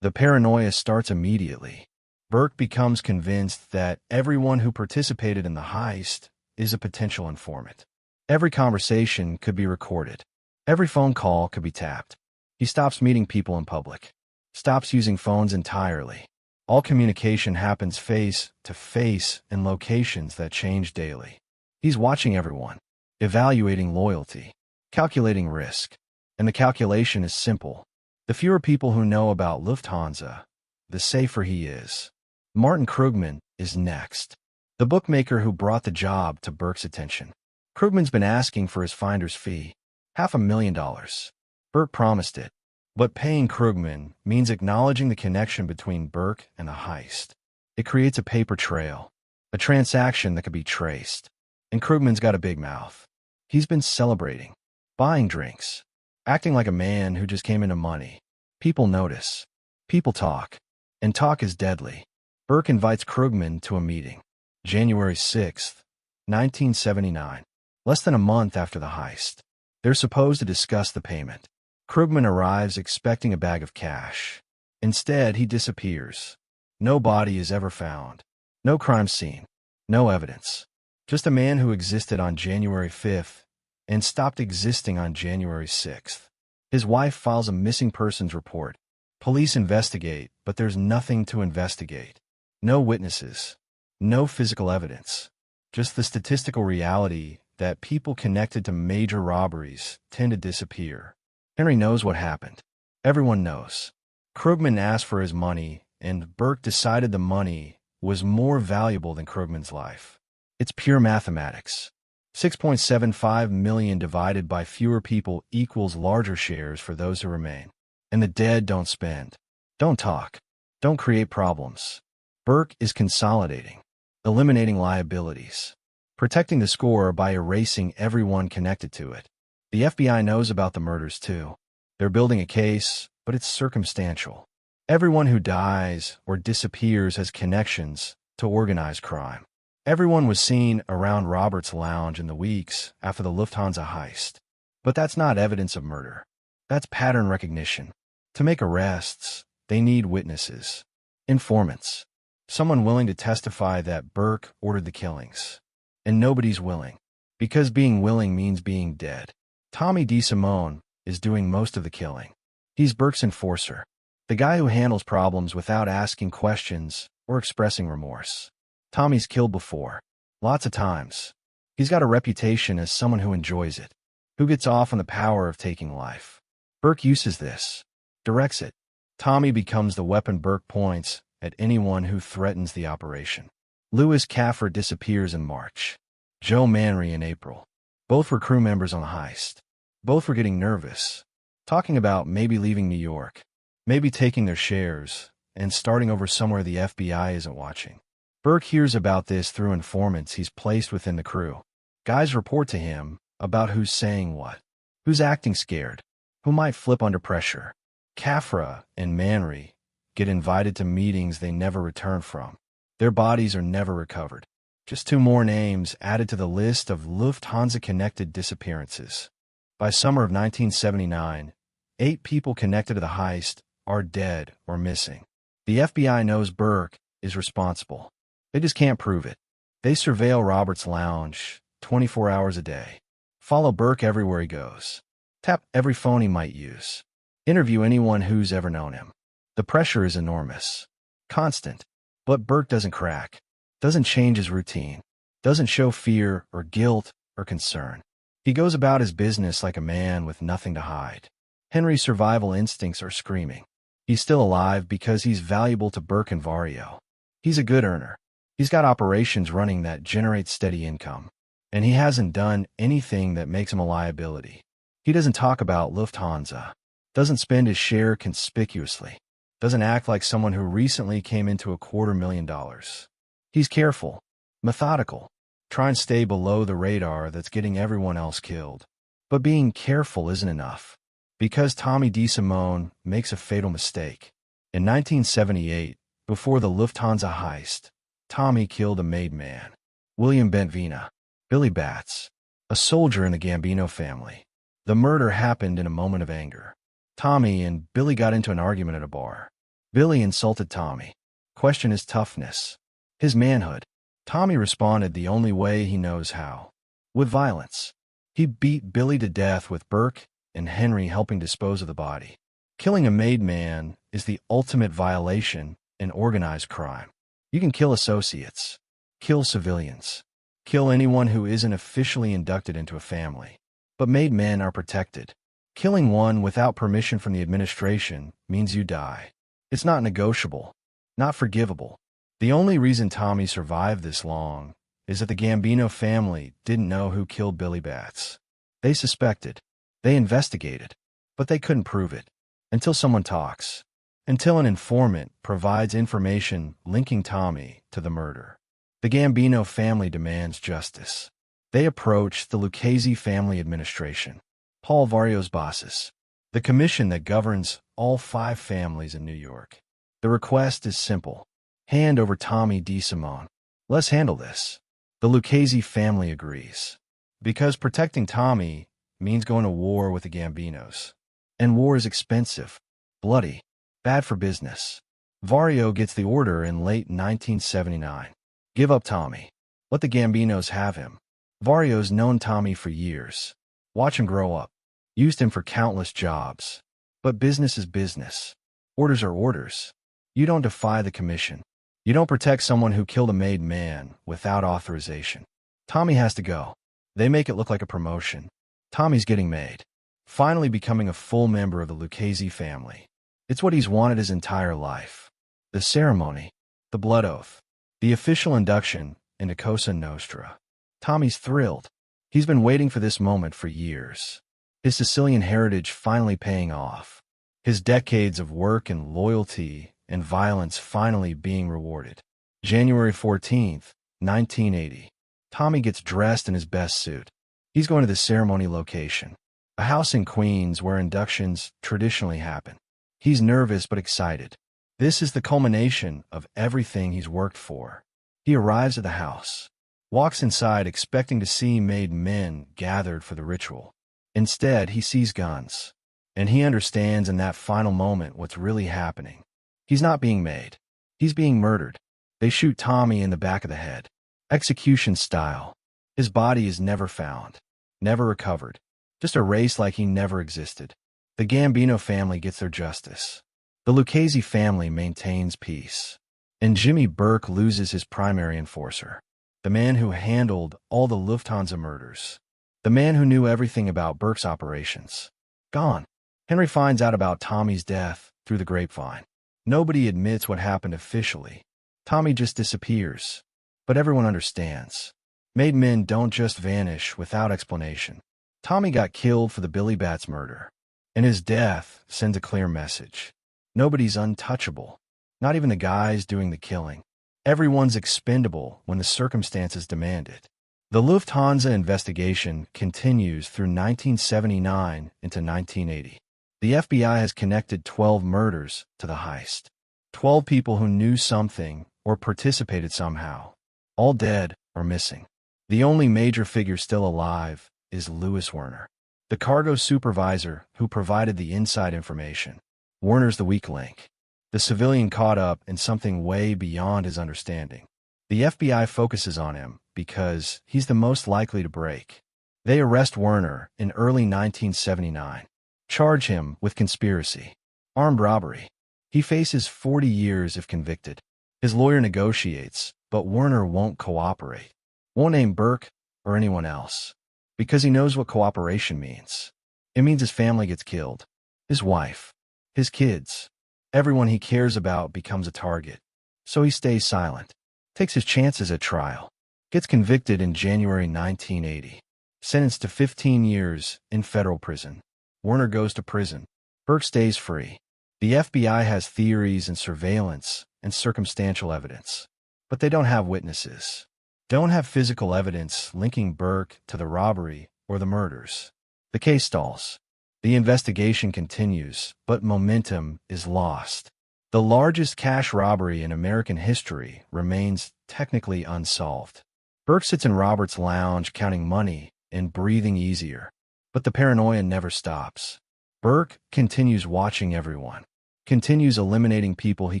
The paranoia starts immediately. Burke becomes convinced that everyone who participated in the heist is a potential informant. Every conversation could be recorded. Every phone call could be tapped. He stops meeting people in public. Stops using phones entirely. All communication happens face to face in locations that change daily. He's watching everyone, evaluating loyalty, calculating risk. And the calculation is simple. The fewer people who know about Lufthansa, the safer he is. Martin Krugman is next. The bookmaker who brought the job to Burke's attention. Krugman's been asking for his finder's fee, $500,000. Burke promised it. But paying Krugman means acknowledging the connection between Burke and the heist. It creates a paper trail, a transaction that could be traced. And Krugman's got a big mouth. He's been celebrating, buying drinks, acting like a man who just came into money. People notice. People talk. And talk is deadly. Burke invites Krugman to a meeting. January 6th, 1979. Less than a month after the heist. They're supposed to discuss the payment. Krugman arrives expecting a bag of cash. Instead, he disappears. No body is ever found. No crime scene. No evidence. Just a man who existed on January 5th and stopped existing on January 6th. His wife files a missing persons report. Police investigate, but there's nothing to investigate. No witnesses. No physical evidence. Just the statistical reality that people connected to major robberies tend to disappear. Henry knows what happened. Everyone knows. Krugman asked for his money, and Burke decided the money was more valuable than Krugman's life. It's pure mathematics. 6.75 million divided by fewer people equals larger shares for those who remain. And the dead don't spend. Don't talk. Don't create problems. Burke is consolidating, eliminating liabilities, protecting the score by erasing everyone connected to it. The FBI knows about the murders too. They're building a case, but it's circumstantial. Everyone who dies or disappears has connections to organized crime. Everyone was seen around Robert's lounge in the weeks after the Lufthansa heist. But that's not evidence of murder. That's pattern recognition. To make arrests, they need witnesses, informants, Someone willing to testify that Burke ordered the killings. And nobody's willing. Because being willing means being dead. Tommy DeSimone is doing most of the killing. He's Burke's enforcer. The guy who handles problems without asking questions or expressing remorse. Tommy's killed before. Lots of times. He's got a reputation as someone who enjoys it, who gets off on the power of taking life. Burke uses this, directs it. Tommy becomes the weapon Burke points at anyone who threatens the operation. Louis Caffer disappears in March. Joe Manry in April. Both were crew members on the heist. Both were getting nervous, talking about maybe leaving New York, maybe taking their shares, and starting over somewhere the FBI isn't watching. Burke hears about this through informants he's placed within the crew. Guys report to him about who's saying what, who's acting scared, who might flip under pressure. Cafra and Manry get invited to meetings they never return from. Their bodies are never recovered. Just 2 more names added to the list of Lufthansa-connected disappearances. By summer of 1979, 8 people connected to the heist are dead or missing. The FBI knows Burke is responsible. They just can't prove it. They surveil Robert's lounge 24 hours a day. Follow Burke everywhere he goes. Tap every phone he might use. Interview anyone who's ever known him. The pressure is enormous. Constant. But Burke doesn't crack. Doesn't change his routine. Doesn't show fear or guilt or concern. He goes about his business like a man with nothing to hide. Henry's survival instincts are screaming. He's still alive because he's valuable to Burke and Vario. He's a good earner. He's got operations running that generate steady income. And he hasn't done anything that makes him a liability. He doesn't talk about Lufthansa. Doesn't spend his share conspicuously. Doesn't act like someone who recently came into $250,000. He's careful, methodical, trying to stay below the radar that's getting everyone else killed. But being careful isn't enough. Because Tommy DeSimone makes a fatal mistake. In 1978, before the Lufthansa heist, Tommy killed a made man, William Bentvena, Billy Batts, a soldier in the Gambino family. The murder happened in a moment of anger. Tommy and Billy got into an argument at a bar. Billy insulted Tommy, questioned his toughness, his manhood. Tommy responded the only way he knows how, with violence. He beat Billy to death with Burke and Henry helping dispose of the body. Killing a made man is the ultimate violation in organized crime. You can kill associates, kill civilians, kill anyone who isn't officially inducted into a family. But made men are protected. Killing one without permission from the administration means you die. It's not negotiable, not forgivable. The only reason Tommy survived this long is that the Gambino family didn't know who killed Billy Batts. They suspected. They investigated. But they couldn't prove it. Until someone talks. Until an informant provides information linking Tommy to the murder. The Gambino family demands justice. They approach the Lucchese family administration, Paul Vario's bosses, the commission that governs all 5 families in New York. The request is simple. Hand over Tommy DeSimone. Let's handle this. The Lucchese family agrees. Because protecting Tommy means going to war with the Gambinos. And war is expensive, bloody, bad for business. Vario gets the order in late 1979. Give up Tommy. Let the Gambinos have him. Vario's known Tommy for years. Watch him grow up. Used him for countless jobs. But business is business. Orders are orders. You don't defy the commission. You don't protect someone who killed a made man without authorization. Tommy has to go. They make it look like a promotion. Tommy's getting made. Finally becoming a full member of the Lucchese family. It's what he's wanted his entire life. The ceremony. The blood oath. The official induction into Cosa Nostra. Tommy's thrilled. He's been waiting for this moment for years. His Sicilian heritage finally paying off. His decades of work and loyalty and violence finally being rewarded. January 14th, 1980. Tommy gets dressed in his best suit. He's going to the ceremony location, a house in Queens where inductions traditionally happen. He's nervous but excited. This is the culmination of everything he's worked for. He arrives at the house. Walks inside expecting to see made men gathered for the ritual. Instead, he sees guns. And he understands in that final moment what's really happening. He's not being made. He's being murdered. They shoot Tommy in the back of the head. Execution style. His body is never found, never recovered, just erased like he never existed. The Gambino family gets their justice. The Lucchese family maintains peace. And Jimmy Burke loses his primary enforcer. The man who handled all the Lufthansa murders. The man who knew everything about Burke's operations. Gone. Henry finds out about Tommy's death through the grapevine. Nobody admits what happened officially. Tommy just disappears. But everyone understands. Made men don't just vanish without explanation. Tommy got killed for the Billy Bats murder. And his death sends a clear message. Nobody's untouchable. Not even the guys doing the killing. Everyone's expendable when the circumstances demand it. The Lufthansa investigation continues through 1979 into 1980. The FBI has connected 12 murders to the heist. 12 people who knew something or participated somehow. All dead or missing. The only major figure still alive is Louis Werner, the cargo supervisor who provided the inside information. Werner's the weak link. The civilian caught up in something way beyond his understanding. The FBI focuses on him because he's the most likely to break. They arrest Werner in early 1979. Charge him with conspiracy. Armed robbery. He faces 40 years if convicted. His lawyer negotiates, but Werner won't cooperate. Won't name Burke or anyone else. Because he knows what cooperation means. It means his family gets killed. His wife. His kids. Everyone he cares about becomes a target. So he stays silent. Takes his chances at trial. Gets convicted in January 1980. Sentenced to 15 years in federal prison. Werner goes to prison. Burke stays free. The FBI has theories and surveillance and circumstantial evidence. But they don't have witnesses. Don't have physical evidence linking Burke to the robbery or the murders. The case stalls. The investigation continues, but momentum is lost. The largest cash robbery in American history remains technically unsolved. Burke sits in Robert's lounge counting money and breathing easier. But the paranoia never stops. Burke continues watching everyone. Continues eliminating people he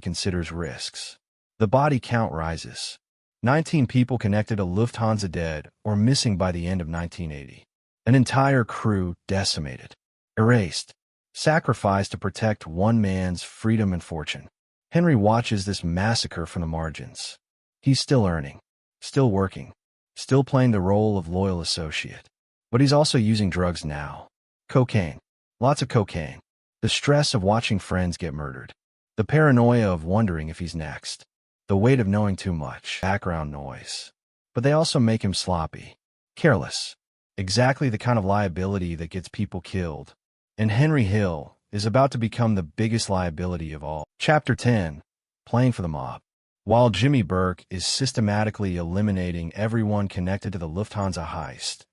considers risks. The body count rises. 19 people connected to Lufthansa dead or missing by the end of 1980. An entire crew decimated. Erased. Sacrificed to protect one man's freedom and fortune. Henry watches this massacre from the margins. He's still earning. Still working. Still playing the role of loyal associate. But he's also using drugs now. Cocaine. Lots of cocaine. The stress of watching friends get murdered. The paranoia of wondering if he's next. The weight of knowing too much. Background noise. But they also make him sloppy. Careless. Exactly the kind of liability that gets people killed. And Henry Hill is about to become the biggest liability of all. Chapter 10. Playing for the mob. While Jimmy Burke is systematically eliminating everyone connected to the Lufthansa heist,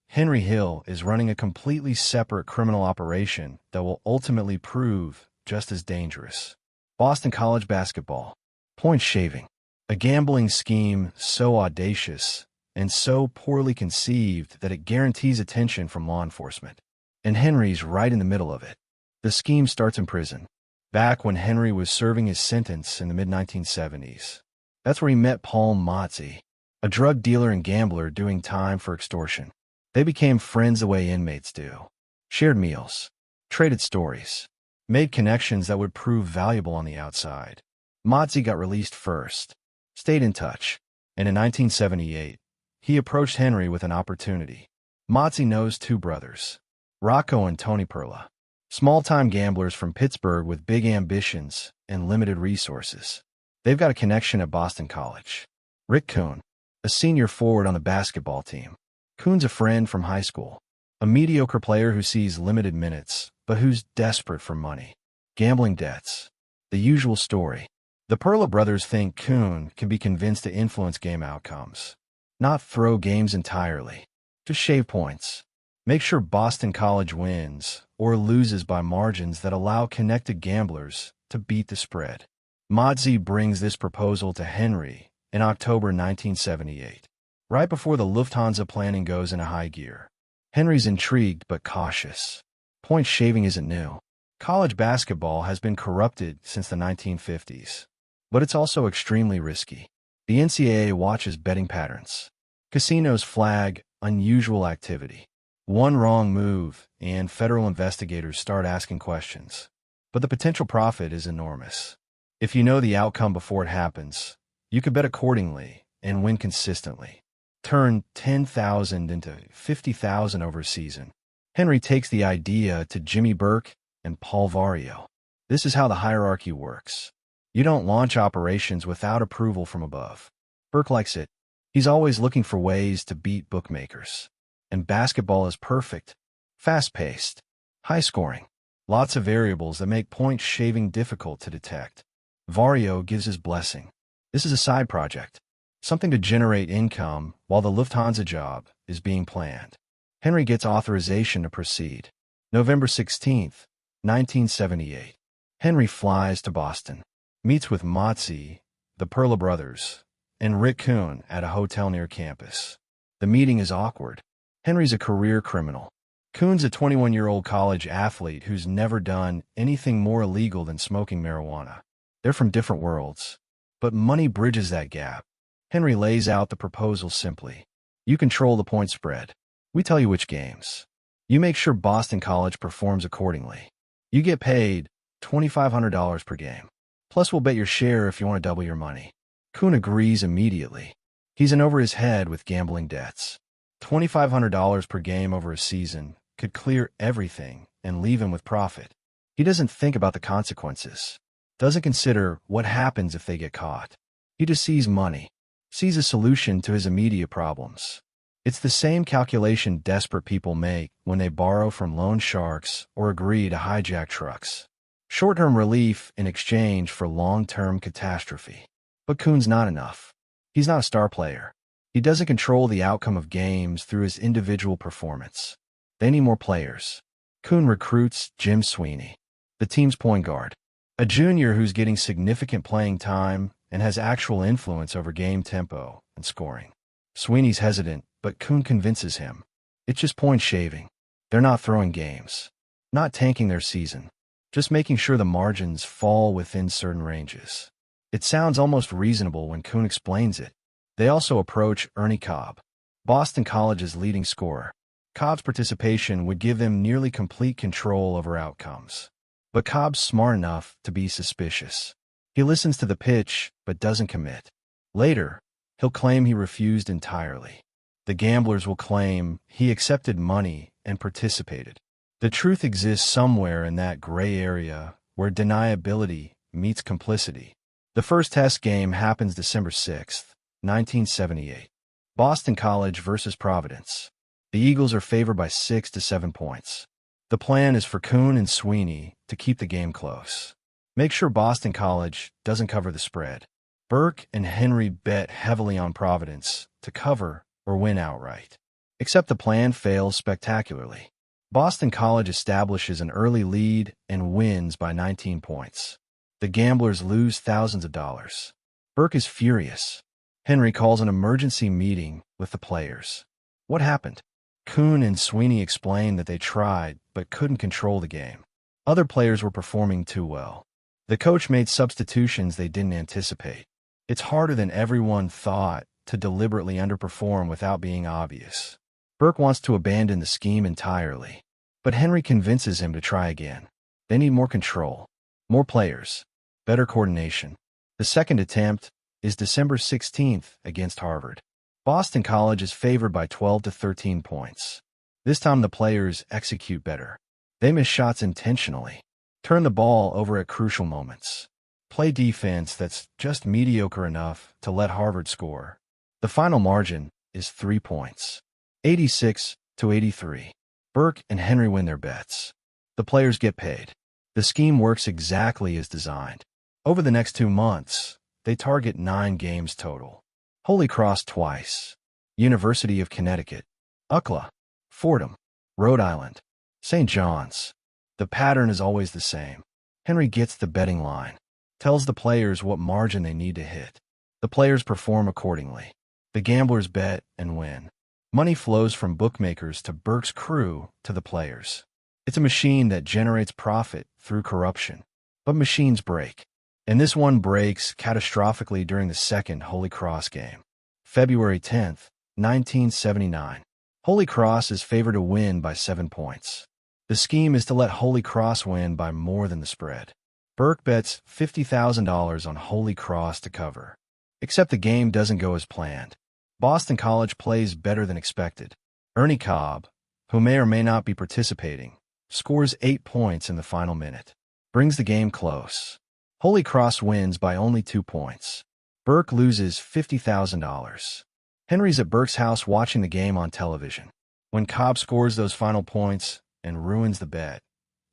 Henry Hill is running a completely separate criminal operation that will ultimately prove just as dangerous. Boston College basketball. Point shaving. A gambling scheme so audacious and so poorly conceived that it guarantees attention from law enforcement. And Henry's right in the middle of it. The scheme starts in prison, back when Henry was serving his sentence in the mid-1970s. That's where he met Paul Mozzi, a drug dealer and gambler doing time for extortion. They became friends the way inmates do. Shared meals, traded stories, made connections that would prove valuable on the outside. Mozzi got released first, stayed in touch, and in 1978, he approached Henry with an opportunity. Mozzi knows two brothers, Rocco and Tony Perla, small-time gamblers from Pittsburgh with big ambitions and limited resources. They've got a connection at Boston College. Rick Kuhn, a senior forward on the basketball team. Kuhn's a friend from high school, a mediocre player who sees limited minutes, but who's desperate for money. Gambling debts. The usual story. The Perla brothers think Kuhn can be convinced to influence game outcomes. Not throw games entirely. Just shave points. Make sure Boston College wins or loses by margins that allow connected gamblers to beat the spread. Mozzi brings this proposal to Henry in October 1978, right before the Lufthansa planning goes into high gear. Henry's intrigued but cautious. Point shaving isn't new. College basketball has been corrupted since the 1950s. But it's also extremely risky. The NCAA watches betting patterns. Casinos flag unusual activity. One wrong move, and federal investigators start asking questions. But the potential profit is enormous. If you know the outcome before it happens, you could bet accordingly and win consistently. Turn 10,000 into 50,000 over a season. Henry takes the idea to Jimmy Burke and Paul Vario. This is how the hierarchy works. You don't launch operations without approval from above. Burke likes it. He's always looking for ways to beat bookmakers. And basketball is perfect. Fast-paced. High-scoring. Lots of variables that make point shaving difficult to detect. Vario gives his blessing. This is a side project. Something to generate income while the Lufthansa job is being planned. Henry gets authorization to proceed. November 16th, 1978. Henry flies to Boston. Meets with Motzi, the Perla brothers, and Rick Kuhn at a hotel near campus. The meeting is awkward. Henry's a career criminal. Kuhn's a 21-year-old college athlete who's never done anything more illegal than smoking marijuana. They're from different worlds. But money bridges that gap. Henry lays out the proposal simply. You control the point spread. We tell you which games. You make sure Boston College performs accordingly. You get paid $2,500 per game. Plus, we'll bet your share if you want to double your money. Kuhn agrees immediately. He's in over his head with gambling debts. $2,500 per game over a season could clear everything and leave him with profit. He doesn't think about the consequences. Doesn't consider what happens if they get caught. He just sees money. Sees a solution to his immediate problems. It's the same calculation desperate people make when they borrow from loan sharks or agree to hijack trucks. Short-term relief in exchange for long-term catastrophe. But Kuhn's not enough. He's not a star player. He doesn't control the outcome of games through his individual performance. They need more players. Kuhn recruits Jim Sweeney, the team's point guard, a junior who's getting significant playing time and has actual influence over game tempo and scoring. Sweeney's hesitant, but Kuhn convinces him. It's just point shaving. They're not throwing games. Not tanking their season. Just making sure the margins fall within certain ranges. It sounds almost reasonable when Kuhn explains it. They also approach Ernie Cobb, Boston College's leading scorer. Cobb's participation would give them nearly complete control over outcomes. But Cobb's smart enough to be suspicious. He listens to the pitch, but doesn't commit. Later, he'll claim he refused entirely. The gamblers will claim he accepted money and participated. The truth exists somewhere in that gray area where deniability meets complicity. The first test game happens December 6th, 1978. Boston College versus Providence. The Eagles are favored by 6 to 7 points. The plan is for Kuhn and Sweeney to keep the game close. Make sure Boston College doesn't cover the spread. Burke and Henry bet heavily on Providence to cover or win outright. Except the plan fails spectacularly. Boston College establishes an early lead and wins by 19 points. The gamblers lose thousands of dollars. Burke is furious. Henry calls an emergency meeting with the players. What happened? Kuhn and Sweeney explain that they tried but couldn't control the game. Other players were performing too well. The coach made substitutions they didn't anticipate. It's harder than everyone thought to deliberately underperform without being obvious. Burke wants to abandon the scheme entirely, but Henry convinces him to try again. They need more control, more players, better coordination. The second attempt is December 16th against Harvard. Boston College is favored by 12 to 13 points. This time the players execute better. They miss shots intentionally, turn the ball over at crucial moments, play defense that's just mediocre enough to let Harvard score. The final margin is 3 points, 86 to 83. Burke and Henry win their bets. The players get paid. The scheme works exactly as designed. Over the next 2 months, they target 9 games total. Holy Cross twice, University of Connecticut, UCLA, Fordham, Rhode Island, St. John's. The pattern is always the same. Henry gets the betting line, tells the players what margin they need to hit. The players perform accordingly. The gamblers bet and win. Money flows from bookmakers to Burke's crew to the players. It's a machine that generates profit through corruption. But machines break. And this one breaks catastrophically during the second Holy Cross game. February 10th, 1979. Holy Cross is favored to win by 7 points. The scheme is to let Holy Cross win by more than the spread. Burke bets $50,000 on Holy Cross to cover. Except the game doesn't go as planned. Boston College plays better than expected. Ernie Cobb, who may or may not be participating, scores 8 points in the final minute. Brings the game close. Holy Cross wins by only 2 points. Burke loses $50,000. Henry's at Burke's house watching the game on television. When Cobb scores those final points and ruins the bet,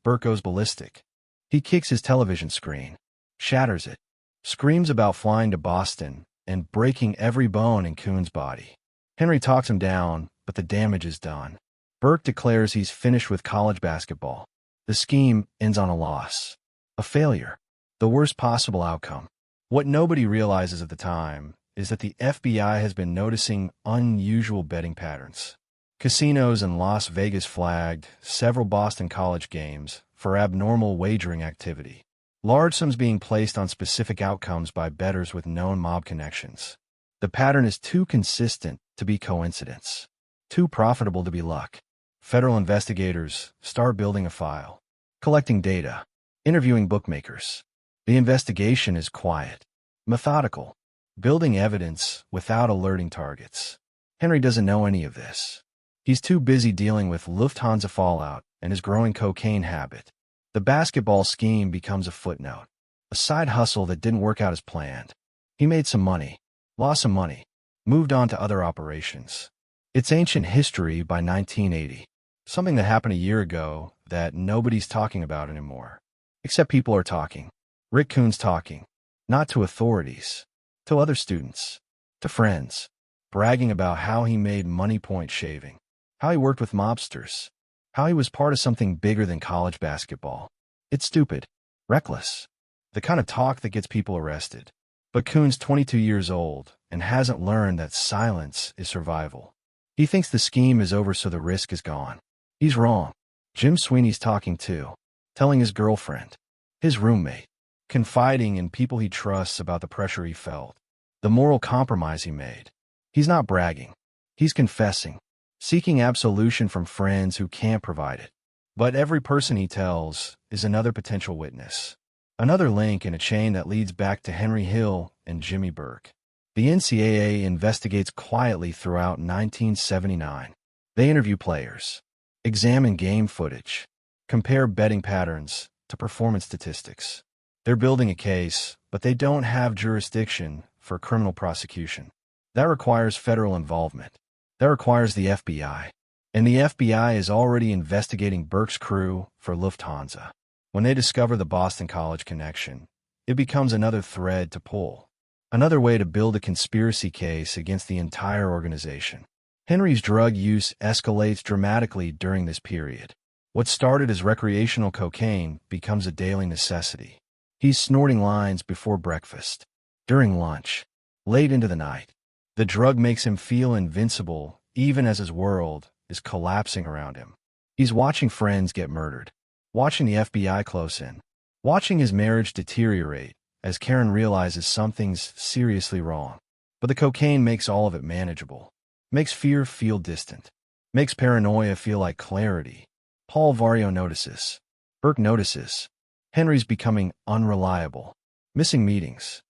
Burke goes ballistic. He kicks his television screen, shatters it, screams about flying to Boston and breaking every bone in Coon's body. Henry talks him down, but the damage is done. Burke declares he's finished with college basketball. The scheme ends on a loss. A failure. The worst possible outcome. What nobody realizes at the time is that the FBI has been noticing unusual betting patterns. Casinos in Las Vegas flagged several Boston College games for abnormal wagering activity. Large sums being placed on specific outcomes by bettors with known mob connections. The pattern is too consistent to be coincidence. Too profitable to be luck. Federal investigators start building a file, collecting data, interviewing bookmakers. The investigation is quiet, methodical, building evidence without alerting targets. Henry doesn't know any of this. He's too busy dealing with Lufthansa fallout and his growing cocaine habit. The basketball scheme becomes a footnote, a side hustle that didn't work out as planned. He made some money, lost some money, moved on to other operations. It's ancient history by 1980, something that happened a year ago that nobody's talking about anymore. Except people are talking. Rick Coon's talking, not to authorities, to other students, to friends, bragging about how he made money point shaving, how he worked with mobsters, how he was part of something bigger than college basketball. It's stupid, reckless, the kind of talk that gets people arrested. But Coon's 22 years old and hasn't learned that silence is survival. He thinks the scheme is over so the risk is gone. He's wrong. Jim Sweeney's talking too, telling his girlfriend, his roommate, confiding in people he trusts about the pressure he felt, the moral compromise he made. He's not bragging. He's confessing, seeking absolution from friends who can't provide it. But every person he tells is another potential witness, another link in a chain that leads back to Henry Hill and Jimmy Burke. The NCAA investigates quietly throughout 1979. They interview players, examine game footage, compare betting patterns to performance statistics. They're building a case, but they don't have jurisdiction for criminal prosecution. That requires federal involvement. That requires the FBI. And the FBI is already investigating Burke's crew for Lufthansa. When they discover the Boston College connection, it becomes another thread to pull. Another way to build a conspiracy case against the entire organization. Henry's drug use escalates dramatically during this period. What started as recreational cocaine becomes a daily necessity. He's snorting lines before breakfast, during lunch, late into the night. The drug makes him feel invincible, even as his world is collapsing around him. He's watching friends get murdered, watching the FBI close in, watching his marriage deteriorate as Karen realizes something's seriously wrong. But the cocaine makes all of it manageable, makes fear feel distant, makes paranoia feel like clarity. Paul Vario notices. Burke notices. Henry's becoming unreliable, missing meetings,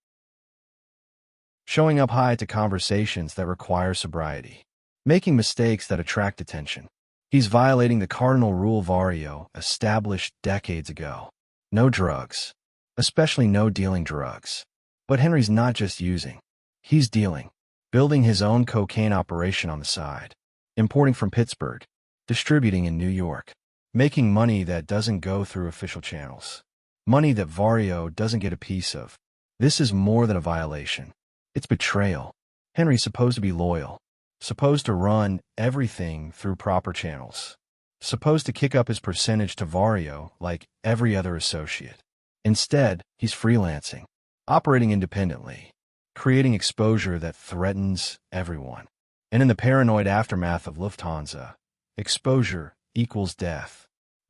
showing up high to conversations that require sobriety, making mistakes that attract attention. He's violating the cardinal rule Vario established decades ago. No drugs, especially no dealing drugs. But Henry's not just using. He's dealing, building his own cocaine operation on the side, importing from Pittsburgh, distributing in New York, making money that doesn't go through official channels. Money that Vario doesn't get a piece of. This is more than a violation. It's betrayal. Henry's supposed to be loyal, supposed to run everything through proper channels, supposed to kick up his percentage to Vario like every other associate. Instead, he's freelancing, operating independently, creating exposure that threatens everyone. And in the paranoid aftermath of Lufthansa, exposure equals death.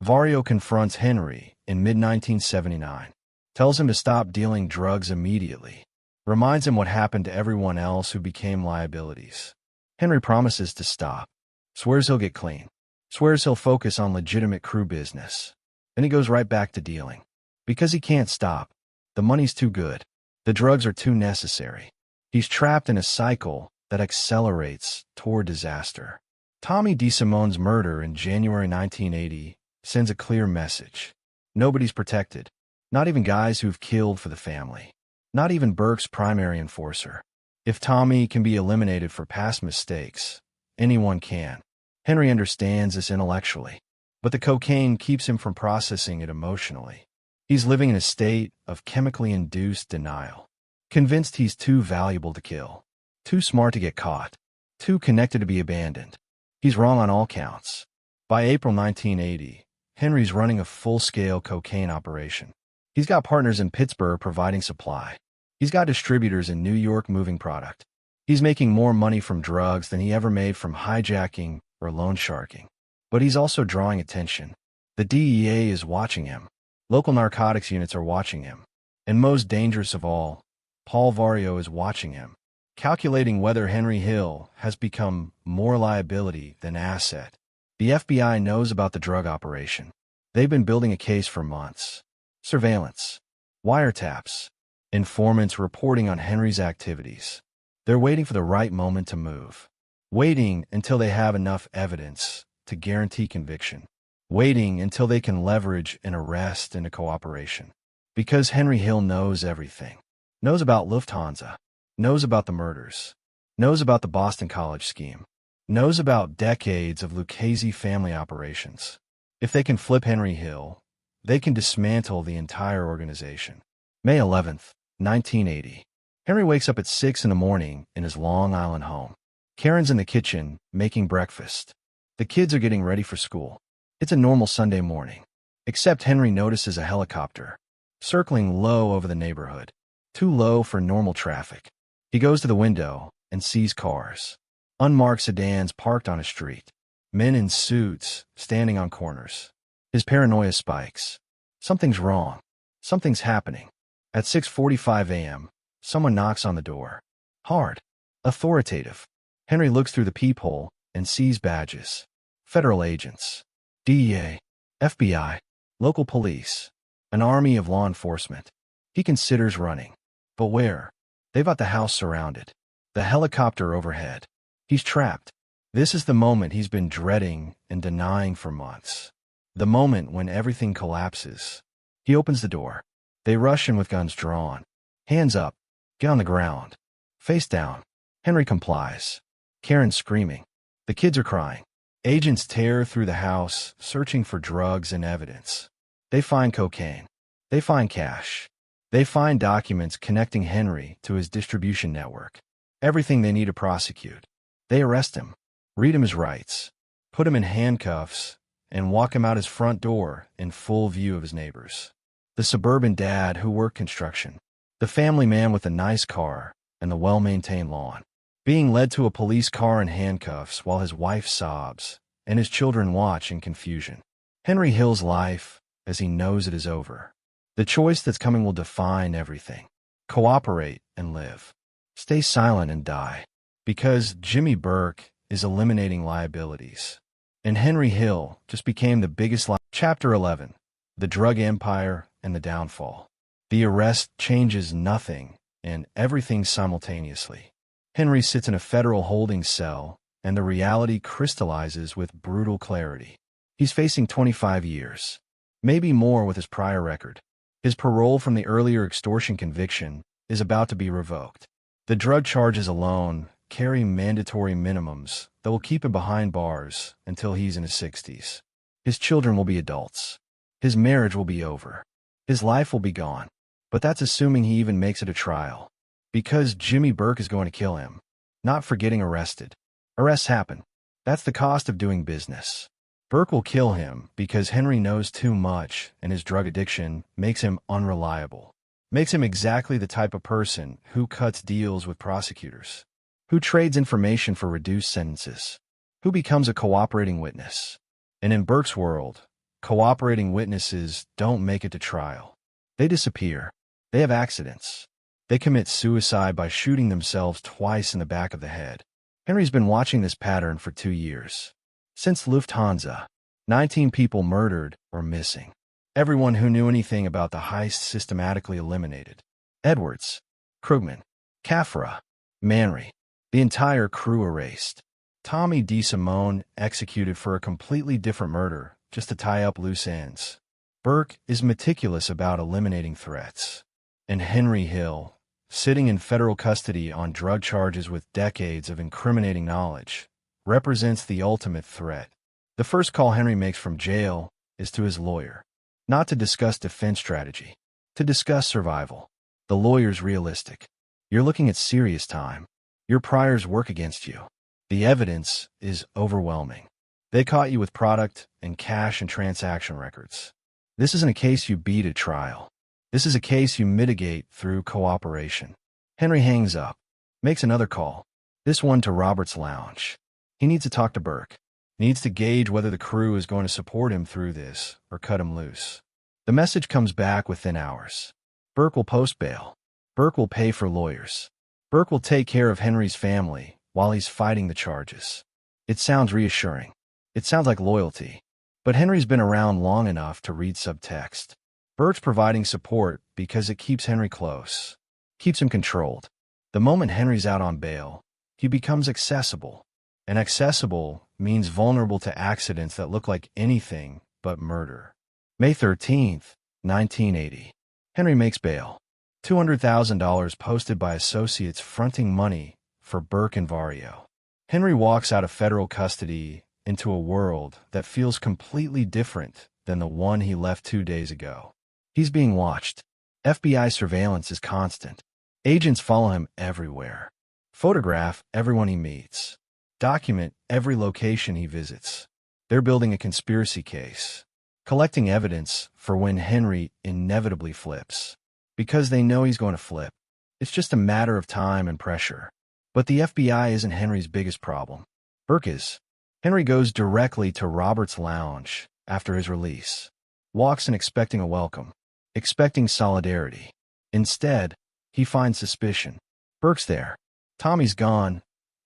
Vario confronts Henry in mid-1979. tells him to stop dealing drugs immediately, reminds him what happened to everyone else who became liabilities. Henry promises to stop, swears he'll get clean, swears he'll focus on legitimate crew business. Then he goes right back to dealing. Because he can't stop. The money's too good. The drugs are too necessary. He's trapped in a cycle that accelerates toward disaster. Tommy DeSimone's murder in January 1980 sends a clear message. Nobody's protected. Not even guys who've killed for the family. Not even Burke's primary enforcer. If Tommy can be eliminated for past mistakes, anyone can. Henry understands this intellectually, but the cocaine keeps him from processing it emotionally. He's living in a state of chemically induced denial, convinced he's too valuable to kill, too smart to get caught, too connected to be abandoned. He's wrong on all counts. By April 1980, Henry's running a full-scale cocaine operation. He's got partners in Pittsburgh providing supply. He's got distributors in New York moving product. He's making more money from drugs than he ever made from hijacking or loan sharking. But he's also drawing attention. The DEA is watching him. Local narcotics units are watching him. And most dangerous of all, Paul Vario is watching him, calculating whether Henry Hill has become more liability than asset. The FBI knows about the drug operation. They've been building a case for months. Surveillance, wiretaps, informants reporting on Henry's activities. They're waiting for the right moment to move. Waiting until they have enough evidence to guarantee conviction. Waiting until they can leverage an arrest into cooperation. Because Henry Hill knows everything. Knows about Lufthansa. Knows about the murders. Knows about the Boston College scheme. Knows about decades of Lucchese family operations. If they can flip Henry Hill, they can dismantle the entire organization. May 11th, 1980. Henry wakes up at 6 in the morning in his Long Island home. Karen's in the kitchen, making breakfast. The kids are getting ready for school. It's a normal Sunday morning. Except Henry notices a helicopter, circling low over the neighborhood. Too low for normal traffic. He goes to the window and sees cars. Unmarked sedans parked on a street. Men in suits standing on corners. His paranoia spikes. Something's wrong. Something's happening. At 6:45 a.m., someone knocks on the door. Hard. Authoritative. Henry looks through the peephole and sees badges. Federal agents. DEA. FBI. Local police. An army of law enforcement. He considers running. But where? They've got the house surrounded. The helicopter overhead. He's trapped. This is the moment he's been dreading and denying for months. The moment when everything collapses. He opens the door. They rush in with guns drawn. Hands up. Get on the ground. Face down. Henry complies. Karen screaming. The kids are crying. Agents tear through the house, searching for drugs and evidence. They find cocaine. They find cash. They find documents connecting Henry to his distribution network. Everything they need to prosecute. They arrest him, read him his rights, put him in handcuffs, and walk him out his front door in full view of his neighbors. The suburban dad who worked construction. The family man with the nice car and the well-maintained lawn. Being led to a police car in handcuffs while his wife sobs and his children watch in confusion. Henry Hill's life, as he knows it, is over. The choice that's coming will define everything. Cooperate and live. Stay silent and die. Because Jimmy Burke is eliminating liabilities. And Henry Hill just became the biggest Chapter 11. The Drug Empire and the Downfall. The arrest changes nothing and everything simultaneously. Henry sits in a federal holding cell, and the reality crystallizes with brutal clarity. He's facing 25 years. Maybe more with his prior record. His parole from the earlier extortion conviction is about to be revoked. The drug charges alone carry mandatory minimums that will keep him behind bars until he's in his 60s. His children will be adults. His marriage will be over. His life will be gone. But that's assuming he even makes it a trial. Because Jimmy Burke is going to kill him. Not for getting arrested. Arrests happen. That's the cost of doing business. Burke will kill him because Henry knows too much and his drug addiction makes him unreliable. Makes him exactly the type of person who cuts deals with prosecutors. Who trades information for reduced sentences. Who becomes a cooperating witness. And in Burke's world, cooperating witnesses don't make it to trial. They disappear. They have accidents. They commit suicide by shooting themselves twice in the back of the head. Henry's been watching this pattern for 2 years. Since Lufthansa, 19 people murdered or missing. Everyone who knew anything about the heist systematically eliminated. Edwards, Krugman, Caffra, Manry. The entire crew erased. Tommy DeSimone executed for a completely different murder, just to tie up loose ends. Burke is meticulous about eliminating threats. And Henry Hill, sitting in federal custody on drug charges with decades of incriminating knowledge, represents the ultimate threat. The first call Henry makes from jail is to his lawyer. Not to discuss defense strategy. To discuss survival. The lawyer's realistic. You're looking at serious time. Your priors work against you. The evidence is overwhelming. They caught you with product and cash and transaction records. This isn't a case you beat at trial. This is a case you mitigate through cooperation. Henry hangs up, makes another call, this one to Robert's lounge. He needs to talk to Burke. He needs to gauge whether the crew is going to support him through this or cut him loose. The message comes back within hours. Burke will post bail. Burke will pay for lawyers. Burke will take care of Henry's family while he's fighting the charges. It sounds reassuring. It sounds like loyalty. But Henry's been around long enough to read subtext. Burke's providing support because it keeps Henry close, keeps him controlled. The moment Henry's out on bail, he becomes accessible. And accessible means vulnerable to accidents that look like anything but murder. May 13th, 1980. Henry makes bail. $200,000 posted by associates fronting money for Burke and Vario. Henry walks out of federal custody into a world that feels completely different than the one he left 2 days ago. He's being watched. FBI surveillance is constant. Agents follow him everywhere. Photograph everyone he meets. Document every location he visits. They're building a conspiracy case, collecting evidence for when Henry inevitably flips. Because they know he's going to flip. It's just a matter of time and pressure. But the FBI isn't Henry's biggest problem. Burke is. Henry goes directly to Robert's lounge after his release. Walks in expecting a welcome, expecting solidarity. Instead, he finds suspicion. Burke's there. Tommy's gone,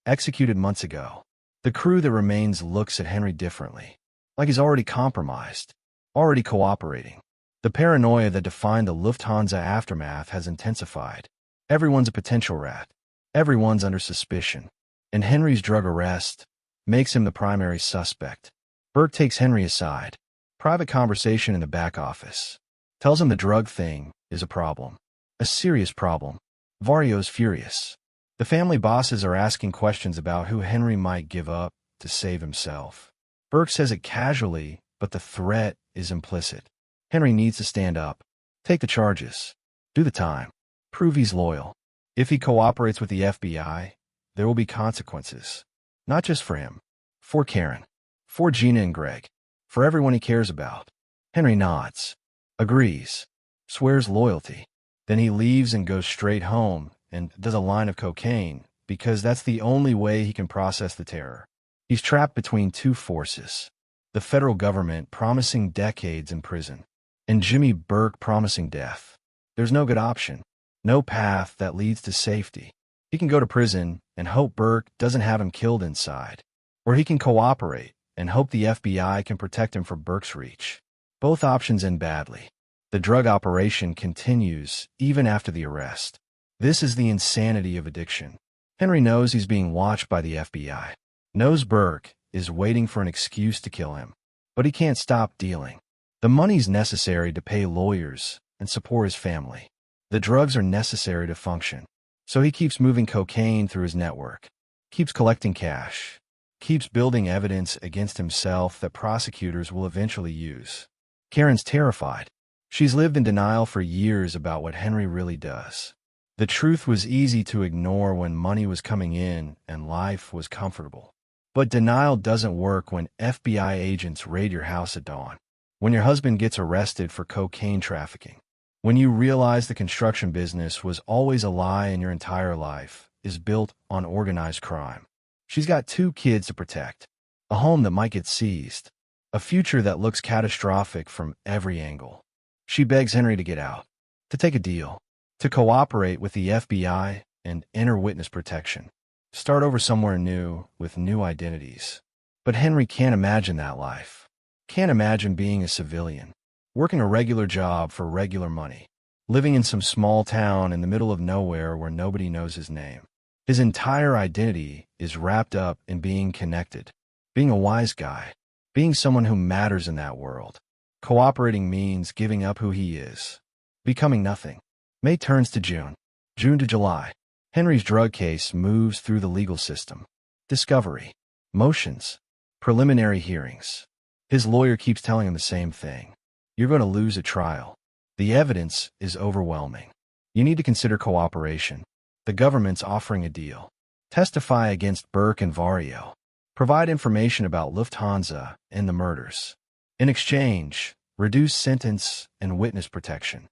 executed months ago. The crew that remains looks at Henry differently, like he's already compromised, already cooperating. The paranoia that defined the Lufthansa aftermath has intensified. Everyone's a potential rat. Everyone's under suspicion. And Henry's drug arrest makes him the primary suspect. Burke takes Henry aside. Private conversation in the back office. Tells him the drug thing is a problem. A serious problem. Vario's furious. The family bosses are asking questions about who Henry might give up to save himself. Burke says it casually, but the threat is implicit. Henry needs to stand up, take the charges, do the time, prove he's loyal. If he cooperates with the FBI, there will be consequences. Not just for him, for Karen, for Gina and Greg, for everyone he cares about. Henry nods, agrees, swears loyalty. Then he leaves and goes straight home and does a line of cocaine because that's the only way he can process the terror. He's trapped between two forces. The federal government promising decades in prison, and Jimmy Burke promising death. There's no good option, no path that leads to safety. He can go to prison and hope Burke doesn't have him killed inside, or he can cooperate and hope the FBI can protect him from Burke's reach. Both options end badly. The drug operation continues even after the arrest. This is the insanity of addiction. Henry knows he's being watched by the FBI, knows Burke is waiting for an excuse to kill him, but he can't stop dealing. The money's necessary to pay lawyers and support his family. The drugs are necessary to function. So he keeps moving cocaine through his network, keeps collecting cash, keeps building evidence against himself that prosecutors will eventually use. Karen's terrified. She's lived in denial for years about what Henry really does. The truth was easy to ignore when money was coming in and life was comfortable. But denial doesn't work when FBI agents raid your house at dawn. When your husband gets arrested for cocaine trafficking. When you realize the construction business was always a lie and your entire life is built on organized crime. She's got 2 kids to protect. A home that might get seized. A future that looks catastrophic from every angle. She begs Henry to get out. to take a deal, to cooperate with the FBI and enter witness protection, start over somewhere new with new identities. But Henry can't imagine that life. Can't imagine being a civilian, working a regular job for regular money, living in some small town in the middle of nowhere where nobody knows his name. His entire identity is wrapped up in being connected, being a wise guy, being someone who matters in that world. Cooperating means giving up who he is, becoming nothing. May turns to June. June to July. Henry's drug case moves through the legal system. Discovery, motions, preliminary hearings. His lawyer keeps telling him the same thing. You're going to lose at trial. The evidence is overwhelming. You need to consider cooperation. The government's offering a deal. Testify against Burke and Vario. Provide information about Lufthansa and the murders. In exchange, reduce sentence and witness protection.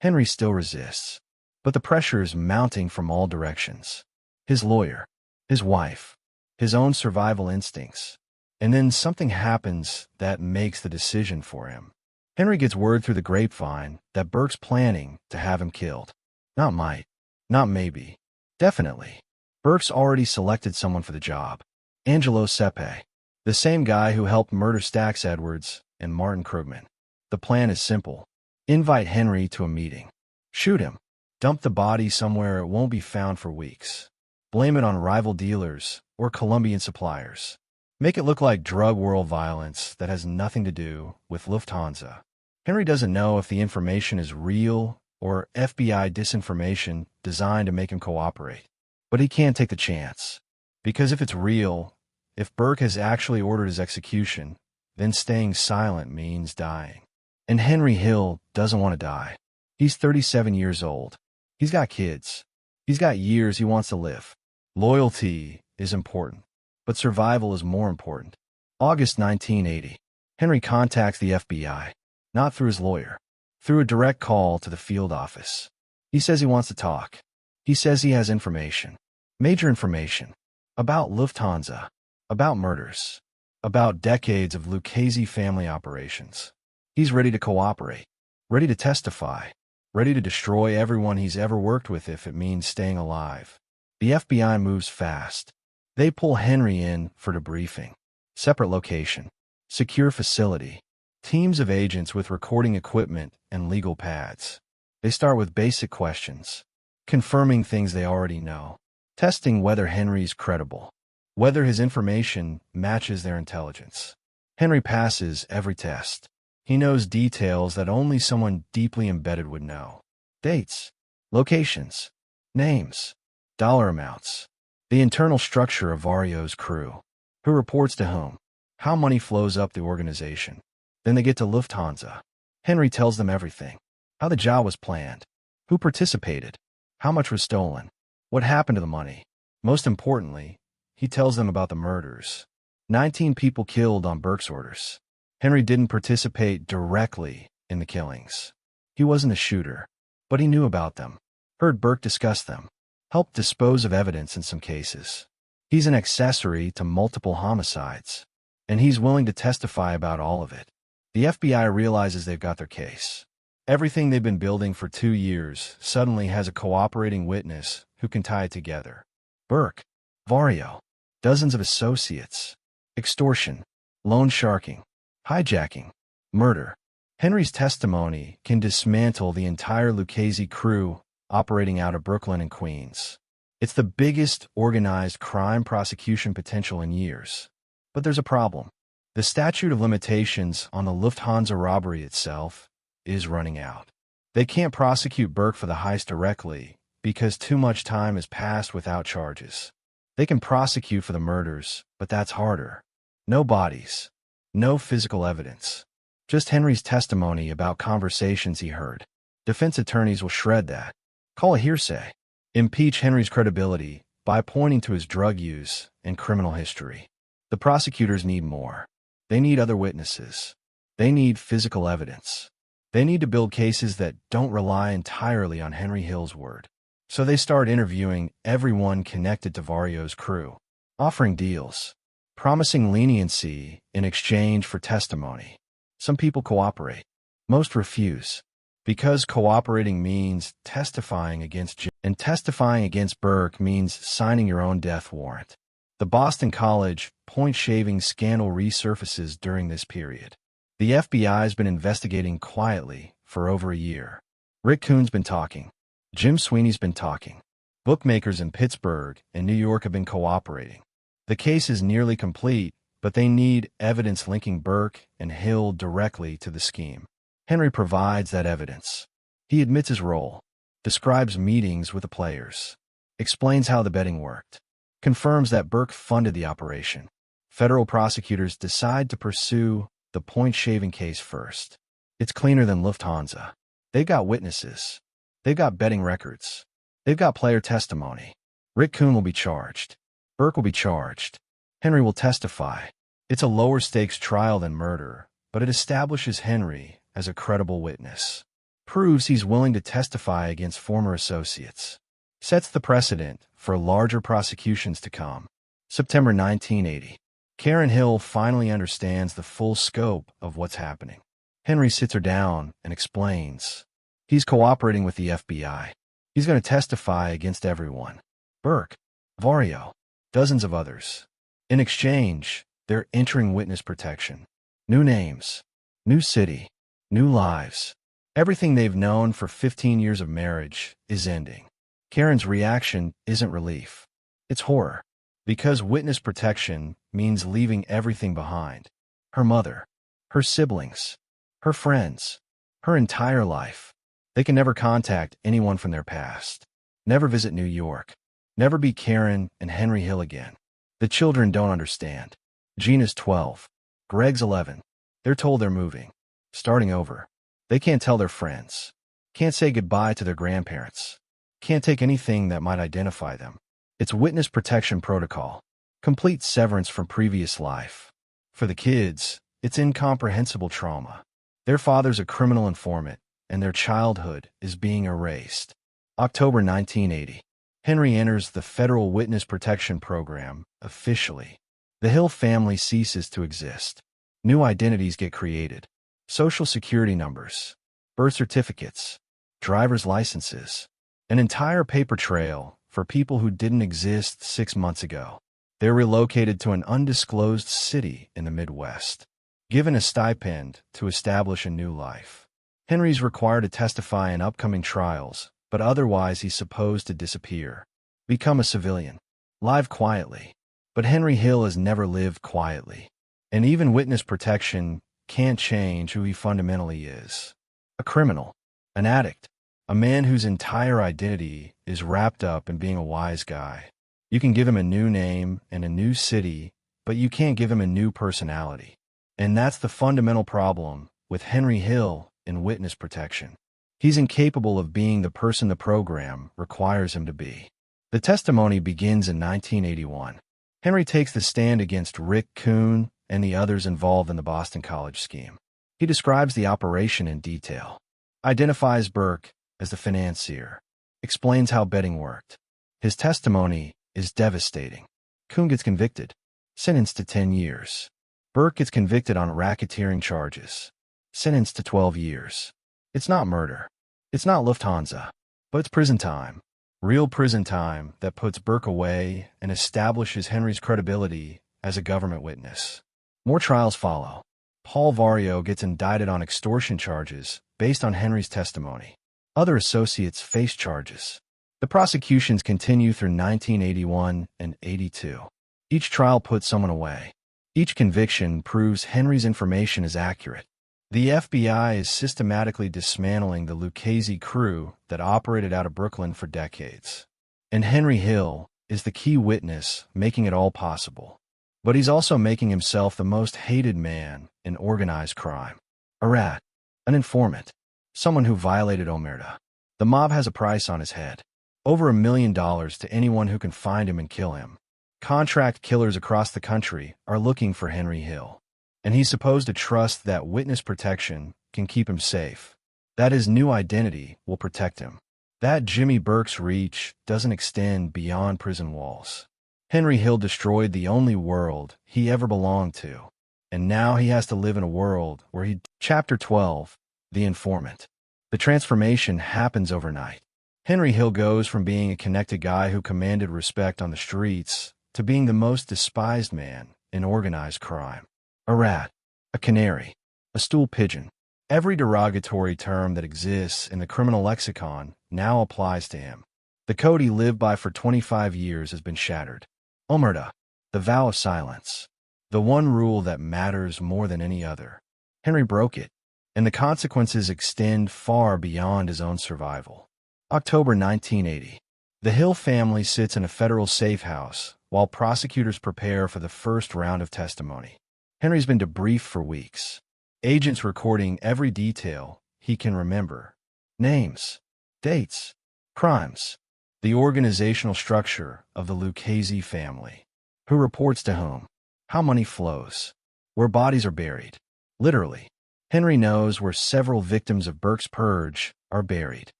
Henry still resists, but the pressure is mounting from all directions. His lawyer, his wife, his own survival instincts. And then something happens that makes the decision for him. Henry gets word through the grapevine that Burke's planning to have him killed. Not might, not maybe, definitely. Burke's already selected someone for the job. Angelo Sepe, the same guy who helped murder Stax Edwards and Martin Krugman. The plan is simple. Invite Henry to a meeting. Shoot him. Dump the body somewhere it won't be found for weeks. Blame it on rival dealers or Colombian suppliers. Make it look like drug world violence that has nothing to do with Lufthansa. Henry doesn't know if the information is real or FBI disinformation designed to make him cooperate. But he can't take the chance. Because if it's real, if Burke has actually ordered his execution, then staying silent means dying. And Henry Hill doesn't want to die. He's 37 years old. He's got kids. He's got years he wants to live. Loyalty is important, but survival is more important. August 1980. Henry contacts the FBI, not through his lawyer, through a direct call to the field office. He says he wants to talk. He says he has information, major information, about Lufthansa, about murders, about decades of Lucchese family operations. He's ready to cooperate, ready to testify, ready to destroy everyone he's ever worked with if it means staying alive. The FBI moves fast. They pull Henry in for debriefing. Separate location, secure facility, teams of agents with recording equipment and legal pads. They start with basic questions, confirming things they already know, testing whether Henry's credible, whether his information matches their intelligence. Henry passes every test. He knows details that only someone deeply embedded would know. Dates, locations, names, dollar amounts, the internal structure of Vario's crew, who reports to whom, how money flows up the organization. Then they get to Lufthansa. Henry tells them everything, how the job was planned, who participated, how much was stolen, what happened to the money. Most importantly, he tells them about the murders. 19 people killed on Burke's orders. Henry didn't participate directly in the killings. He wasn't a shooter, but he knew about them, heard Burke discuss them, helped dispose of evidence in some cases. He's an accessory to multiple homicides, and he's willing to testify about all of it. The FBI realizes they've got their case. Everything they've been building for 2 years suddenly has a cooperating witness who can tie it together. Burke, Vario, dozens of associates, extortion, loan sharking, hijacking, murder. Henry's testimony can dismantle the entire Lucchese crew operating out of Brooklyn and Queens. It's the biggest organized crime prosecution potential in years. But there's a problem. The statute of limitations on the Lufthansa robbery itself is running out. They can't prosecute Burke for the heist directly because too much time has passed without charges. They can prosecute for the murders, but that's harder. No bodies. No physical evidence. Just Henry's testimony about conversations he heard. Defense attorneys will shred that. Call it hearsay. Impeach Henry's credibility by pointing to his drug use and criminal history. The prosecutors need more. They need other witnesses. They need physical evidence. They need to build cases that don't rely entirely on Henry Hill's word. So they start interviewing everyone connected to Vario's crew, offering deals, promising leniency in exchange for testimony. Some people cooperate. Most refuse. Because cooperating means testifying against Jim, and testifying against Burke means signing your own death warrant. The Boston College point-shaving scandal resurfaces during this period. The FBI's been investigating quietly for over a year. Rick Kuhn's been talking. Jim Sweeney's been talking. Bookmakers in Pittsburgh and New York have been cooperating. The case is nearly complete, but they need evidence linking Burke and Hill directly to the scheme. Henry provides that evidence. He admits his role, describes meetings with the players, explains how the betting worked, confirms that Burke funded the operation. Federal prosecutors decide to pursue the point-shaving case first. It's cleaner than Lufthansa. They've got witnesses. They've got betting records. They've got player testimony. Rick Kuhn will be charged. Burke will be charged. Henry will testify. It's a lower-stakes trial than murder, but it establishes Henry as a credible witness. Proves he's willing to testify against former associates. Sets the precedent for larger prosecutions to come. September 1980. Karen Hill finally understands the full scope of what's happening. Henry sits her down and explains. He's cooperating with the FBI. He's going to testify against everyone. Burke, Vario, dozens of others. In exchange, they're entering witness protection. New names, new city, new lives. Everything they've known for 15 years of marriage is ending. Karen's reaction isn't relief. It's horror. Because witness protection means leaving everything behind. Her mother, her siblings, her friends, her entire life. They can never contact anyone from their past. Never visit New York. Never be Karen and Henry Hill again. The children don't understand. Gina's 12. Greg's 11. They're told they're moving. Starting over. They can't tell their friends. Can't say goodbye to their grandparents. Can't take anything that might identify them. It's witness protection protocol. Complete severance from previous life. For the kids, it's incomprehensible trauma. Their father's a criminal informant, and their childhood is being erased. October 1980. Henry enters the Federal Witness Protection Program officially. The Hill family ceases to exist. New identities get created. Social security numbers, birth certificates, driver's licenses, an entire paper trail for people who didn't exist 6 months ago. They're relocated to an undisclosed city in the Midwest, given a stipend to establish a new life. Henry's required to testify in upcoming trials, but otherwise he's supposed to disappear, become a civilian, live quietly. But Henry Hill has never lived quietly, and even witness protection can't change who he fundamentally is. A criminal, an addict, a man whose entire identity is wrapped up in being a wise guy. You can give him a new name and a new city, but you can't give him a new personality. And that's the fundamental problem with Henry Hill in witness protection. He's incapable of being the person the program requires him to be. The testimony begins in 1981. Henry takes the stand against Rick Kuhn and the others involved in the Boston College scheme. He describes the operation in detail, identifies Burke as the financier, explains how betting worked. His testimony is devastating. Kuhn gets convicted, sentenced to 10 years. Burke gets convicted on racketeering charges, sentenced to 12 years. It's not murder. It's not Lufthansa, but it's prison time. Real prison time that puts Burke away and establishes Henry's credibility as a government witness. More trials follow. Paul Vario gets indicted on extortion charges based on Henry's testimony. Other associates face charges. The prosecutions continue through 1981 and 82. Each trial puts someone away. Each conviction proves Henry's information is accurate. The FBI is systematically dismantling the Lucchese crew that operated out of Brooklyn for decades. And Henry Hill is the key witness making it all possible. But he's also making himself the most hated man in organized crime. A rat, an informant, someone who violated omerta. The mob has a price on his head. Over $1 million to anyone who can find him and kill him. Contract killers across the country are looking for Henry Hill. And he's supposed to trust that witness protection can keep him safe. that his new identity will protect him, that Jimmy Burke's reach doesn't extend beyond prison walls. Henry Hill destroyed the only world he ever belonged to, and now he has to live in a world where he... Chapter 12, The Informant. The transformation happens overnight. Henry Hill goes from being a connected guy who commanded respect on the streets to being the most despised man in organized crime. A rat, a canary, a stool pigeon. Every derogatory term that exists in the criminal lexicon now applies to him. The code he lived by for 25 years has been shattered. Omerta, the vow of silence. The one rule that matters more than any other. Henry broke it, and the consequences extend far beyond his own survival. October 1980. The Hill family sits in a federal safe house while prosecutors prepare for the first round of testimony. Henry's been debriefed for weeks. Agents recording every detail he can remember. Names, dates, crimes. The organizational structure of the Lucchese family. Who reports to whom? How money flows. Where bodies are buried. Literally. Henry knows where several victims of Burke's purge are buried.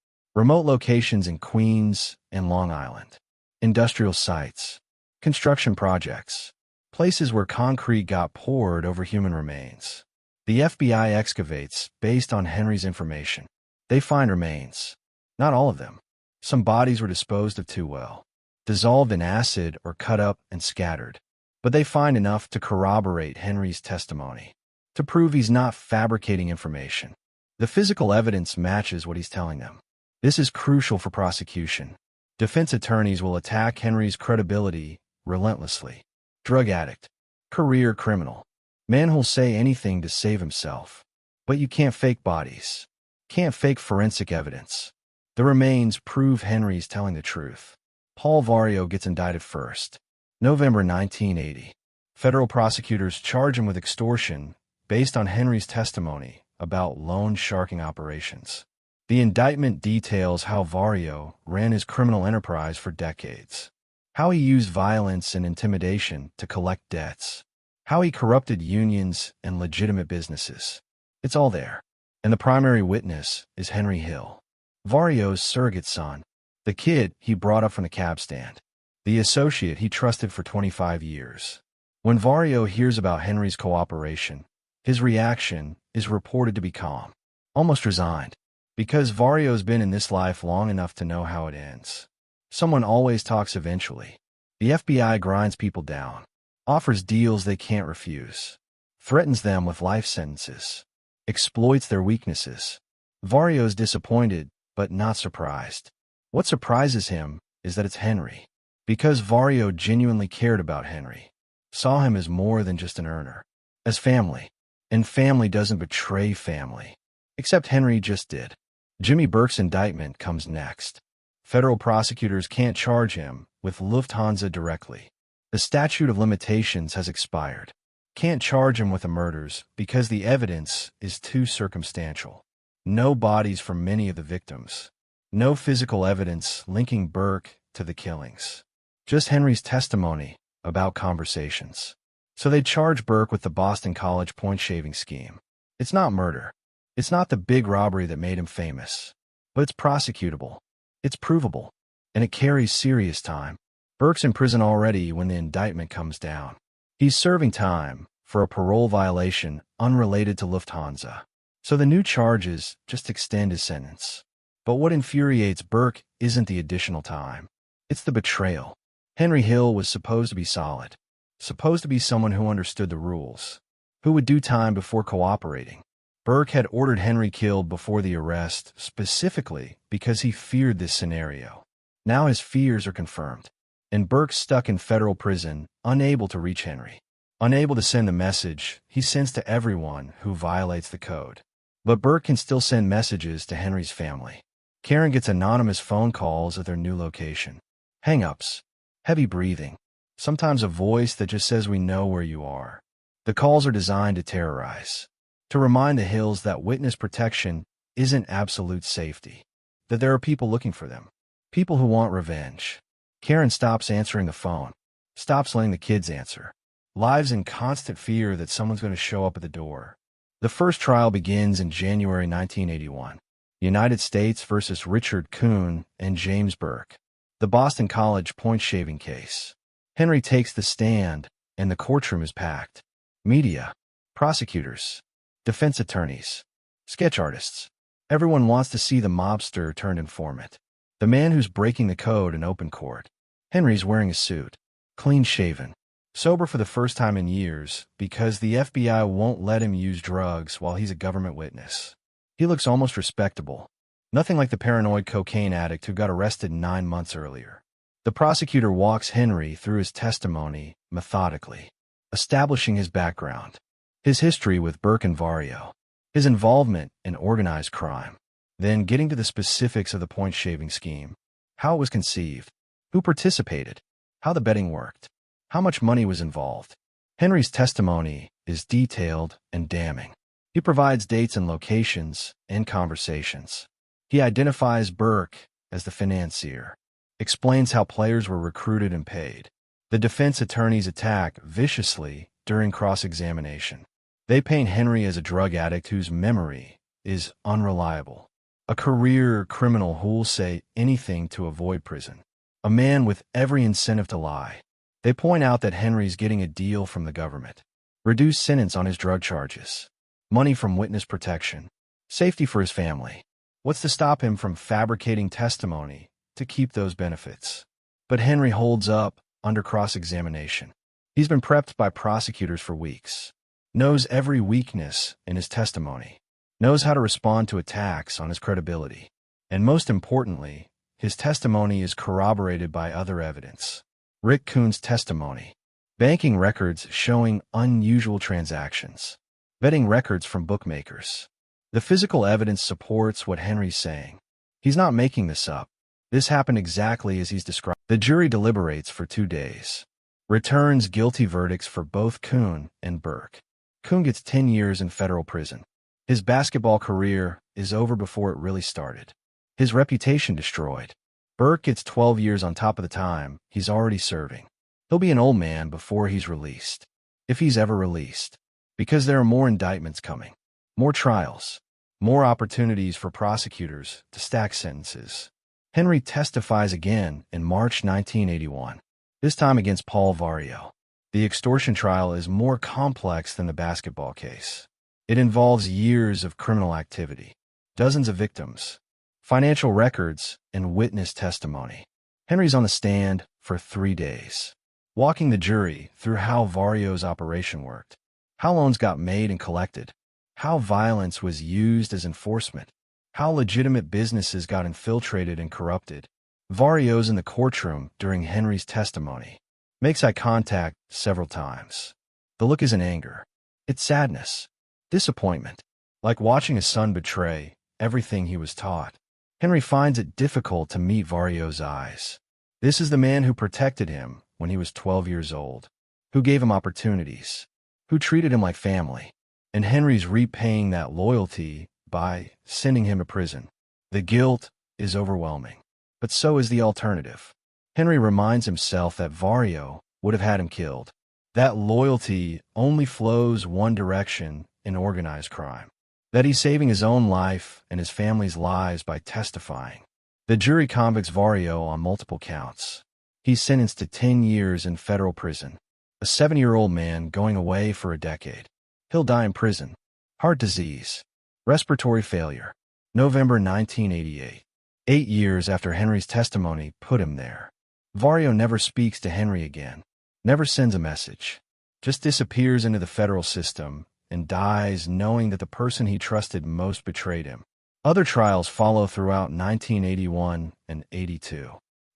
Remote locations in Queens and Long Island. Industrial sites. Construction projects. Places where concrete got poured over human remains. The FBI excavates based on Henry's information. They find remains. Not all of them. Some bodies were disposed of too well. Dissolved in acid or cut up and scattered. But they find enough to corroborate Henry's testimony. To prove he's not fabricating information. The physical evidence matches what he's telling them. This is crucial for prosecution. Defense attorneys will attack Henry's credibility relentlessly. Drug addict. Career criminal. Man who'll say anything to save himself. But you can't fake bodies. Can't fake forensic evidence. The remains prove Henry's telling the truth. Paul Vario gets indicted first. November 1980. Federal prosecutors charge him with extortion based on Henry's testimony about loan sharking operations. The indictment details how Vario ran his criminal enterprise for decades. How he used violence and intimidation to collect debts. How he corrupted unions and legitimate businesses. It's all there. And the primary witness is Henry Hill. Vario's surrogate son. The kid he brought up from the cab stand. The associate he trusted for 25 years. When Vario hears about Henry's cooperation, his reaction is reported to be calm. Almost resigned. Because Vario's been in this life long enough to know how it ends. Someone always talks eventually. The FBI grinds people down. Offers deals they can't refuse. Threatens them with life sentences. Exploits their weaknesses. Vario's disappointed, but not surprised. What surprises him is that it's Henry. Because Vario genuinely cared about Henry. Saw him as more than just an earner. As family. And family doesn't betray family. Except Henry just did. Jimmy Burke's indictment comes next. Federal prosecutors can't charge him with Lufthansa directly. The statute of limitations has expired. Can't charge him with the murders because the evidence is too circumstantial. No bodies from many of the victims. No physical evidence linking Burke to the killings. Just Henry's testimony about conversations. So they charge Burke with the Boston College point-shaving scheme. It's not murder. It's not the big robbery that made him famous. But it's prosecutable. It's provable. And it carries serious time. Burke's in prison already when the indictment comes down. He's serving time for a parole violation unrelated to Lufthansa. So the new charges just extend his sentence. But what infuriates Burke isn't the additional time. It's the betrayal. Henry Hill was supposed to be solid. Supposed to be someone who understood the rules. Who would do time before cooperating. Burke had ordered Henry killed before the arrest specifically because he feared this scenario. Now his fears are confirmed. And Burke's stuck in federal prison, unable to reach Henry. Unable to send the message he sends to everyone who violates the code. But Burke can still send messages to Henry's family. Karen gets anonymous phone calls at their new location. Hang-ups. Heavy breathing. Sometimes a voice that just says we know where you are. The calls are designed to terrorize. To remind the Hills that witness protection isn't absolute safety. That there are people looking for them. People who want revenge. Karen stops answering the phone. Stops letting the kids answer. Lives in constant fear that someone's going to show up at the door. The first trial begins in January 1981. United States versus Richard Kuhn and James Burke. The Boston College point-shaving case. Henry takes the stand, and the courtroom is packed. Media, prosecutors, defense attorneys, sketch artists. Everyone wants to see the mobster turned informant, the man who's breaking the code in open court. Henry's wearing a suit, clean-shaven, sober for the first time in years because the FBI won't let him use drugs while he's a government witness. He looks almost respectable, nothing like the paranoid cocaine addict who got arrested 9 months earlier. The prosecutor walks Henry through his testimony methodically, establishing his background, his history with Burke and Vario, his involvement in organized crime, then getting to the specifics of the point-shaving scheme, how it was conceived, who participated, how the betting worked, how much money was involved. Henry's testimony is detailed and damning. He provides dates and locations and conversations. He identifies Burke as the financier, explains how players were recruited and paid. The defense attorneys attack viciously during cross-examination. They paint Henry as a drug addict whose memory is unreliable, a career criminal who'll say anything to avoid prison, a man with every incentive to lie. They point out that Henry's getting a deal from the government, reduced sentence on his drug charges, money from witness protection, safety for his family. What's to stop him from fabricating testimony to keep those benefits? But Henry holds up under cross-examination. He's been prepped by prosecutors for weeks, knows every weakness in his testimony, knows how to respond to attacks on his credibility, and most importantly, his testimony is corroborated by other evidence. Rick Kuhn's testimony, banking records showing unusual transactions, betting records from bookmakers. The physical evidence supports what Henry's saying. He's not making this up. This happened exactly as he's described. The jury deliberates for 2 days, returns guilty verdicts for both Kuhn and Burke. Kuhn gets 10 years in federal prison. His basketball career is over before it really started. His reputation destroyed. Burke gets 12 years on top of the time he's already serving. He'll be an old man before he's released, if he's ever released, because there are more indictments coming, more trials, more opportunities for prosecutors to stack sentences. Henry testifies again in March 1981, this time against Paul Vario. The extortion trial is more complex than the basketball case. It involves years of criminal activity, dozens of victims, financial records, and witness testimony. Henry's on the stand for 3 days, walking the jury through how Vario's operation worked, how loans got made and collected, how violence was used as enforcement, how legitimate businesses got infiltrated and corrupted. Vario's in the courtroom during Henry's testimony, makes eye contact several times. The look isn't anger. It's sadness, disappointment, like watching a son betray everything he was taught. Henry finds it difficult to meet Vario's eyes. This is the man who protected him when he was 12 years old, who gave him opportunities, who treated him like family. And Henry's repaying that loyalty by sending him to prison. The guilt is overwhelming, but so is the alternative. Henry reminds himself that Vario would have had him killed. That loyalty only flows one direction in organized crime. That he's saving his own life and his family's lives by testifying. The jury convicts Vario on multiple counts. He's sentenced to 10 years in federal prison, a 7-year-old man going away for a decade. He'll die in prison. Heart disease, respiratory failure, November 1988. 8 years after Henry's testimony put him there. Vario never speaks to Henry again, never sends a message, just disappears into the federal system and dies knowing that the person he trusted most betrayed him. Other trials follow throughout 1981 and 82.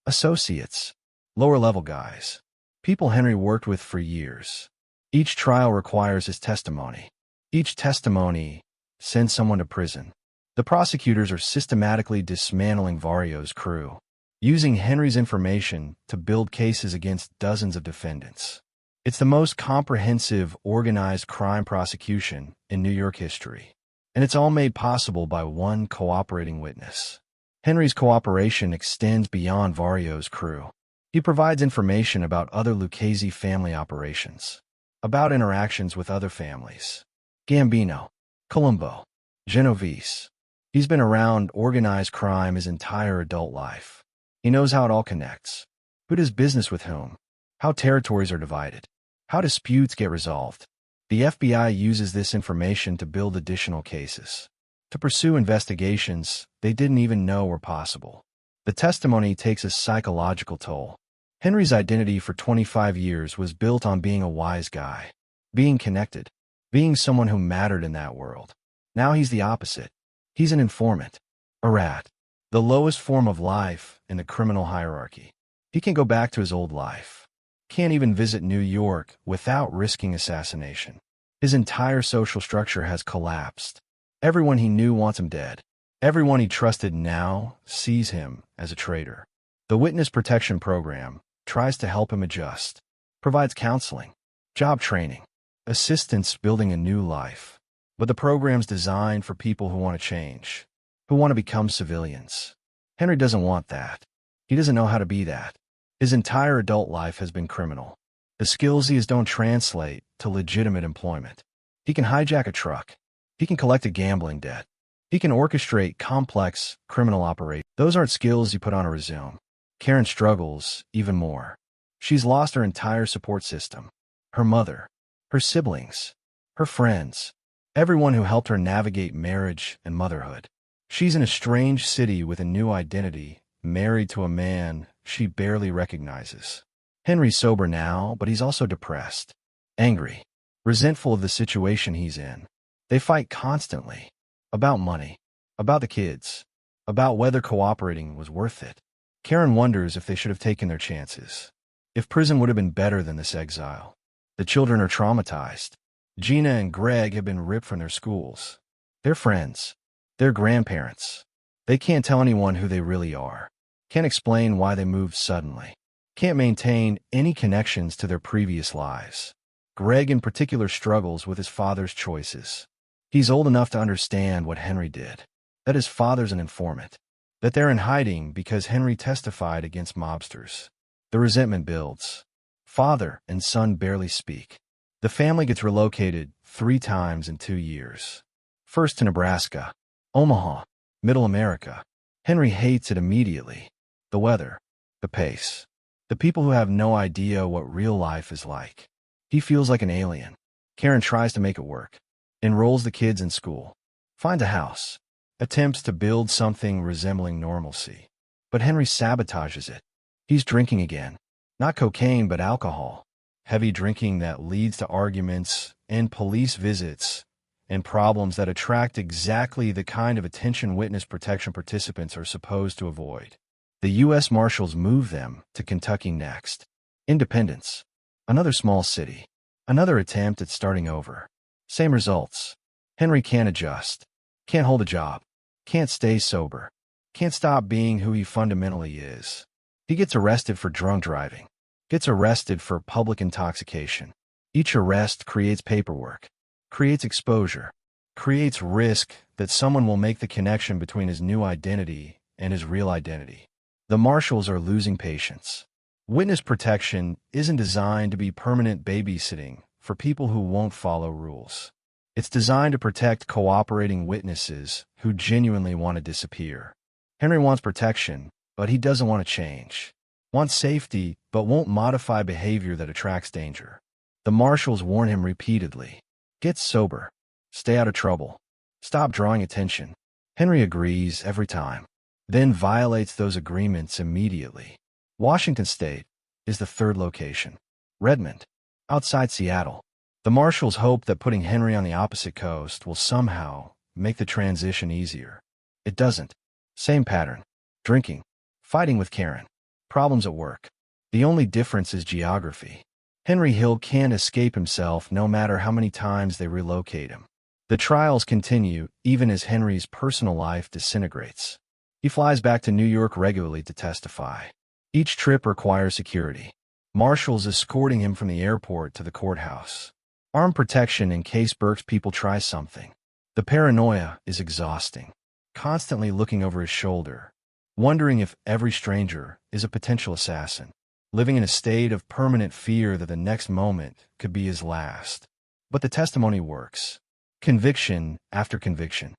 Associates, lower-level guys, people Henry worked with for years. Each trial requires his testimony. Each testimony sends someone to prison. The prosecutors are systematically dismantling Vario's crew, using Henry's information to build cases against dozens of defendants. It's the most comprehensive, organized crime prosecution in New York history, and it's all made possible by one cooperating witness. Henry's cooperation extends beyond Vario's crew. He provides information about other Lucchese family operations, about interactions with other families. Gambino, Colombo, Genovese. He's been around organized crime his entire adult life. He knows how it all connects. Who does business with whom? How territories are divided? How disputes get resolved? The FBI uses this information to build additional cases, to pursue investigations they didn't even know were possible. The testimony takes a psychological toll. Henry's identity for 25 years was built on being a wise guy, being connected, being someone who mattered in that world. Now he's the opposite. He's an informant, a rat, the lowest form of life in the criminal hierarchy. He can go back to his old life. Can't even visit New York without risking assassination. His entire social structure has collapsed. Everyone he knew wants him dead. Everyone he trusted now sees him as a traitor. The Witness Protection Program tries to help him adjust, provides counseling, job training, assistance building a new life. But the program's designed for people who want to change, who want to become civilians. Henry doesn't want that. He doesn't know how to be that. His entire adult life has been criminal. The skills he has don't translate to legitimate employment. He can hijack a truck. He can collect a gambling debt. He can orchestrate complex criminal operations. Those aren't skills you put on a resume. Karen struggles even more. She's lost her entire support system. Her mother, her siblings, her friends, everyone who helped her navigate marriage and motherhood. She's in a strange city with a new identity, married to a man she barely recognizes. Henry's sober now, but he's also depressed, angry, resentful of the situation he's in. They fight constantly. About money, about the kids, about whether cooperating was worth it. Karen wonders if they should have taken their chances. If prison would have been better than this exile. The children are traumatized. Gina and Greg have been ripped from their schools. Their friends, their grandparents. They can't tell anyone who they really are. Can't explain why they moved suddenly. Can't maintain any connections to their previous lives. Greg in particular struggles with his father's choices. He's old enough to understand what Henry did, that his father's an informant, that they're in hiding because Henry testified against mobsters. The resentment builds. Father and son barely speak. The family gets relocated 3 times in 2 years. First to Nebraska, Omaha, Middle America. Henry hates it immediately. The weather, the pace, the people who have no idea what real life is like. He feels like an alien. Karen tries to make it work. Enrolls the kids in school. Finds a house. Attempts to build something resembling normalcy. But Henry sabotages it. He's drinking again. Not cocaine, but alcohol. Heavy drinking that leads to arguments and police visits and problems that attract exactly the kind of attention witness protection participants are supposed to avoid. The U.S. Marshals move them to Kentucky next. Independence. Another small city. Another attempt at starting over. Same results. Henry can't adjust. Can't hold a job. Can't stay sober. Can't stop being who he fundamentally is. He gets arrested for drunk driving. Gets arrested for public intoxication. Each arrest creates paperwork. Creates exposure. Creates risk that someone will make the connection between his new identity and his real identity. The marshals are losing patience. Witness protection isn't designed to be permanent babysitting for people who won't follow rules. It's designed to protect cooperating witnesses who genuinely want to disappear. Henry wants protection, but he doesn't want to change. Wants safety, but won't modify behavior that attracts danger. The marshals warn him repeatedly. Get sober. Stay out of trouble. Stop drawing attention. Henry agrees every time, then violates those agreements immediately. Washington State is the 3rd location. Redmond, outside Seattle. The marshals hope that putting Henry on the opposite coast will somehow make the transition easier. It doesn't. Same pattern. Drinking. Fighting with Karen. Problems at work. The only difference is geography. Henry Hill can't escape himself no matter how many times they relocate him. The trials continue even as Henry's personal life disintegrates. He flies back to New York regularly to testify. Each trip requires security. Marshals escorting him from the airport to the courthouse. Armed protection in case Burke's people try something. The paranoia is exhausting. Constantly looking over his shoulder, wondering if every stranger is a potential assassin. Living in a state of permanent fear that the next moment could be his last. But the testimony works. Conviction after conviction.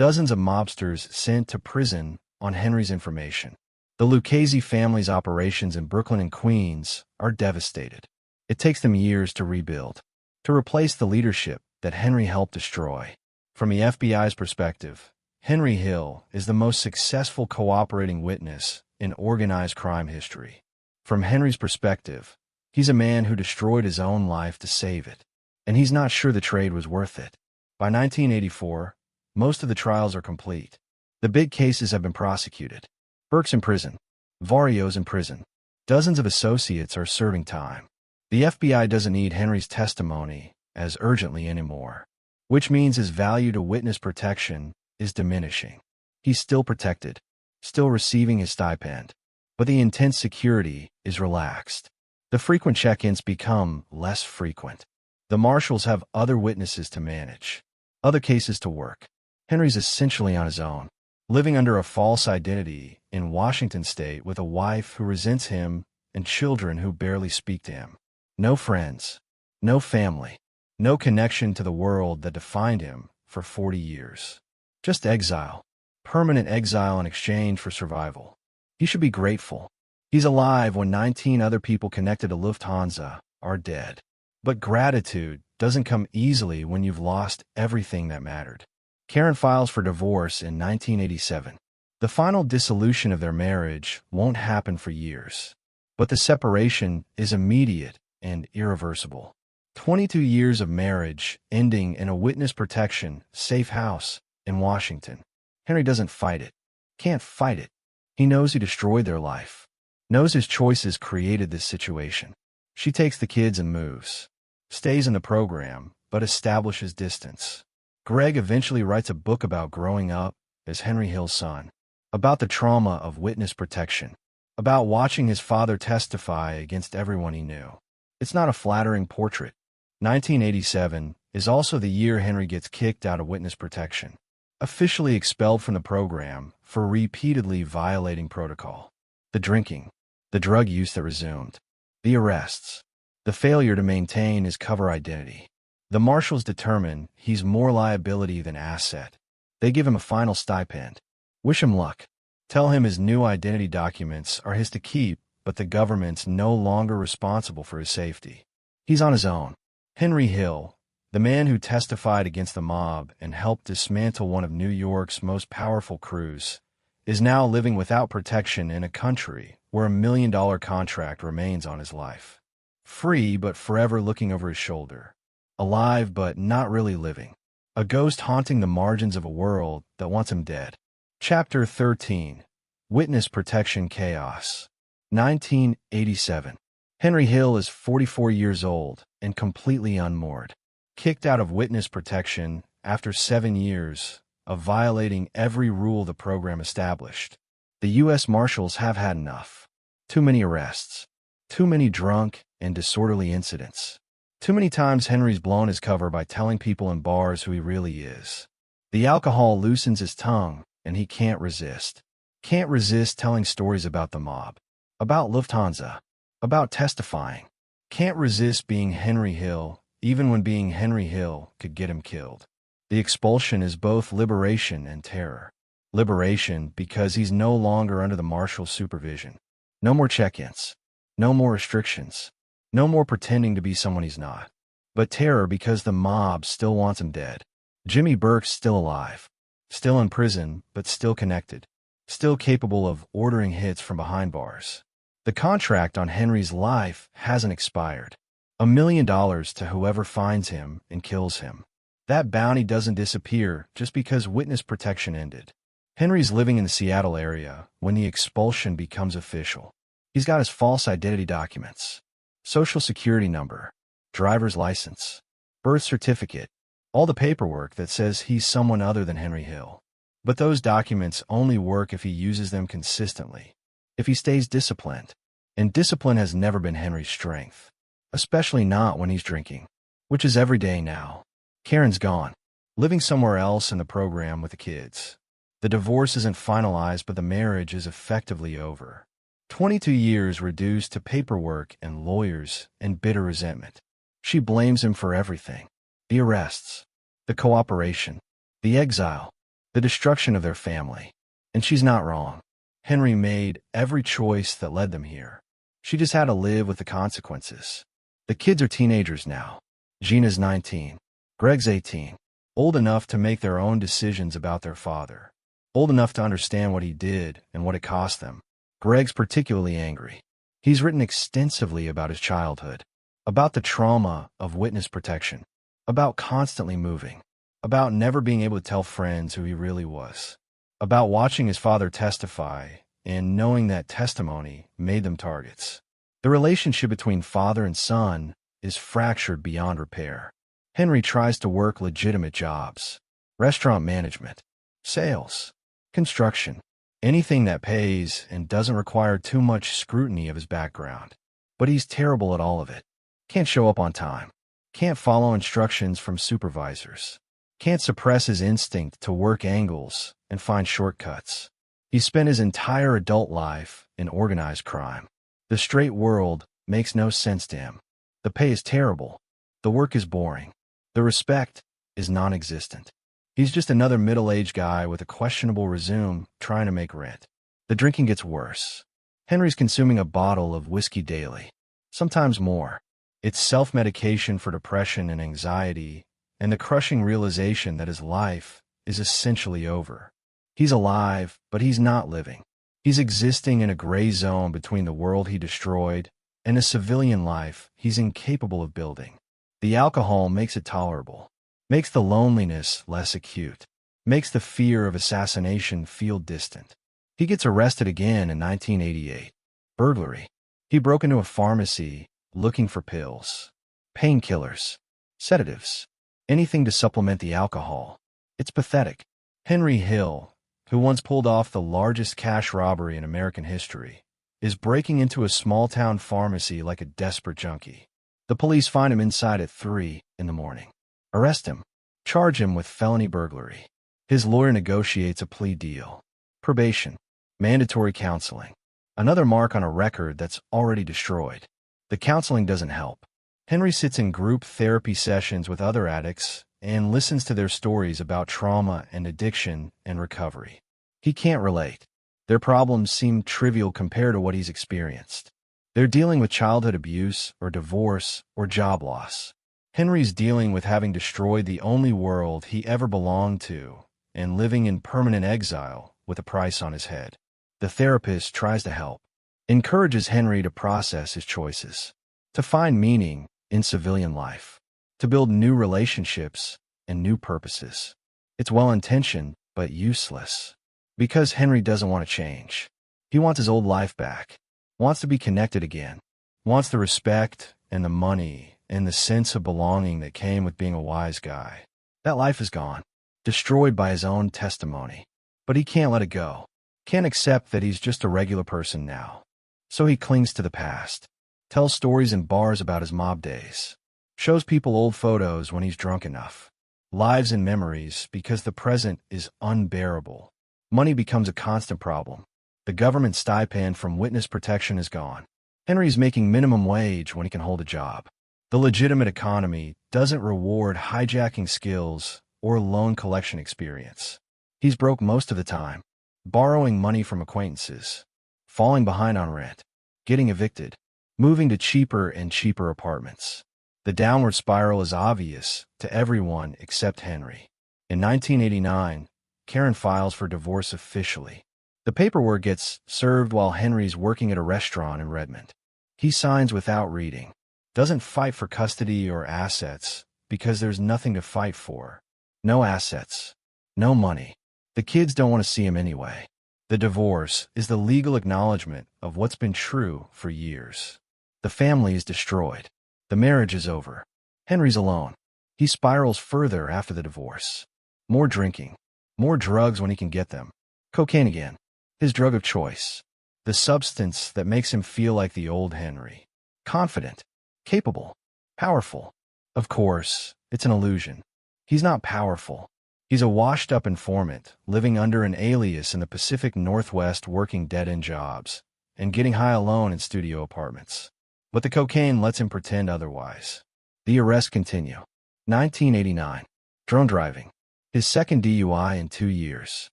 Dozens of mobsters sent to prison on Henry's information. The Lucchese family's operations in Brooklyn and Queens are devastated. It takes them years to rebuild, to replace the leadership that Henry helped destroy. From the FBI's perspective, Henry Hill is the most successful cooperating witness in organized crime history. From Henry's perspective, he's a man who destroyed his own life to save it, and he's not sure the trade was worth it. By 1984, most of the trials are complete. The big cases have been prosecuted. Burke's in prison. Vario's in prison. Dozens of associates are serving time. The FBI doesn't need Henry's testimony as urgently anymore, which means his value to witness protection is diminishing. He's still protected, still receiving his stipend, but the intense security is relaxed. The frequent check-ins become less frequent. The marshals have other witnesses to manage, other cases to work. Henry's essentially on his own, living under a false identity in Washington state with a wife who resents him and children who barely speak to him. No friends, no family, no connection to the world that defined him for 40 years. Just exile, permanent exile in exchange for survival. He should be grateful. He's alive when 19 other people connected to Lufthansa are dead. But gratitude doesn't come easily when you've lost everything that mattered. Karen files for divorce in 1987. The final dissolution of their marriage won't happen for years, but the separation is immediate and irreversible. 22 years of marriage ending in a witness protection safe house in Washington. Henry doesn't fight it, can't fight it. He knows he destroyed their life, knows his choices created this situation. She takes the kids and moves, stays in the program, but establishes distance. Greg eventually writes a book about growing up as Henry Hill's son, about the trauma of witness protection, about watching his father testify against everyone he knew. It's not a flattering portrait. 1987 is also the year Henry gets kicked out of witness protection, officially expelled from the program for repeatedly violating protocol. The drinking, the drug use that resumed, the arrests, the failure to maintain his cover identity. The marshals determine he's more liability than asset. They give him a final stipend. Wish him luck. Tell him his new identity documents are his to keep, but the government's no longer responsible for his safety. He's on his own. Henry Hill, the man who testified against the mob and helped dismantle one of New York's most powerful crews, is now living without protection in a country where $1 million contract remains on his life. Free but forever looking over his shoulder. Alive but not really living. A ghost haunting the margins of a world that wants him dead. Chapter 13. Witness Protection Chaos. 1987. Henry Hill is 44 years old and completely unmoored. Kicked out of witness protection after 7 years of violating every rule the program established. The U.S. Marshals have had enough. Too many arrests. Too many drunk and disorderly incidents. Too many times Henry's blown his cover by telling people in bars who he really is. The alcohol loosens his tongue, and he can't resist. Can't resist telling stories about the mob, about Lufthansa, about testifying. Can't resist being Henry Hill, even when being Henry Hill could get him killed. The expulsion is both liberation and terror. Liberation because he's no longer under the marshal's supervision. No more check-ins. No more restrictions. No more pretending to be someone he's not. But terror because the mob still wants him dead. Jimmy Burke's still alive. Still in prison, but still connected. Still capable of ordering hits from behind bars. The contract on Henry's life hasn't expired. $1 million to whoever finds him and kills him. That bounty doesn't disappear just because witness protection ended. Henry's living in the Seattle area when the expulsion becomes official. He's got his false identity documents, social security number, driver's license, birth certificate, all the paperwork that says he's someone other than Henry Hill. But those documents only work if he uses them consistently, if he stays disciplined. And discipline has never been Henry's strength, especially not when he's drinking, which is every day now. Karen's gone, living somewhere else in the program with the kids. The divorce isn't finalized, but the marriage is effectively over. 22 years reduced to paperwork and lawyers and bitter resentment. She blames him for everything. The arrests, the cooperation, the exile, the destruction of their family. And she's not wrong. Henry made every choice that led them here. She just had to live with the consequences. The kids are teenagers now. Gina's 19. Greg's 18. Old enough to make their own decisions about their father. Old enough to understand what he did and what it cost them. Greg's particularly angry. He's written extensively about his childhood, about the trauma of witness protection, about constantly moving, about never being able to tell friends who he really was, about watching his father testify and knowing that testimony made them targets. The relationship between father and son is fractured beyond repair. Henry tries to work legitimate jobs, restaurant management, sales, construction, anything that pays and doesn't require too much scrutiny of his background. But he's terrible at all of it. Can't show up on time. Can't follow instructions from supervisors. Can't suppress his instinct to work angles and find shortcuts. He spent his entire adult life in organized crime. The straight world makes no sense to him. The pay is terrible. The work is boring. The respect is non-existent. He's just another middle-aged guy with a questionable resume trying to make rent. The drinking gets worse. Henry's consuming a bottle of whiskey daily, sometimes more. It's self-medication for depression and anxiety, and the crushing realization that his life is essentially over. He's alive, but he's not living. He's existing in a gray zone between the world he destroyed and a civilian life he's incapable of building. The alcohol makes it tolerable, makes the loneliness less acute, makes the fear of assassination feel distant. He gets arrested again in 1988. Burglary. He broke into a pharmacy looking for pills, painkillers, sedatives, anything to supplement the alcohol. It's pathetic. Henry Hill, who once pulled off the largest cash robbery in American history, is breaking into a small-town pharmacy like a desperate junkie. The police find him inside at 3 in the morning. Arrest him. Charge him with felony burglary. His lawyer negotiates a plea deal. Probation. Mandatory counseling. Another mark on a record that's already destroyed. The counseling doesn't help. Henry sits in group therapy sessions with other addicts and listens to their stories about trauma and addiction and recovery. He can't relate. Their problems seem trivial compared to what he's experienced. They're dealing with childhood abuse or divorce or job loss. Henry's dealing with having destroyed the only world he ever belonged to and living in permanent exile with a price on his head. The therapist tries to help, encourages Henry to process his choices, to find meaning in civilian life, to build new relationships and new purposes. It's well-intentioned, but useless. Because Henry doesn't want to change. He wants his old life back, wants to be connected again, wants the respect and the money and the sense of belonging that came with being a wise guy. That life is gone, destroyed by his own testimony. But he can't let it go, can't accept that he's just a regular person now. So he clings to the past, tells stories in bars about his mob days, shows people old photos when he's drunk enough, lives and memories because the present is unbearable. Money becomes a constant problem. The government stipend from witness protection is gone. Henry's making minimum wage when he can hold a job. The legitimate economy doesn't reward hijacking skills or loan collection experience. He's broke most of the time, borrowing money from acquaintances, falling behind on rent, getting evicted, moving to cheaper and cheaper apartments. The downward spiral is obvious to everyone except Henry. In 1989, Karen files for divorce officially. The paperwork gets served while Henry's working at a restaurant in Redmond. He signs without reading, doesn't fight for custody or assets because there's nothing to fight for. No assets, no money. The kids don't want to see him anyway. The divorce is the legal acknowledgement of what's been true for years. The family is destroyed. The marriage is over. Henry's alone. He spirals further after the divorce. More drinking. More drugs when he can get them. Cocaine again. His drug of choice. The substance that makes him feel like the old Henry. Confident. Capable. Powerful. Of course, it's an illusion. He's not powerful. He's a washed-up informant, living under an alias in the Pacific Northwest working dead-end jobs, and getting high alone in studio apartments. But the cocaine lets him pretend otherwise. The arrests continue. 1989. Drone driving. His second DUI in 2 years.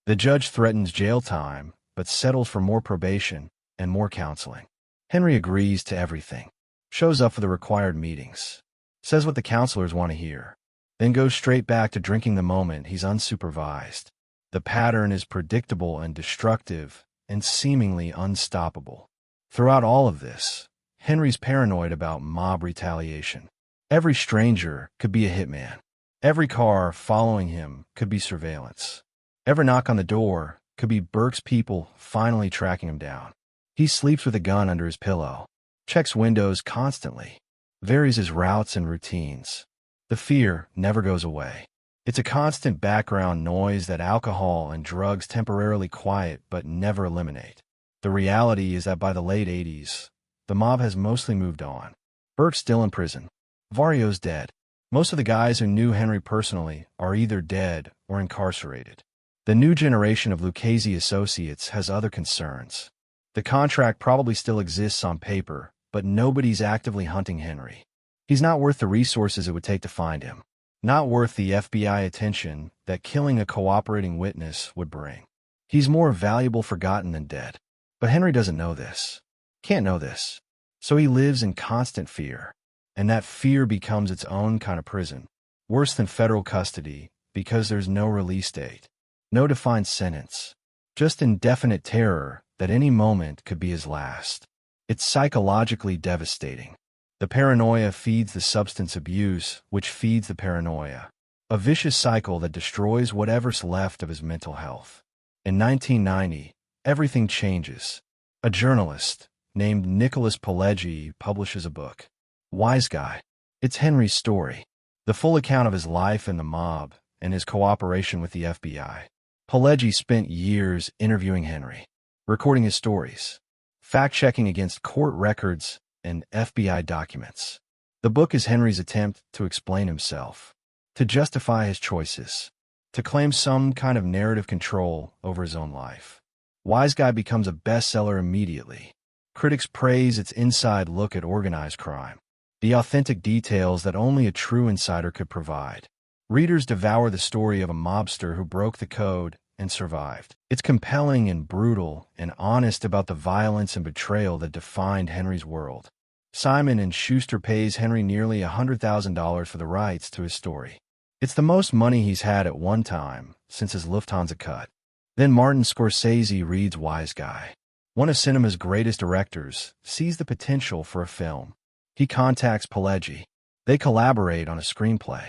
The judge threatens jail time, but settles for more probation and more counseling. Henry agrees to everything, shows up for the required meetings, says what the counselors want to hear, then goes straight back to drinking the moment he's unsupervised. The pattern is predictable and destructive and seemingly unstoppable. Throughout all of this, Henry's paranoid about mob retaliation. Every stranger could be a hitman. Every car following him could be surveillance. Every knock on the door could be Burke's people finally tracking him down. He sleeps with a gun under his pillow, checks windows constantly, varies his routes and routines. The fear never goes away. It's a constant background noise that alcohol and drugs temporarily quiet but never eliminate. The reality is that by the late 80s, the mob has mostly moved on. Burke's still in prison. Vario's dead. Most of the guys who knew Henry personally are either dead or incarcerated. The new generation of Lucchese associates has other concerns. The contract probably still exists on paper, but nobody's actively hunting Henry. He's not worth the resources it would take to find him. Not worth the FBI attention that killing a cooperating witness would bring. He's more valuable forgotten than dead. But Henry doesn't know this. Can't know this. So he lives in constant fear. And that fear becomes its own kind of prison. Worse than federal custody, because there's no release date. No defined sentence. Just indefinite terror that any moment could be his last. It's psychologically devastating. The paranoia feeds the substance abuse, which feeds the paranoia. A vicious cycle that destroys whatever's left of his mental health. In 1990, everything changes. A journalist named Nicholas Pileggi publishes a book, Wiseguy. It's Henry's story. The full account of his life in the mob and his cooperation with the FBI. Pileggi spent years interviewing Henry, recording his stories, fact-checking against court records and FBI documents. The book is Henry's attempt to explain himself, to justify his choices, to claim some kind of narrative control over his own life. Wiseguy becomes a bestseller immediately. Critics praise its inside look at organized crime, the authentic details that only a true insider could provide. Readers devour the story of a mobster who broke the code and survived. It's compelling and brutal and honest about the violence and betrayal that defined Henry's world. Simon & Schuster pays Henry nearly $100,000 for the rights to his story. It's the most money he's had at one time since his Lufthansa cut. Then Martin Scorsese reads Wiseguy. One of cinema's greatest directors sees the potential for a film. He contacts Pileggi. They collaborate on a screenplay.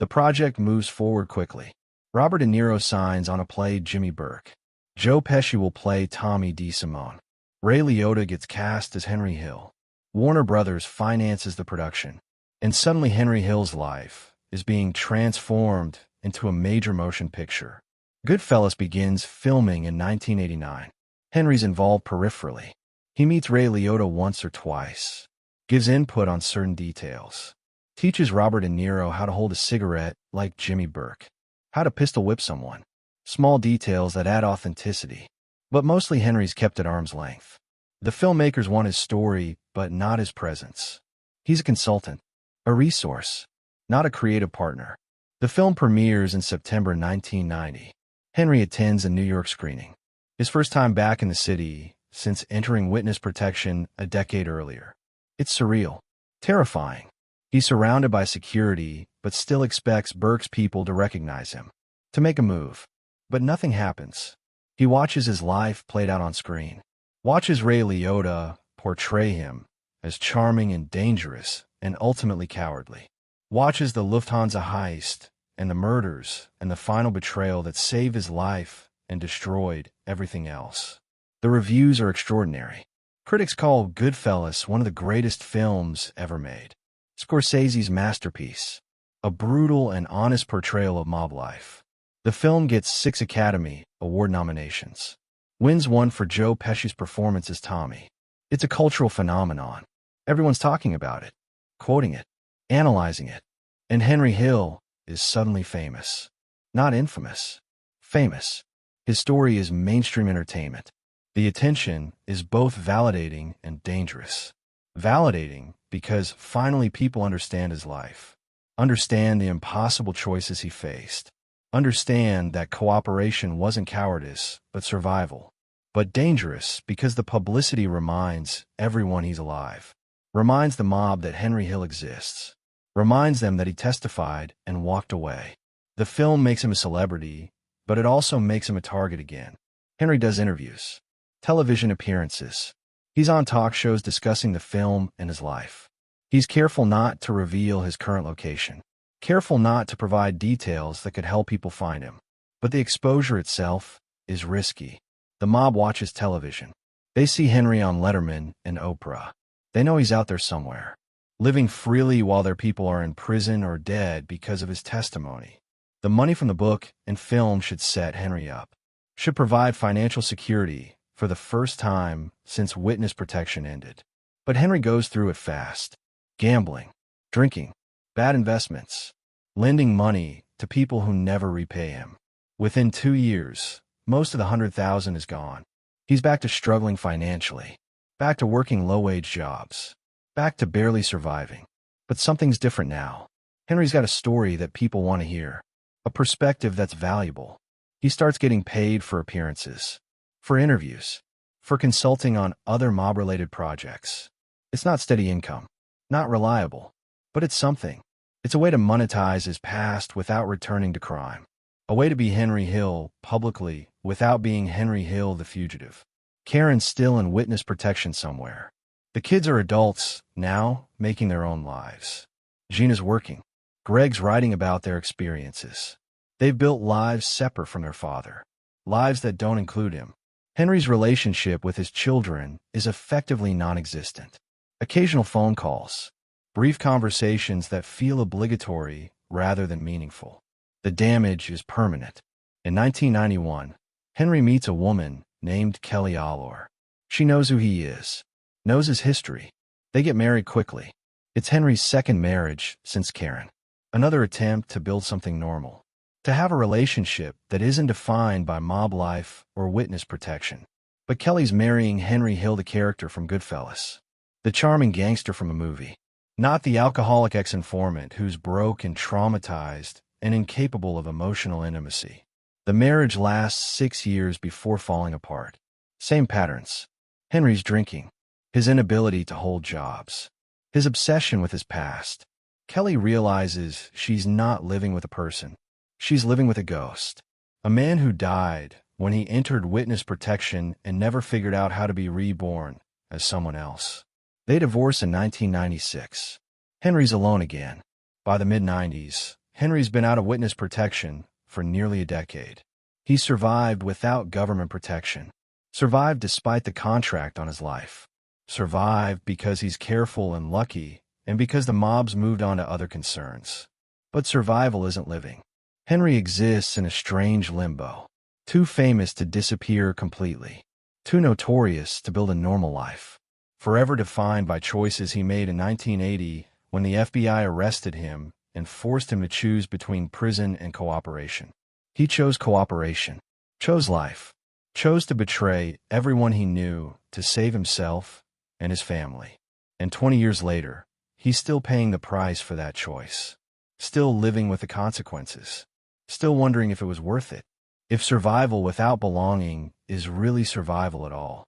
The project moves forward quickly. Robert De Niro signs on a play Jimmy Burke. Joe Pesci will play Tommy DeSimone. Ray Liotta gets cast as Henry Hill. Warner Brothers finances the production. And suddenly Henry Hill's life is being transformed into a major motion picture. Goodfellas begins filming in 1989. Henry's involved peripherally. He meets Ray Liotta once or twice, gives input on certain details, teaches Robert De Niro how to hold a cigarette like Jimmy Burke, how to pistol whip someone. Small details that add authenticity. But mostly Henry's kept at arm's length. The filmmakers want his story, but not his presence. He's a consultant, a resource, not a creative partner. The film premieres in September 1990. Henry attends a New York screening. His first time back in the city since entering witness protection a decade earlier. It's surreal, terrifying. He's surrounded by security, but still expects Burke's people to recognize him, to make a move. But nothing happens. He watches his life played out on screen. Watches Ray Liotta portray him as charming and dangerous and ultimately cowardly. Watches the Lufthansa heist and the murders and the final betrayal that saved his life and destroyed everything else. The reviews are extraordinary. Critics call Goodfellas one of the greatest films ever made. Scorsese's masterpiece. A brutal and honest portrayal of mob life. The film gets 6 Academy Award nominations. Wins 1 for Joe Pesci's performance as Tommy. It's a cultural phenomenon. Everyone's talking about it, quoting it, analyzing it. And Henry Hill is suddenly famous. Not infamous. Famous. His story is mainstream entertainment. The attention is both validating and dangerous. Validating because finally people understand his life. Understand the impossible choices he faced. Understand that cooperation wasn't cowardice, but survival. But dangerous because the publicity reminds everyone he's alive. Reminds the mob that Henry Hill exists. Reminds them that he testified and walked away. The film makes him a celebrity, but it also makes him a target again. Henry does interviews, television appearances. He's on talk shows discussing the film and his life. He's careful not to reveal his current location. Careful not to provide details that could help people find him. But the exposure itself is risky. The mob watches television. They see Henry on Letterman and Oprah. They know he's out there somewhere, living freely while their people are in prison or dead because of his testimony. The money from the book and film should set Henry up, should provide financial security for the first time since witness protection ended. But Henry goes through it fast. Gambling, drinking, bad investments, lending money to people who never repay him. Within 2 years, most of the $100,000 is gone. He's back to struggling financially, back to working low-wage jobs, back to barely surviving. But something's different now. Henry's got a story that people want to hear, a perspective that's valuable. He starts getting paid for appearances, for interviews, for consulting on other mob-related projects. It's not steady income, not reliable, but it's something. It's a way to monetize his past without returning to crime. A way to be Henry Hill publicly without being Henry Hill the fugitive. Karen's still in witness protection somewhere. The kids are adults now, making their own lives. Gina's working. Greg's writing about their experiences. They've built lives separate from their father. Lives that don't include him. Henry's relationship with his children is effectively non-existent. Occasional phone calls. Brief conversations that feel obligatory rather than meaningful. The damage is permanent. In 1991, Henry meets a woman named Kelly Allor. She knows who he is, knows his history. They get married quickly. It's Henry's second marriage since Karen. Another attempt to build something normal. To have a relationship that isn't defined by mob life or witness protection. But Kelly's marrying Henry Hill, the character from Goodfellas. The charming gangster from a movie. Not the alcoholic ex-informant who's broke and traumatized and incapable of emotional intimacy. The marriage lasts 6 years before falling apart. Same patterns. Henry's drinking. His inability to hold jobs. His obsession with his past. Kelly realizes she's not living with a person. She's living with a ghost. A man who died when he entered witness protection and never figured out how to be reborn as someone else. They divorce in 1996. Henry's alone again. By the mid-90s, Henry's been out of witness protection for nearly a decade. He survived without government protection. Survived despite the contract on his life. Survived because he's careful and lucky, and because the mob's moved on to other concerns. But survival isn't living. Henry exists in a strange limbo. Too famous to disappear completely. Too notorious to build a normal life. Forever defined by choices he made in 1980 when the FBI arrested him and forced him to choose between prison and cooperation. He chose cooperation, chose life, chose to betray everyone he knew to save himself and his family. And 20 years later, he's still paying the price for that choice. Still living with the consequences. Still wondering if it was worth it. If survival without belonging is really survival at all.